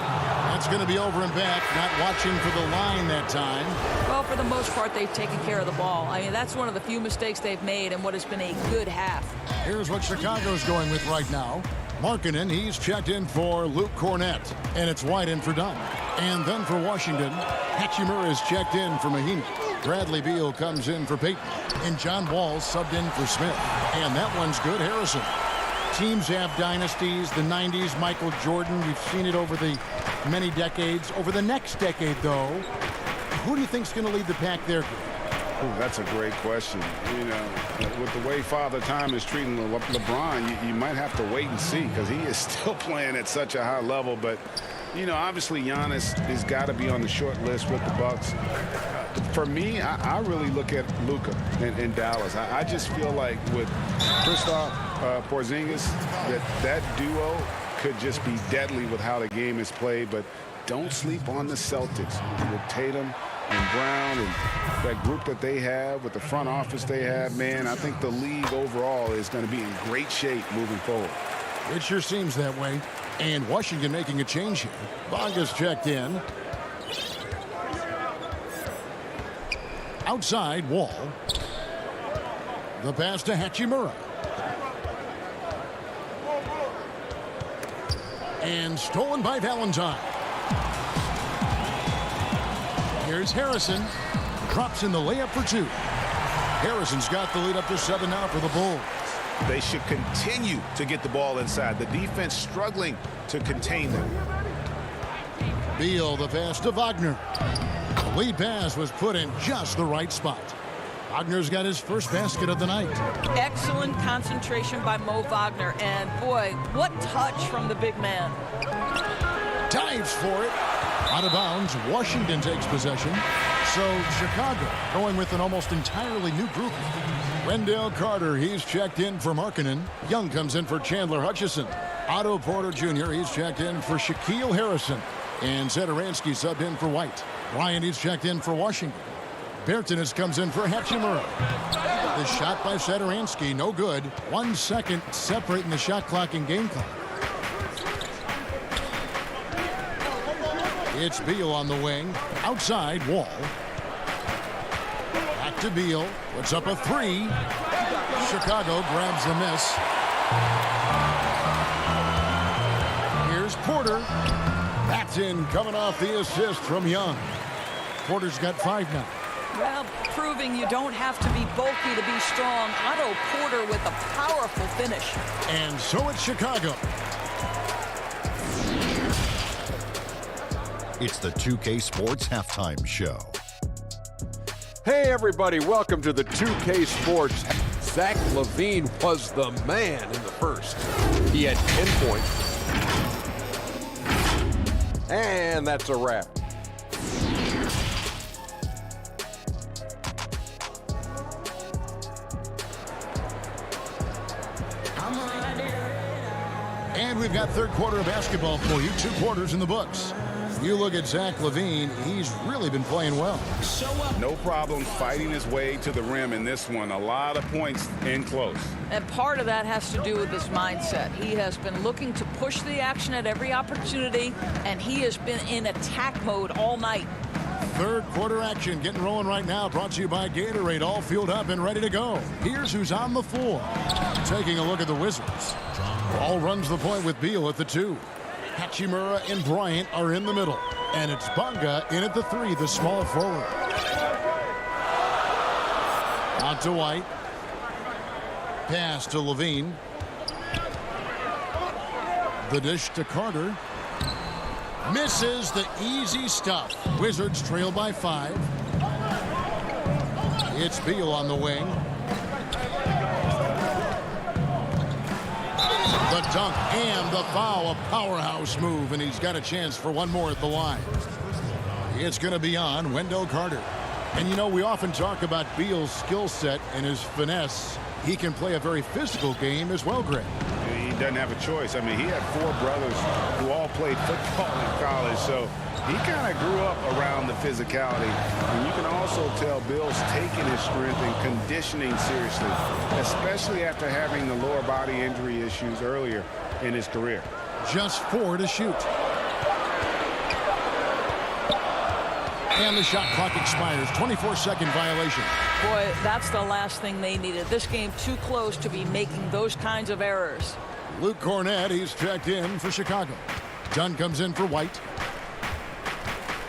That's going to be over and back. Not watching for the line that time. Well, for the most part, they've taken care of the ball. I mean, that's one of the few mistakes they've made in what has been a good half. Here's what Chicago's going with right now. Markkanen, he's checked in for Luke Cornett. And it's White in for Dunn. And then for Washington, Hachimura is checked in for Mahini. Bradley Beal comes in for Peyton. And John Wall subbed in for Smith. And that one's good, Harrison. Teams have dynasties. The 90s, Michael Jordan. We've seen it over the many decades. Over the next decade, though, who do you think's going to lead the pack there? Ooh, that's a great question. You know, with the way Father Time is treating LeBron, you might have to wait and see because he is still playing at such a high level. But, you know, obviously Giannis has got to be on the short list with the Bucks. For me, I really look at Luka in Dallas. I just feel like with Kristaps Porzingis, that duo could just be deadly with how the game is played. But don't sleep on the Celtics with Tatum and Brown and that group that they have with the front office they have. Man, I think the league overall is going to be in great shape moving forward. It sure seems that way. And Washington making a change here. Bonga's checked in. Outside, Wall. The pass to Hachimura. And stolen by Valentine. Here's Harrison. Drops in the layup for two. Harrison's got the lead up to 7 now for the Bulls. They should continue to get the ball inside. The defense struggling to contain them. Beal, the pass to Wagner. The lead pass was put in just the right spot. Wagner's got his first basket of the night. Excellent concentration by Mo Wagner. And, boy, what touch from the big man. Dives for it. Out of bounds. Washington takes possession. So Chicago going with an almost entirely new group. Wendell Carter, he's checked in for Markkanen. Young comes in for Chandler Hutchison. Otto Porter Jr., he's checked in for Shaquille Harrison. And Zedaransky subbed in for White. Bryant, he's checked in for Washington. Bertans comes in for Hachimura. The shot by Zedaransky, no good. 1 second separating the shot clock and game clock. It's Beal on the wing. Outside, Wall. Back to Beal. Puts up a three. Chicago grabs the miss. Here's Porter. That's in, coming off the assist from Young. Porter's got 5 now. Well, proving you don't have to be bulky to be strong. Otto Porter with a powerful finish. And so it's Chicago. It's the 2K Sports Halftime Show. Hey, everybody, welcome to the 2K Sports. Zach LaVine was the man in the first. He had 10 points. And that's a wrap. And we've got third quarter of basketball for you. 2 quarters in the books. You look at Zach LaVine, he's really been playing well. No problem fighting his way to the rim in this one. A lot of points in close. And part of that has to do with his mindset. He has been looking to push the action at every opportunity, and he has been in attack mode all night. Third quarter action getting rolling right now. Brought to you by Gatorade. All fueled up and ready to go. Here's who's on the floor. Taking a look at the Wizards. Ball runs the point with Beal at the 2. Hachimura and Bryant are in the middle. And it's Bonga in at the 3, the small forward. Out to White. Pass to LaVine. The dish to Carter. Misses the easy stuff. Wizards trail by 5. It's Beal on the wing. The dunk and the foul, a powerhouse move, and he's got a chance for one more at the line. It's going to be on Wendell Carter. And, you know, we often talk about Beal's skill set and his finesse. He can play a very physical game as well, Greg. He doesn't have a choice. I mean, he had 4 brothers who all played football in college, so he kind of grew up around the physicality. And you can also tell Bill's taking his strength and conditioning seriously, especially after having the lower body injury issues earlier in his career. Just 4 to shoot. And the shot clock expires. 24-second violation. Boy, that's the last thing they needed. This game too close to be making those kinds of errors. Luke Cornett, he's checked in for Chicago. Dunn comes in for White.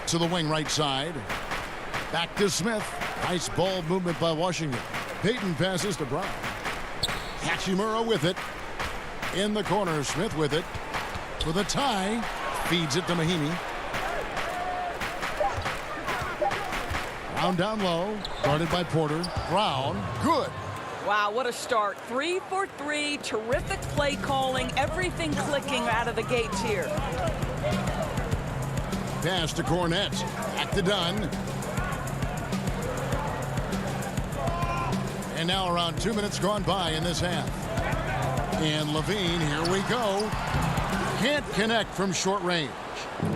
To the wing right side. Back to Smith. Nice ball movement by Washington. Payton passes to Brown. Hachimura with it. In the corner, Smith with it. For the tie. Feeds it to Mahinmi. Brown down low. Guarded by Porter. Brown. Good. Wow, what a start. 3 for 3. Terrific play calling. Everything clicking out of the gates here. Pass to Cornett. Back to Dunn. And now around 2 minutes gone by in this half. And Levine, here we go. Can't connect from short range.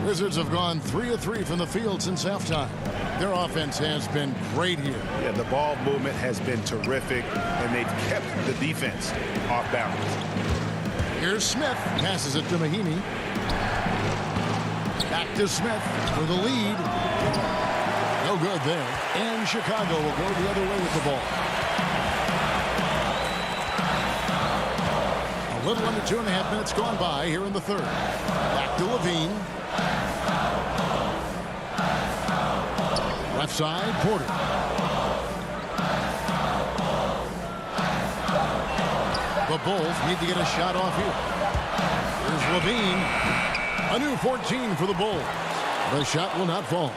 Wizards have gone 3 of 3 from the field since halftime. Their offense has been great here. Yeah, the ball movement has been terrific, and they've kept the defense off balance. Here's Smith. Passes it to Mahinmi. Back to Smith for the lead. No good there. And Chicago will go the other way with the ball. A little under 2.5 minutes gone by here in the third. Back to Levine. Left side, Porter. The Bulls need to get a shot off here. Here's Levine. A new 14 for the Bulls. The shot will not fall.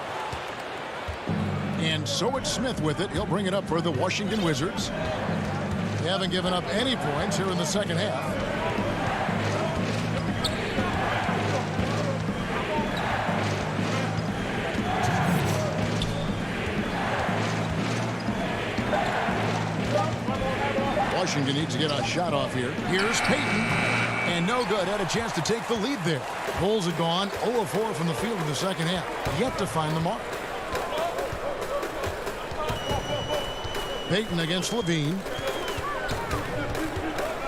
And so it's Smith with it. He'll bring it up for the Washington Wizards. They haven't given up any points here in the second half. Washington needs to get a shot off here. Here's Payton. And no good. Had a chance to take the lead there. Bulls have gone 0 of 4 from the field in the second half. Yet to find the mark. Payton against Levine.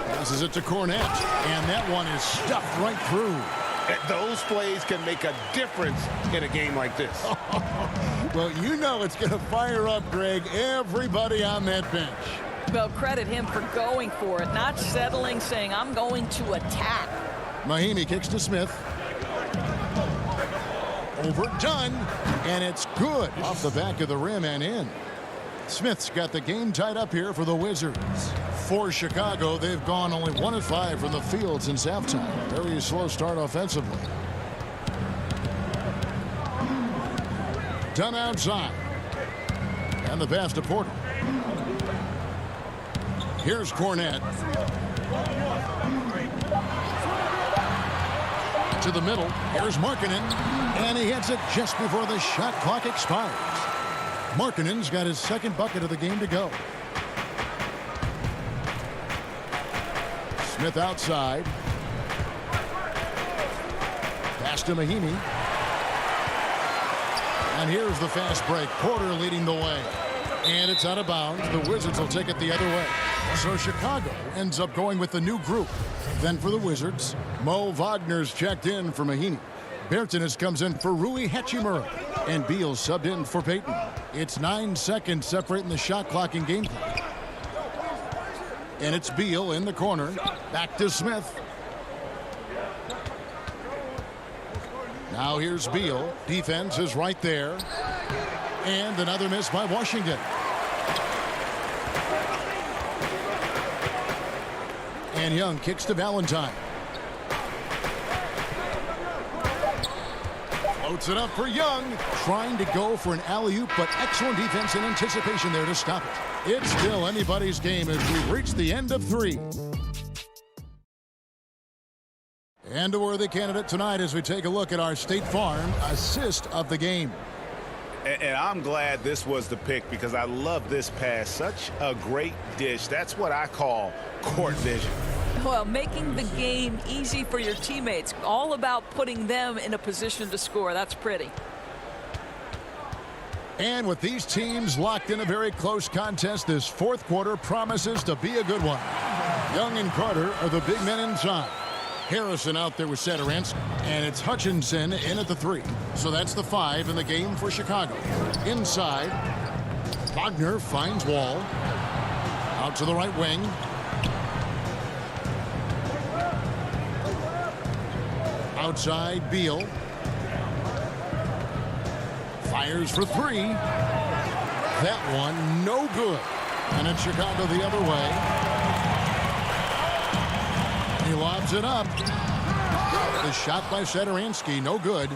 Passes it to Cornett. And that one is stuffed right through. Those plays can make a difference in a game like this. Well, you know it's going to fire up, Greg, everybody on that bench. Well, credit him for going for it, not settling, saying, I'm going to attack. Mahinmi kicks to Smith. Overdone, and it's good. Off the back of the rim and in. Smith's got the game tied up here for the Wizards. For Chicago, they've gone only 1 of 5 from the field since halftime. Very slow start offensively. Done outside. And the pass to Porter. Here's Cornett. To the middle. Here's Markkanen. And he hits it just before the shot clock expires. Markkanen's got his second bucket of the game to go. Smith outside. Pass to Mahinmi. And here's the fast break. Porter leading the way. And it's out of bounds. The Wizards will take it the other way. So Chicago ends up going with the new group. Then for the Wizards, Mo Wagner's checked in for Mahinmi. Bertans comes in for Rui Hachimura. And Beal subbed in for Payton. It's 9 seconds separating the shot clock and game clock. And it's Beal in the corner. Back to Smith. Now here's Beal. Defense is right there. And another miss by Washington. And Young kicks to Valentine. Floats it up for Young. Trying to go for an alley-oop, but excellent defense and anticipation there to stop it. It's still anybody's game as we reach the end of 3. And a worthy candidate tonight as we take a look at our State Farm assist of the game. And I'm glad this was the pick because I love this pass. Such a great dish. That's what I call court vision. Well, making the game easy for your teammates. All about putting them in a position to score. That's pretty. And with these teams locked in a very close contest, this fourth quarter promises to be a good one. Young and Carter are the big men inside. Harrison out there with Sadaransky. And it's Hutchinson in at the 3. So that's the 5 in the game for Chicago. Inside, Wagner finds Wall. Out to the right wing. Outside, Beal. Fires for 3. That one, no good. And it's Chicago the other way. He lobs it up. The shot by Sadaransky, no good.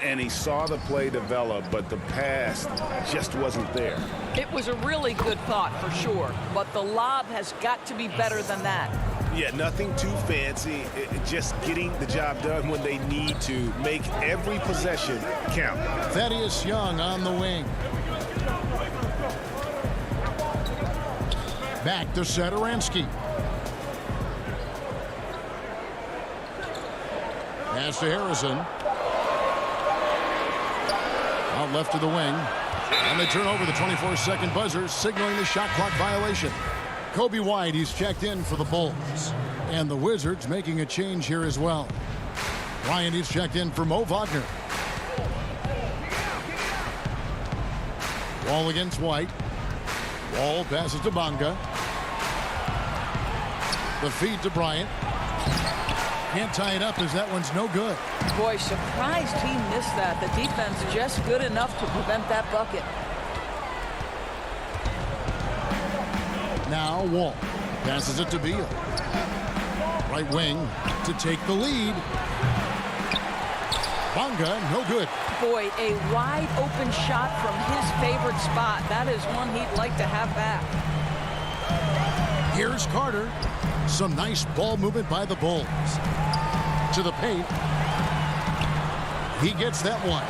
And he saw the play develop, but the pass just wasn't there. It was a really good thought for sure, but the lob has got to be better than that. Yeah, nothing too fancy. Just getting the job done when they need to. Make every possession count. Thaddeus Young on the wing. Back to Sadaransky. Pass to Harrison. Out left to the wing. And they turn over the 24-second buzzer, signaling the shot clock violation. Kobe White, he's checked in for the Bulls. And the Wizards making a change here as well. Ryan, he's checked in for Mo Wagner. Wall against White. Wall passes to Bonga. The feed to Bryant. Can't tie it up as that one's no good. Boy, surprised he missed that. The defense just good enough to prevent that bucket. Now Wall passes it to Beal. Right wing to take the lead. Bonga, no good. Boy, a wide open shot from his favorite spot. That is one he'd like to have back. Here's Carter. Some nice ball movement by the Bulls. To the paint. He gets that one.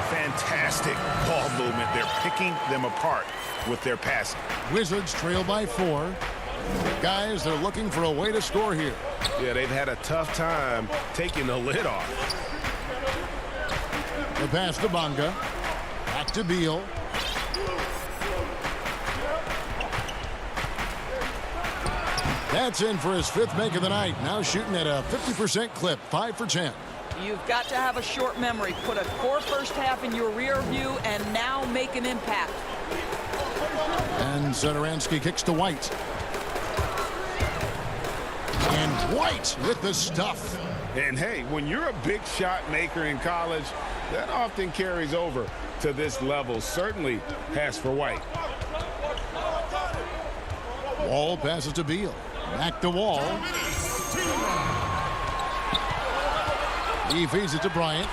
Fantastic ball movement. They're picking them apart with their passing. Wizards trail by 4. Guys, they're looking for a way to score here. Yeah, they've had a tough time taking the lid off. The pass to Bonga. Back to Beal. That's in for his 5th make of the night. Now shooting at a 50% clip, 5 for 10. You've got to have a short memory. Put a core first half in your rear view and now make an impact. And Sadaransky kicks to White. And White with the stuff. And hey, when you're a big shot maker in college, that often carries over to this level. Certainly has for White. Wall passes to Beal. Back to Wall. He feeds it to Bryant.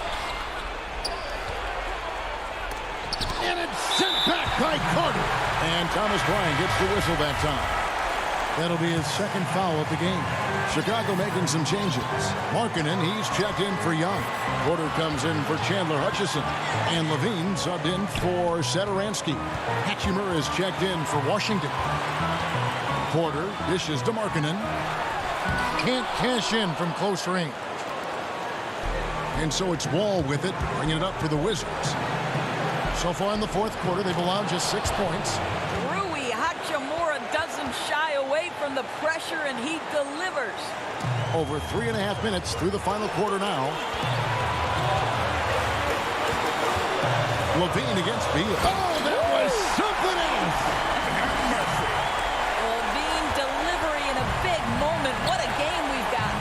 And it's sent back by Carter. And Thomas Bryant gets the whistle that time. That'll be his 2nd foul of the game. Chicago making some changes. Markkanen, he's checked in for Young. Porter comes in for Chandler Hutchison. And Levine subbed in for Sadaransky. Hatchimer is checked in for Washington. Porter dishes to Markkanen. Can't cash in from close range. And so it's Wall with it, bringing it up for the Wizards. So far in the 4th quarter, they've allowed just 6 points. Rui Hachimura doesn't shy away from the pressure, and he delivers. Over 3.5 minutes through the final quarter now. Levine against Beal. Oh, that was something else. Levine delivery in a big moment. What a game we've got.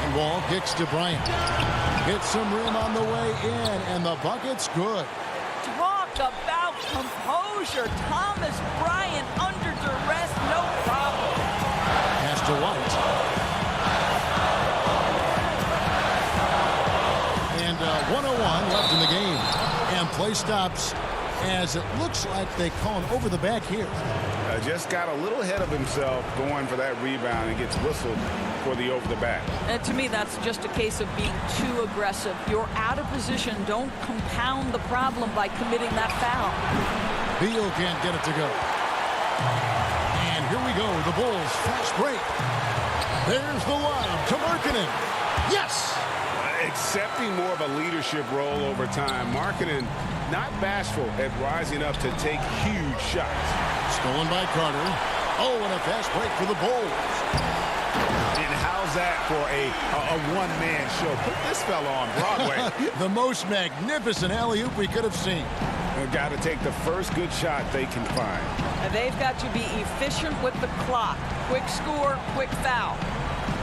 And Wall kicks to Bryant. Hits some rim on the way in, and the bucket's good. Talk about composure. Thomas Bryant under duress, no problem. Pass to White. And 1:01 left in the game. And play stops as it looks like they call him over the back here. Just got a little ahead of himself going for that rebound and gets whistled for the over the back. And to me, that's just a case of being too aggressive. You're out of position. Don't compound the problem by committing that foul. Beal can't get it to go. And here we go, the Bulls fast break. There's the lob to Markkanen. Yes! Accepting more of a leadership role over time. Markkanen not bashful at rising up to take huge shots. Stolen by Carter. Oh, and a fast break for the Bulls. And How's that for a one-man show? Put this fella on Broadway. The most magnificent alley-oop we could have seen. They've got to take the first good shot they can find. And they've got to be efficient with the clock. Quick score, quick foul.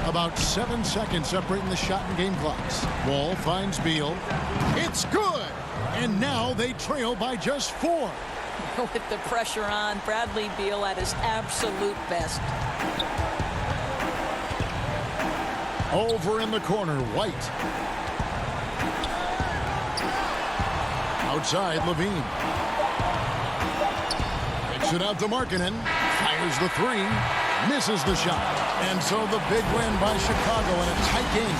About 7 seconds separating the shot and game clocks. Ball finds Beal. It's good! And now they trail by just 4. With the pressure on, Bradley Beal at his absolute best. Over in the corner, White. Outside, Levine. Kicks it out to Markkanen. Fires the 3. Misses the shot. And so the big win by Chicago in a tight game.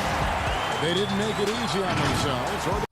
They didn't make it easy on themselves.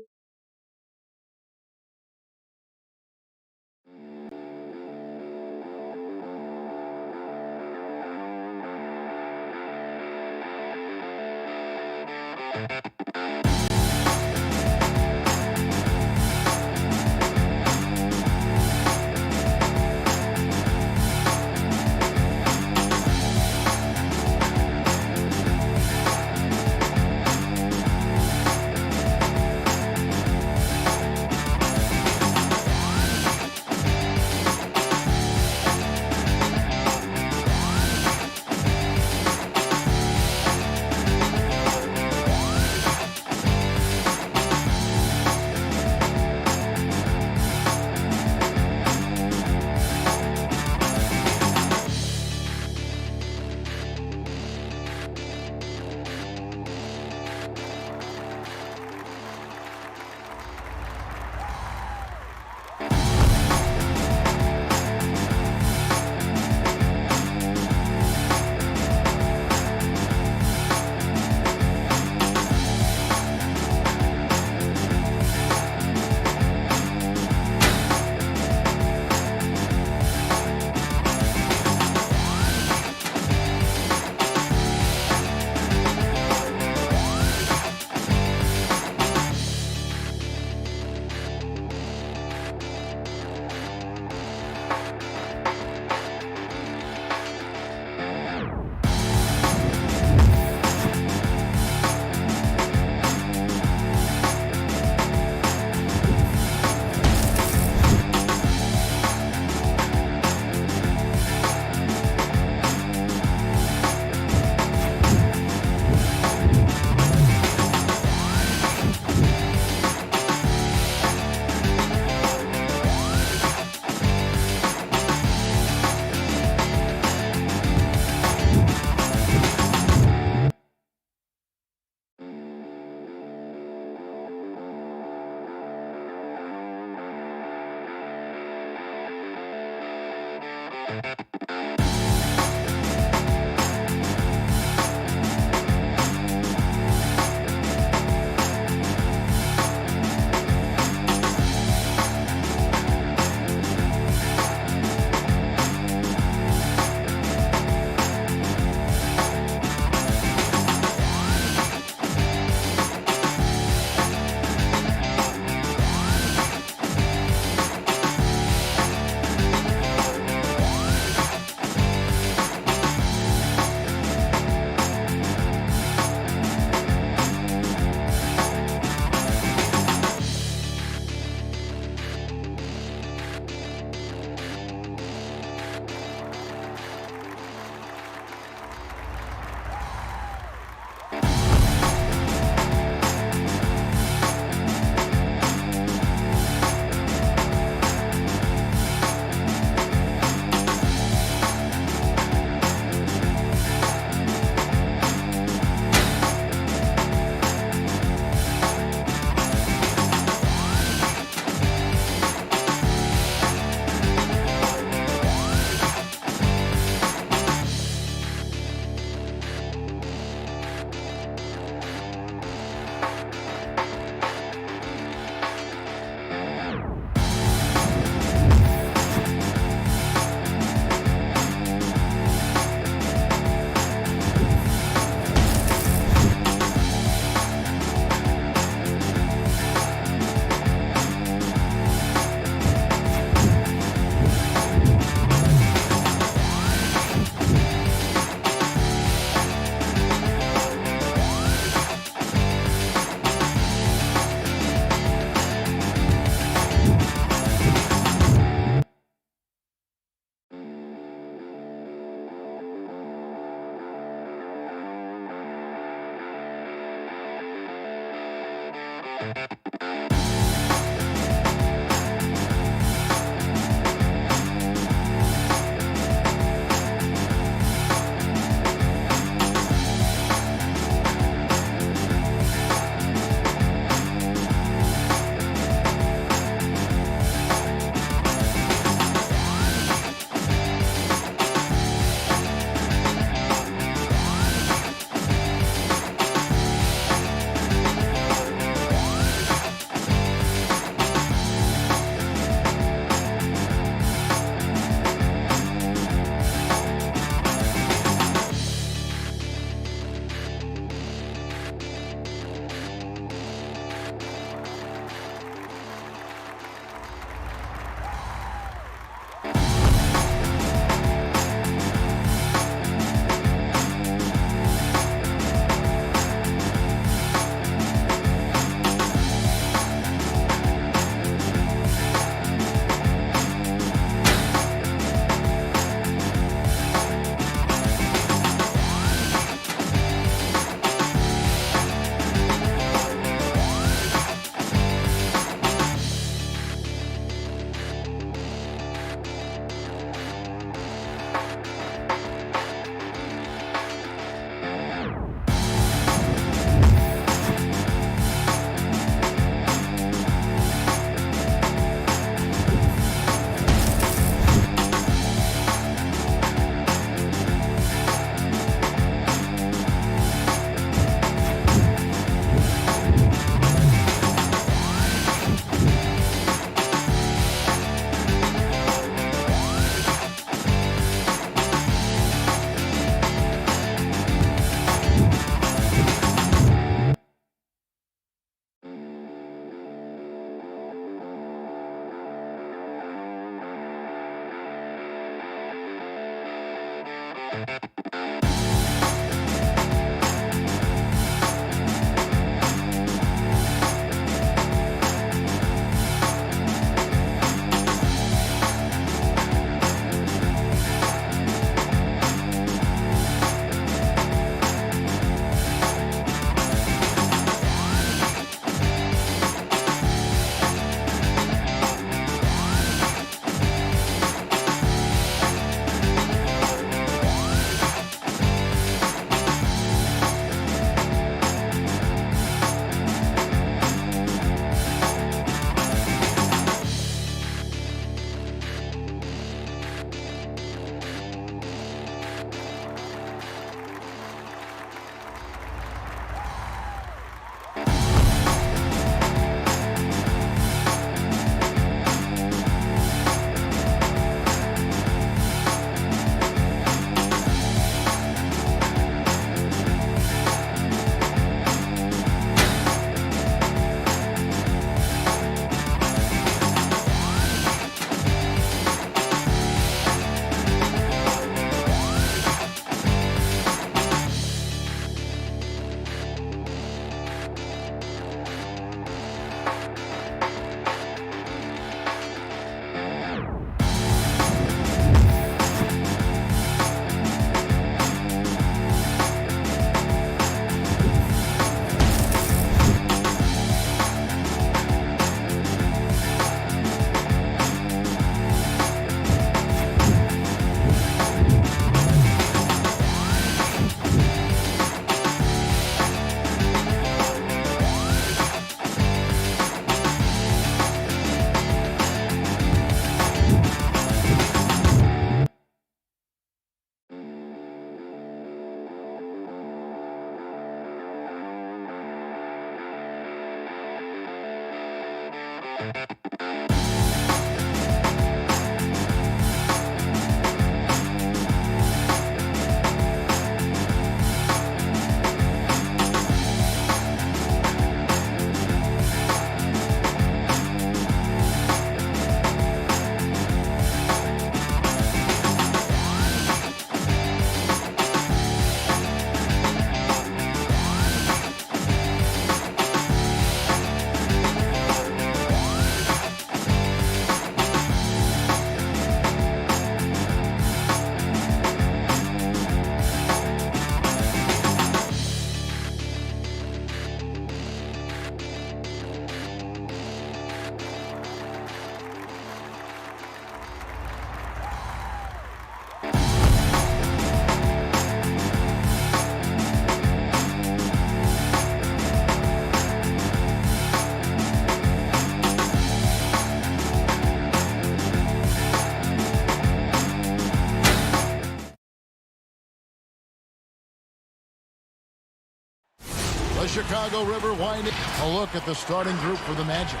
The Chicago River winding. A look at the starting group for the Magic.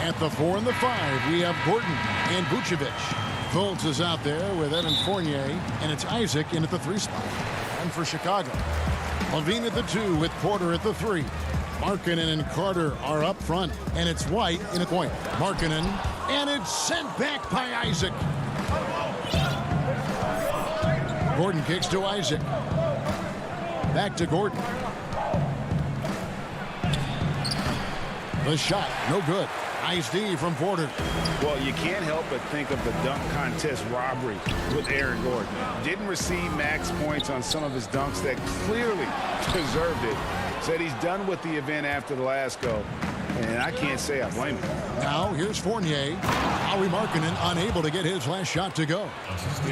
At the 4 and the 5, we have Gordon and Vucevic. Fultz is out there with Evan Fournier, and it's Isaac in at the 3 spot. And for Chicago, Levine at the 2 with Porter at the 3. Markkanen and Carter are up front, and it's White in a point. Markkanen, and it's sent back by Isaac. Gordon kicks to Isaac. Back to Gordon. The shot, no good. Nice D from Porter. Well, you can't help but think of the dunk contest robbery with Aaron Gordon. Didn't receive max points on some of his dunks that clearly deserved it. Said he's done with the event after the last go, and I can't say I blame him. Now here's Fournier. Lauri Markkanen unable to get his last shot to go.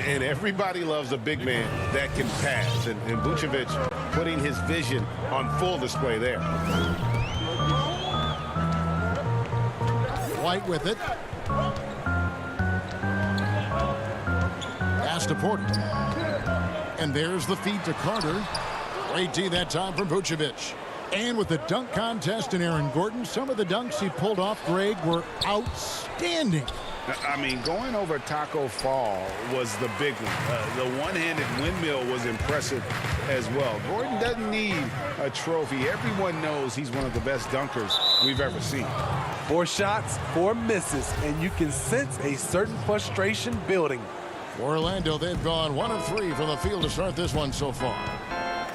And everybody loves a big man that can pass, and Vucevic putting his vision on full display there. White with it. Pass to Porter. And there's the feed to Carter. Great D that time from Vucevic. And with the dunk contest in Aaron Gordon, some of the dunks he pulled off, Greg, were outstanding. I mean, going over Taco Fall was the big one. The one-handed windmill was impressive as well. Gordon doesn't need a trophy. Everyone knows he's one of the best dunkers we've ever seen. 4 shots, 4 misses, and you can sense a certain frustration building. For Orlando, they've gone 1 of 3 from the field to start this one so far.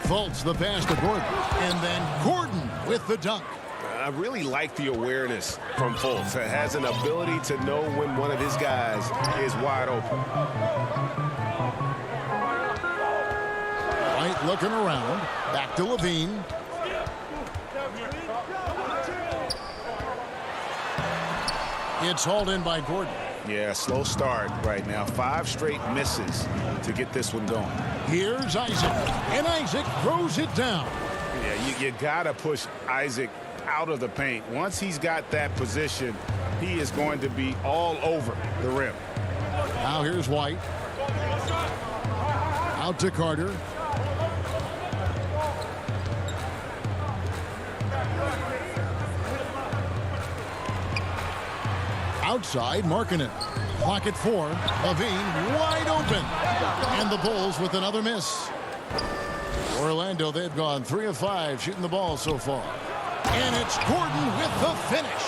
Fultz the pass to Gordon, and then Gordon with the dunk. I really like the awareness from Fultz. Has an ability to know when one of his guys is wide open. White looking around. Back to Levine. It's hauled in by Gordon. Yeah, slow start right now. 5 straight misses to get this one going. Here's Isaac, and Isaac throws it down. Yeah, you got to push Isaac out of the paint. Once he's got that position, he is going to be all over the rim. Now here's White. Out to Carter. Outside, Markkanen. Clock at 4. Levine wide open. And the Bulls with another miss. Orlando, they've gone 3 of 5 shooting the ball so far. And it's Gordon with the finish.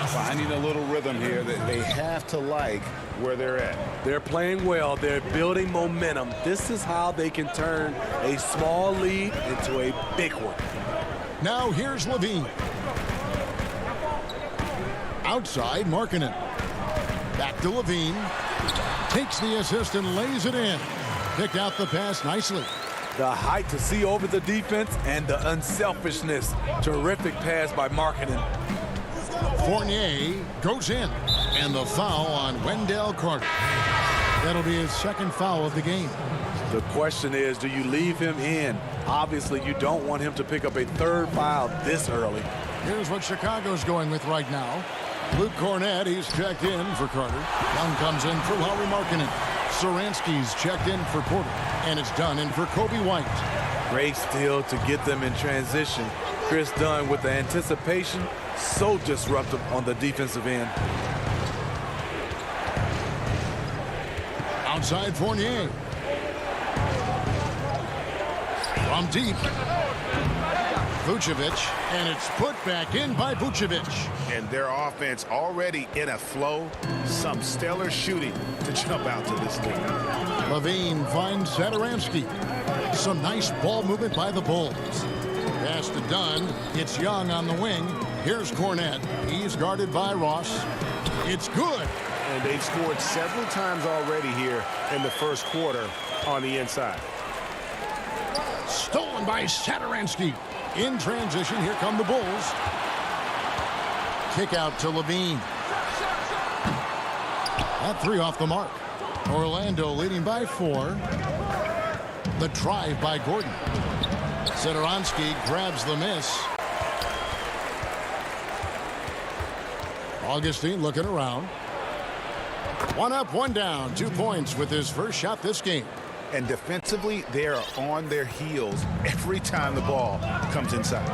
Finding a little rhythm here that they have to like where they're at. They're playing well. They're building momentum. This is how they can turn a small lead into a big one. Now here's Levine. Outside, Markkanen. Back to Levine. Takes the assist and lays it in. Picked out the pass nicely. The height to see over the defense and the unselfishness. Terrific pass by Markkanen. Fournier goes in. And the foul on Wendell Carter. That'll be his 2nd foul of the game. The question is, do you leave him in? Obviously, you don't want him to pick up a 3rd foul this early. Here's what Chicago's going with right now. Luke Cornett, he's checked in for Carter. Young comes in for Lauri Markkanen. Saransky's checked in for Porter. And it's done in for Kobe White. Great steal to get them in transition. Chris Dunn with the anticipation, so disruptive on the defensive end. Outside Fournier. From deep. Vucevic, and it's put back in by Vucevic. And their offense already in a flow. Some stellar shooting to jump out to this lead. Levine finds Satoransky. Some nice ball movement by the Bulls. Pass to Dunn. It's Young on the wing. Here's Cornett. He's guarded by Ross. It's good. And they've scored several times already here in the 1st quarter on the inside. Stolen by Satoransky. In transition, here come the Bulls. Kick out to Levine. That 3 off the mark. Orlando leading by 4. The drive by Gordon. Satoransky grabs the miss. Augustine looking around. 1 up, 1 down. 2 points with his first shot this game. And defensively, they are on their heels every time the ball comes inside.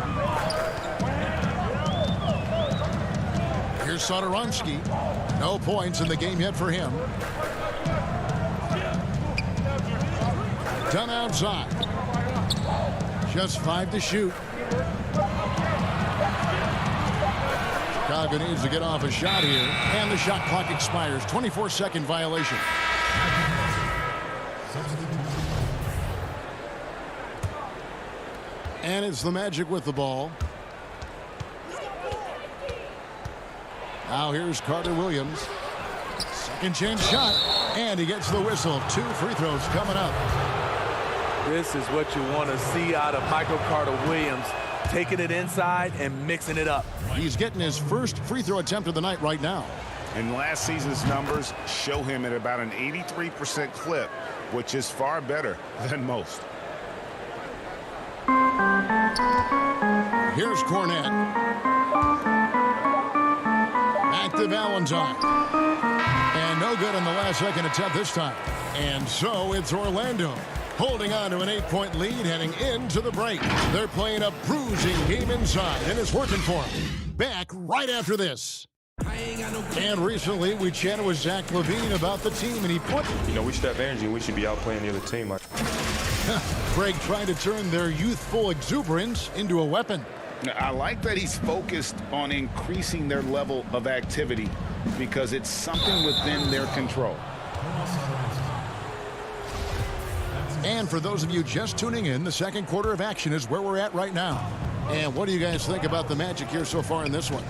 Here's Satoransky. No points in the game yet for him. Done outside. Just 5 to shoot. Chicago needs to get off a shot here. And the shot clock expires. 24-second violation. And it's the Magic with the ball. Now here's Carter Williams. Second chance shot. And he gets the whistle. 2 free throws coming up. This is what you want to see out of Michael Carter Williams. Taking it inside and mixing it up. He's getting his first free throw attempt of the night right now. And last season's numbers show him at about an 83% clip, which is far better than most. Here's Cornette. Back to Valentine. And no good on the last second attempt this time. And so it's Orlando holding on to an 8-point lead heading into the break. They're playing a bruising game inside, and it's working for them. Back right after this. And recently, we chatted with Zach LaVine about the team, and he put... You know, we should have energy, and we should be out playing the other team. Craig trying to turn their youthful exuberance into a weapon. I like that he's focused on increasing their level of activity because it's something within their control. And for those of you just tuning in, the second quarter of action is where we're at right now. And what do you guys think about the Magic here so far in this one?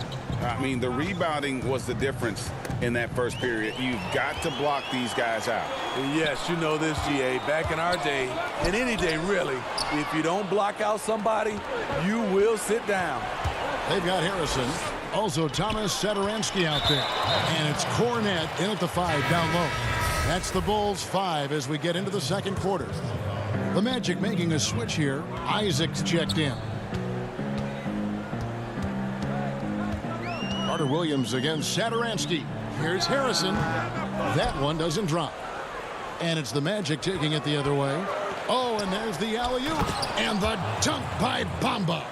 I mean, the rebounding was the difference in that first period. You've got to block these guys out. Yes, you know this, GA. Back in our day, and any day really, if you don't block out somebody, you will sit down. They've got Harrison. Also Thomas Satoransky out there. And it's Cornette in at the 5 down low. That's the Bulls 5 as we get into the second quarter. The Magic making a switch here. Isaac's checked in. Carter Williams against Satoransky. Here's Harrison. That one doesn't drop. And it's the Magic taking it the other way. Oh, and there's the alley-oop. And the dunk by Bamba.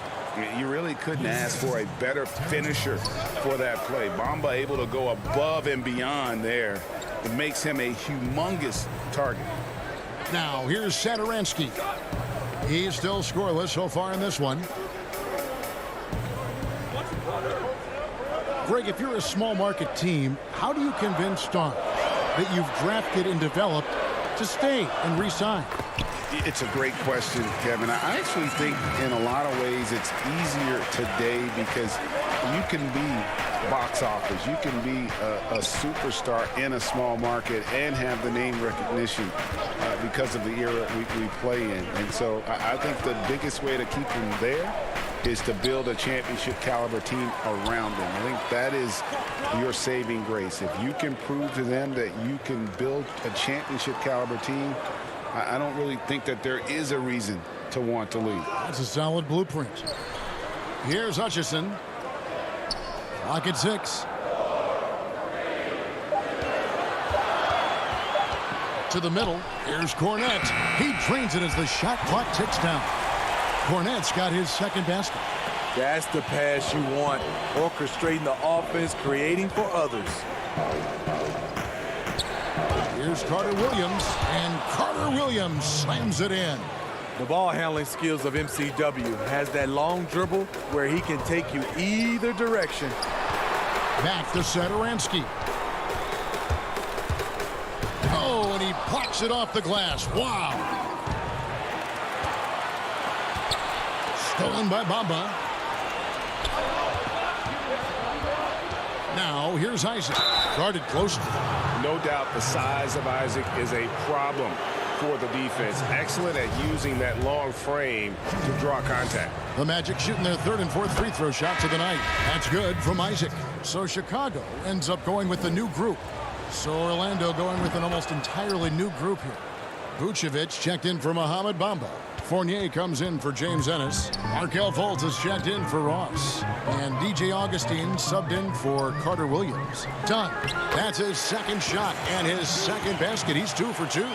You really couldn't ask for a better finisher for that play. Bamba able to go above and beyond there. It makes him a humongous target. Now, here's Satoransky. He's still scoreless so far in this one. Greg, if you're a small market team, how do you convince stars that you've drafted and developed to stay and re-sign? It's a great question, Kevin. I actually think in a lot of ways it's easier today because you can be box office. You can be a superstar in a small market and have the name recognition because of the era we play in. And so I think the biggest way to keep them there is to build a championship caliber team around them. I think that is your saving grace. If you can prove to them that you can build a championship caliber team, I don't really think that there is a reason to want to leave. That's a solid blueprint. Here's Hutchison. Clock at 6. To the middle. Here's Cornette. He drains it as the shot clock ticks down. Cornette's got his second basket. That's the pass you want. Orchestrating the offense, creating for others. Here's Carter Williams, and Carter Williams slams it in. The ball handling skills of MCW has that long dribble where he can take you either direction. Back to Satoransky. Oh, and he pops it off the glass. Wow. Stolen by Bamba. Now, here's Isaac. Guarded closely. No doubt the size of Isaac is a problem for the defense. Excellent at using that long frame to draw contact. The Magic shooting their third and fourth free throw shots of the night. That's good from Isaac. So Chicago ends up going with the new group. So Orlando going with an almost entirely new group here. Vucevic checked in for Mohamed Bamba. Fournier comes in for James Ennis. Markelle Fultz has checked in for Ross. And DJ Augustine subbed in for Carter Williams. Done. That's his second shot and his second basket. He's 2 for 2.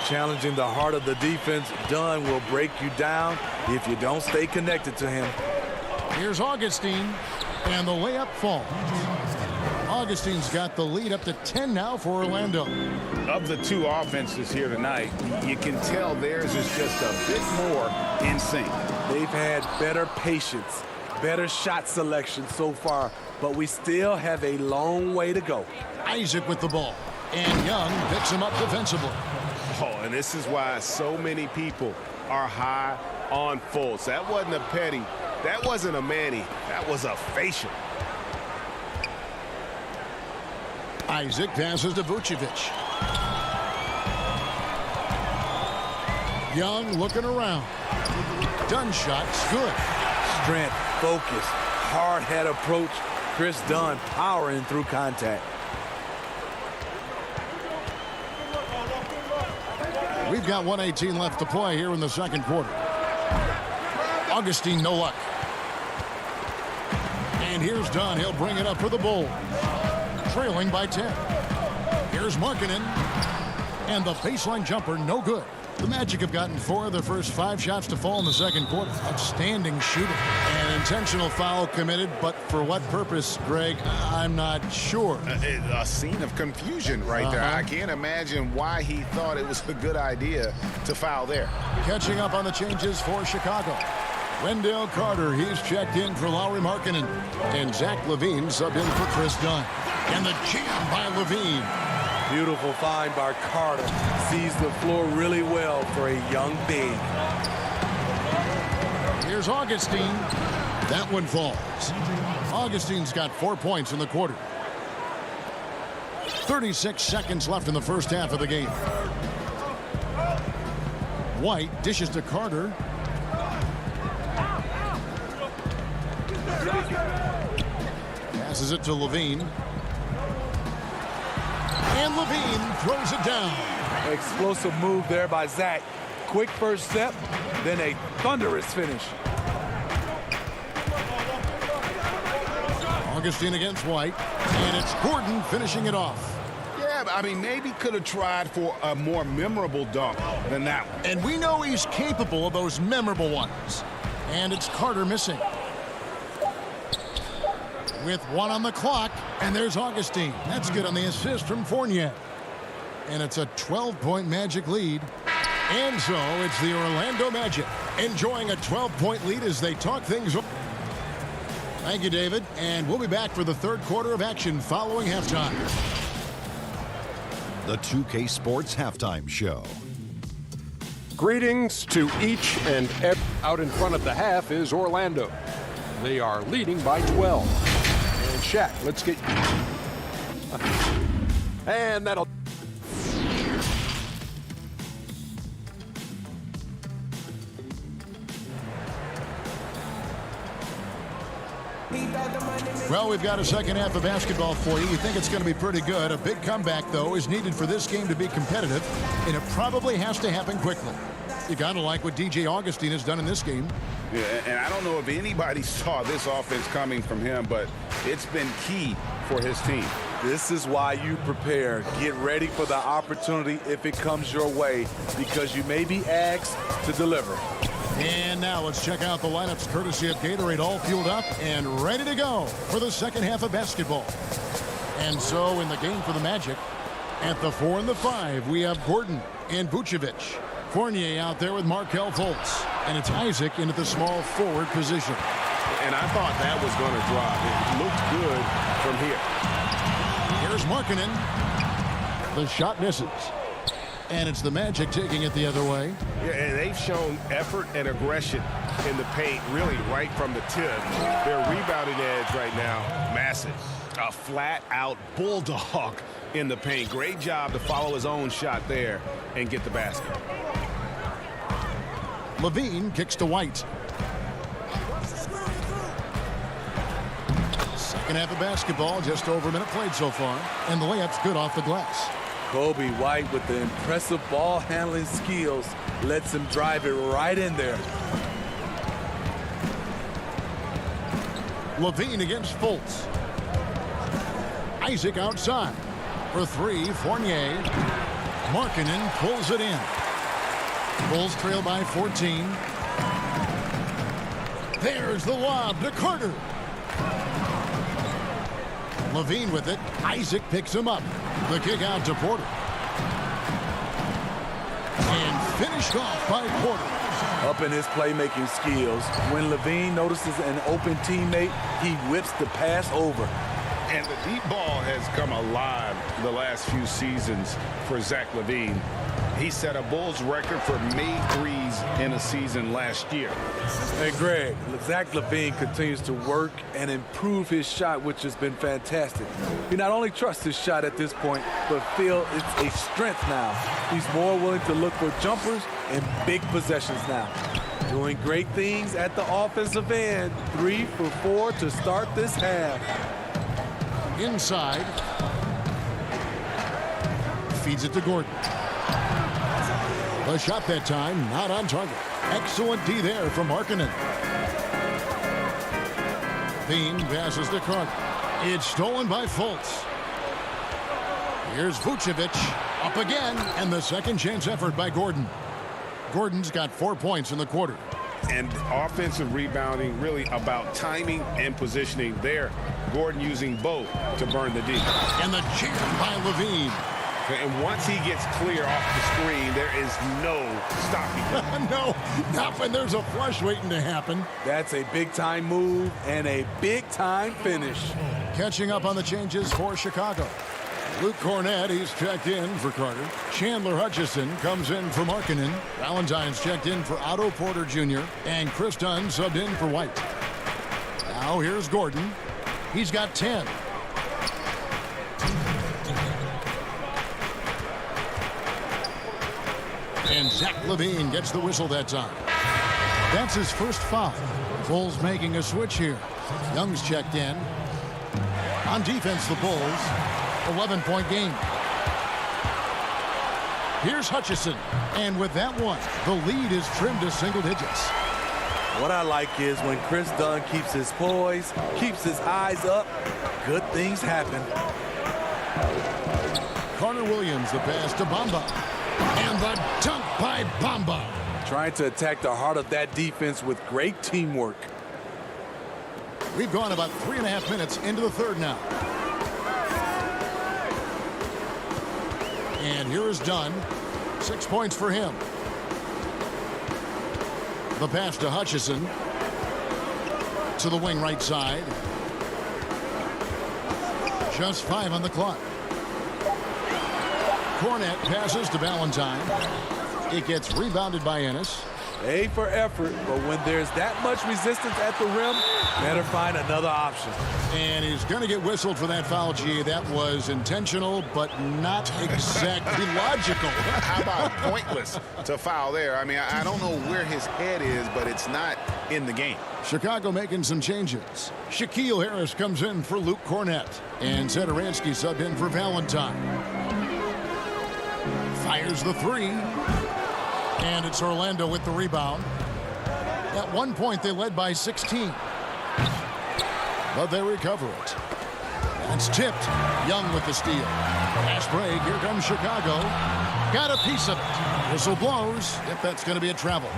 Challenging the heart of the defense, Dunn will break you down if you don't stay connected to him. Here's Augustine, and the layup falls. Augustine's got the lead up to 10 now for Orlando. Of the two offenses here tonight, you can tell theirs is just a bit more in sync. They've had better patience, better shot selection so far, but we still have a long way to go. Isaac with the ball, and Young picks him up defensively. Oh, and this is why so many people are high on Fultz. That wasn't a petty. That wasn't a Manny. That was a facial. Isaac passes to Vucevic. Young looking around. Dunn shot's good. Strength, focus, hard head approach. Chris Dunn powering through contact. We've got 1:18 left to play here in the second quarter. Augustine, no luck. And here's Dunn. He'll bring it up for the Bulls. Trailing by 10. Here's Markkanen. And the baseline jumper, no good. The Magic have gotten 4 of their first 5 shots to fall in the second quarter. Outstanding shooting. An intentional foul committed, but for what purpose, Greg, I'm not sure. A scene of confusion right there. I can't imagine why he thought it was a good idea to foul there. Catching up on the changes for Chicago. Wendell Carter, he's checked in for Lauri Markkanen. And Zach LaVine subbed in for Chris Dunn. And the jam by LaVine. Beautiful find by Carter. Sees the floor really well for a young big. Here's Augustine. That one falls. Augustine's got 4 points in the quarter. 36 seconds left in the first half of the game. White dishes to Carter. Passes it to LaVine. And LaVine throws it down. Explosive move there by Zach. Quick first step, then a thunderous finish. Augustine against White. And it's Gordon finishing it off. Yeah, I mean, maybe could have tried for a more memorable dunk than that one. And we know he's capable of those memorable ones. And it's Carter missing. With 1 on the clock, and there's Augustine. That's good on the assist from Fournier. And it's a 12-point Magic lead. And so it's the Orlando Magic enjoying a 12-point lead as they talk things over. Thank you, David. And we'll be back for the third quarter of action following halftime. The 2K Sports Halftime Show. Greetings to each and every. Out in front of the half is Orlando. They are leading by 12. And Shaq, let's get. And that'll. Well, we've got a second half of basketball for you. We think it's going to be pretty good. A big comeback, though, is needed for this game to be competitive, and it probably has to happen quickly. You got to like what DJ Augustine has done in this game. Yeah, and I don't know if anybody saw this offense coming from him, but it's been key for his team. This is why you prepare. Get ready for the opportunity if it comes your way, because you may be asked to deliver. And now let's check out the lineups courtesy of Gatorade, all fueled up and ready to go for the second half of basketball. And so in the game for the Magic, at the 4 and the 5, we have Gordon and Vucevic. Fournier out there with Markelle Fultz. And it's Isaac into the small forward position. And I thought that was going to drop. It looked good from here. Here's Markkanen. The shot misses. And it's the Magic taking it the other way. Yeah, and they've shown effort and aggression in the paint, really right from the tip. Their rebounding edge right now, massive. A flat-out bulldog in the paint. Great job to follow his own shot there and get the basket. LaVine kicks to White. Second half of basketball, just over a minute played so far. And the layup's good off the glass. Kobe White with the impressive ball handling skills lets him drive it right in there. LaVine against Fultz. Isaac outside. For 3, Fournier. Markkanen pulls it in. Bulls trail by 14. There's the lob to Carter. Levine with it. Isaac picks him up. The kick out to Porter. And finished off by Porter. Up in his playmaking skills, when Levine notices an open teammate, he whips the pass over. And the deep ball has come alive the last few seasons for Zach LaVine. He set a Bulls record for made threes in a season last year. Hey, Greg, Zach LaVine continues to work and improve his shot, which has been fantastic. He not only trusts his shot at this point, but feels it's a strength now. He's more willing to look for jumpers and big possessions now. Doing great things at the offensive end. 3 for 4 to start this half. Inside. Feeds it to Gordon. The shot that time, not on target. Excellent D there from Markkanen. Bean passes to Carter. It's stolen by Fultz. Here's Vucevic up again, and the second chance effort by Gordon. Gordon's got 4 points in the quarter. And offensive rebounding really about timing and positioning there. Gordon using both to burn the D. And the jam by Levine. And once he gets clear off the screen, there is no stopping him. No, not when there's a flush waiting to happen. That's a big-time move and a big-time finish. Catching up on the changes for Chicago. Luke Cornett, he's checked in for Carter. Chandler Hutchison comes in for Markkanen. Valentine's checked in for Otto Porter Jr. And Chris Dunn subbed in for White. Now here's Gordon. He's got 10. And Zach LaVine gets the whistle that time. That's his first foul. Bulls making a switch here. Young's checked in. On defense, the Bulls, 11-point game. Here's Hutchison. And with that one, the lead is trimmed to single digits. What I like is when Chris Dunn keeps his poise, keeps his eyes up, good things happen. Carter Williams, the pass to Bamba. And the dunk by Bamba. Trying to attack the heart of that defense with great teamwork. We've gone about 3.5 minutes into the third now. And here is Dunn. 6 points for him. The pass to Hutchison. To the wing right side. Just 5 on the clock. Cornett passes to Valentine. It gets rebounded by Ennis. A for effort, but when there's that much resistance at the rim, better find another option. And he's going to get whistled for that foul, G. That was intentional, but not exactly logical. How about pointless to foul there? I mean, I don't know where his head is, but it's not in the game. Chicago making some changes. Shaquille Harris comes in for Luke Cornett. And Zedaransky subbed in for Valentine. Fires the three. And it's Orlando with the rebound. At one point, they led by 16. But they recover it. That's tipped. Young with the steal. Pass break. Here comes Chicago. Got a piece of it. Whistle blows. If that's going to be a travel.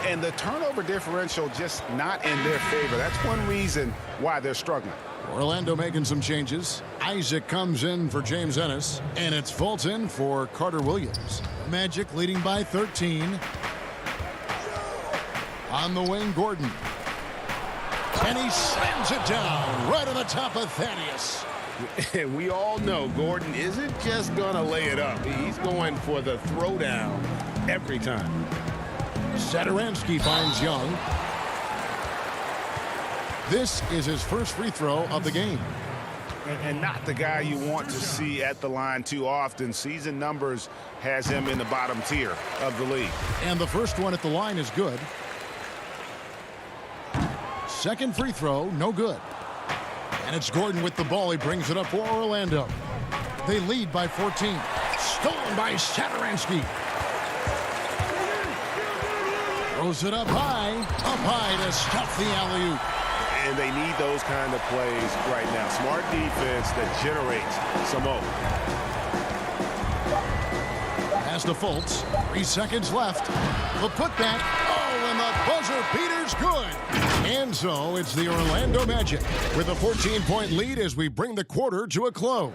And the turnover differential just not in their favor. That's one reason why they're struggling. Orlando making some changes. Isaac comes in for James Ennis. And it's Fulton for Carter Williams. Magic leading by 13. On the wing, Gordon. And he slams it down right on the top of Thaddeus. And we all know Gordon isn't just going to lay it up. He's going for the throwdown every time. Zedaransky finds Young. This is his first free throw of the game. And not the guy you want to see at the line too often. Season numbers has him in the bottom tier of the league. And the first one at the line is good. Second free throw, no good. And it's Gordon with the ball. He brings it up for Orlando. They lead by 14. Stolen by Zedaransky. Throws it up high to stuff the alley-oop. And they need those kind of plays right now. Smart defense that generates some more. pass to Fultz. 3 seconds left. The putback. Oh, and the buzzer beater's good. And so it's the Orlando Magic with a 14-point lead as we bring the quarter to a close.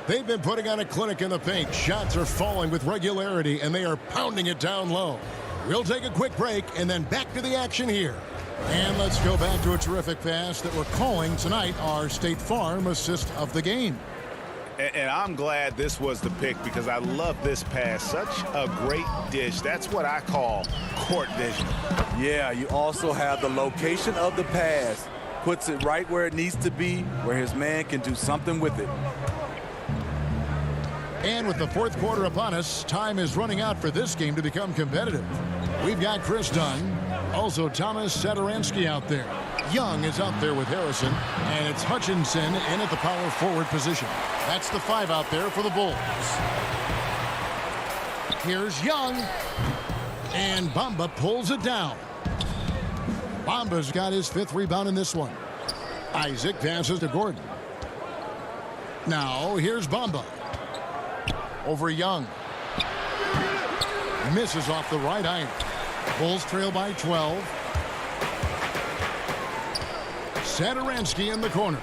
They've been putting on a clinic in the paint. Shots are falling with regularity, and they are pounding it down low. We'll take a quick break and then back to the action here. And let's go back to a terrific pass that we're calling tonight our State Farm assist of the game. And I'm glad this was the pick because I love this pass. Such a great dish. That's what I call court vision. Yeah, you also have the location of the pass. Puts it right where it needs to be, where his man can do something with it. And with the fourth quarter upon us, time is running out for this game to become competitive. We've got Chris Dunn, also Thomas Satoransky out there. Young is out there with Harrison, and it's Hutchinson in at the power forward position. That's the 5 out there for the Bulls. Here's Young, and Bamba pulls it down. Bamba's got his 5th rebound in this one. Isaac passes to Gordon. Now here's Bamba. Over Young. Misses off the right iron. Bulls trail by 12. Satoransky in the corner.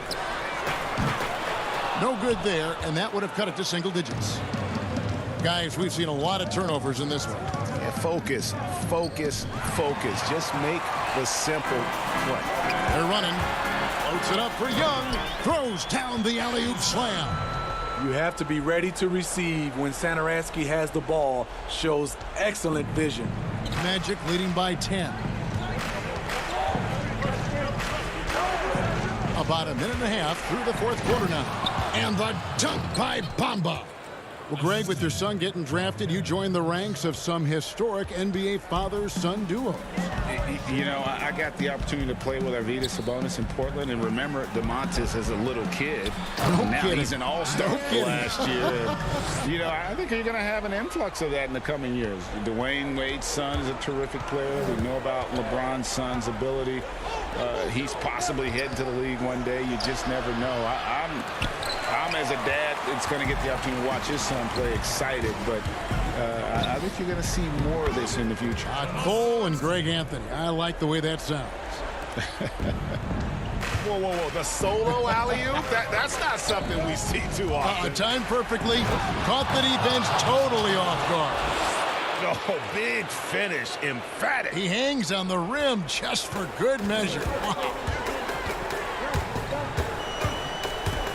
No good there, and that would have cut it to single digits. Guys, we've seen a lot of turnovers in this one. Yeah, focus, focus, focus. Just make the simple play. They're running. Floats it up for Young. Throws down the alley-oop slam. You have to be ready to receive when Satoransky has the ball. Shows excellent vision. Magic leading by 10. About a minute and a half through the fourth quarter now. And the dunk by Bamba. Well, Greg, with your son getting drafted, you joined the ranks of some historic NBA father-son duos. You know, I got the opportunity to play with Arvydas Sabonis in Portland, and remember DeMontis as a little kid. Now he's an all-star last year. You know, I think you're going to have an influx of that in the coming years. Dwayne Wade's son is a terrific player. We know about LeBron's son's ability. He's possibly heading to the league one day. You just never know. I'm as a dad, it's going to get the opportunity to watch his son play excited, but I think you're going to see more of this in the future. Cole and Greg Anthony. I like the way that sounds. Whoa, whoa, whoa. The solo alley-oop? That's not something we see too often. Timed perfectly. Caught the defense totally off guard. Oh, big finish. Emphatic. He hangs on the rim just for good measure. Wow.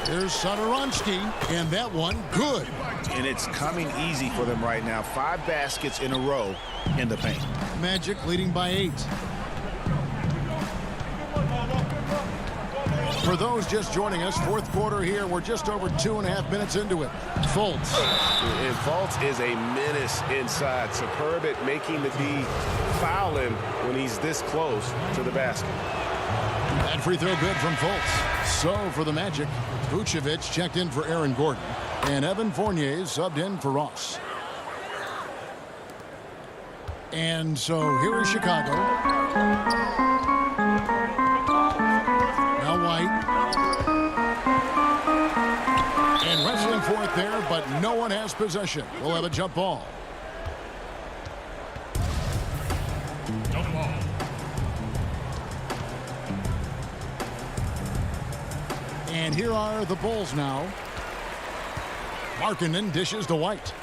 There's Satoransky, and that one good. And it's coming easy for them right now. 5 baskets in a row in the paint. Magic leading by 8. For those just joining us, fourth quarter here. We're just over 2.5 minutes into it. Fultz. And Fultz is a menace inside. Superb at making the D foul him when he's this close to the basket. That free throw good from Fultz. So for the Magic, Vucevic checked in for Aaron Gordon, and Evan Fournier subbed in for Ross. And so here is Chicago. Now White. And wrestling for it there, but no one has possession. We'll have a jump ball. Jump ball. And here are the Bulls now. Markkanen dishes to White.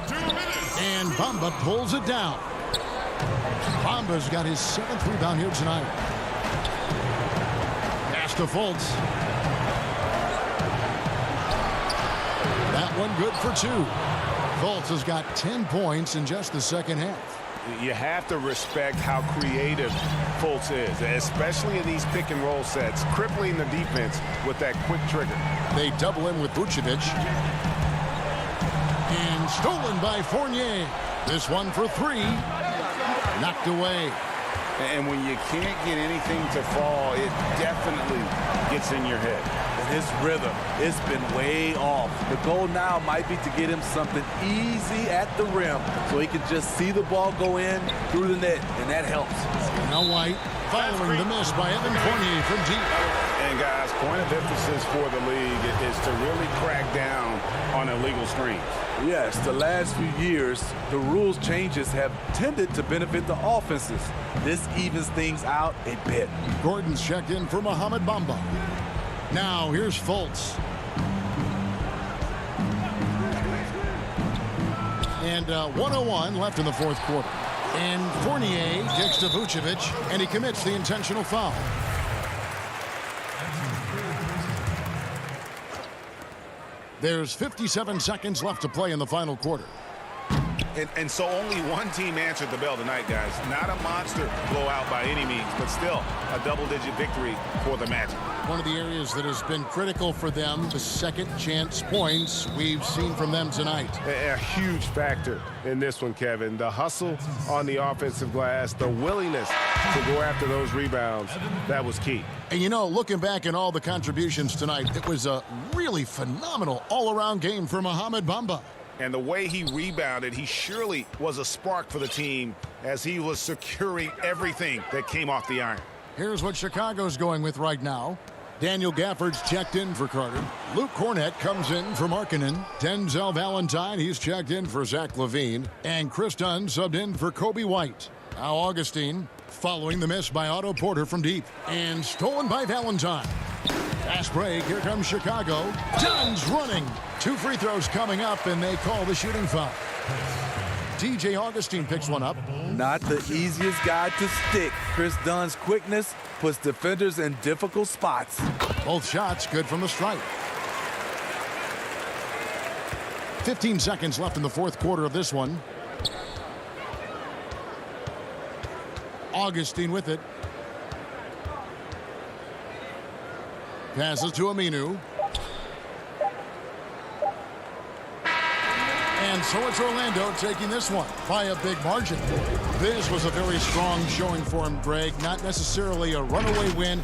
2 minutes. And Bamba pulls it down. Bamba's got his 7th rebound here tonight. Pass to Fultz. That one good for 2. Fultz has got 10 points in just the second half. You have to respect how creative Fultz is, especially in these pick and roll sets, crippling the defense with that quick trigger. They double him with Vucevic. And stolen by Fournier. This one for 3. Knocked away. And when you can't get anything to fall, it definitely gets in your head. His rhythm, it's been way off. The goal now might be to get him something easy at the rim so he can just see the ball go in through the net, and that helps. Now White following the miss by Evan Fournier from deep. And guys, point of emphasis for the league is to really crack down on illegal screens. Yes, the last few years, the rules changes have tended to benefit the offenses. This evens things out a bit. Gordon's checked in for Mohamed Bamba. Now here's Fultz. And 1:01 left in the fourth quarter. And Fournier kicks to Vucevic, and he commits the intentional foul. There's 57 seconds left to play in the final quarter. And so only one team answered the bell tonight, guys. Not a monster blowout by any means, but still a double-digit victory for the Magic. One of the areas that has been critical for them, the second chance points we've seen from them tonight. A huge factor in this one, Kevin. The hustle on the offensive glass, the willingness to go after those rebounds, that was key. And you know, looking back at all the contributions tonight, it was a really phenomenal all-around game for Mohamed Bamba. And the way he rebounded, he surely was a spark for the team as he was securing everything that came off the iron. Here's what Chicago's going with right now. Daniel Gafford's checked in for Carter. Luke Cornett comes in for Markkanen. Denzel Valentine, he's checked in for Zach LaVine. And Chris Dunn subbed in for Kobe White. Now Augustine following the miss by Otto Porter from deep. And stolen by Valentine. Fast break, here comes Chicago. Dunn's running. 2 free throws coming up, and they call the shooting foul. DJ Augustine picks one up. Not the easiest guy to stick. Chris Dunn's quickness puts defenders in difficult spots. Both shots good from the stripe. 15 seconds left in the fourth quarter of this one. Augustine with it. Passes to Aminu. And so it's Orlando taking this one by a big margin. This was a very strong showing for him, Greg. Not necessarily a runaway win.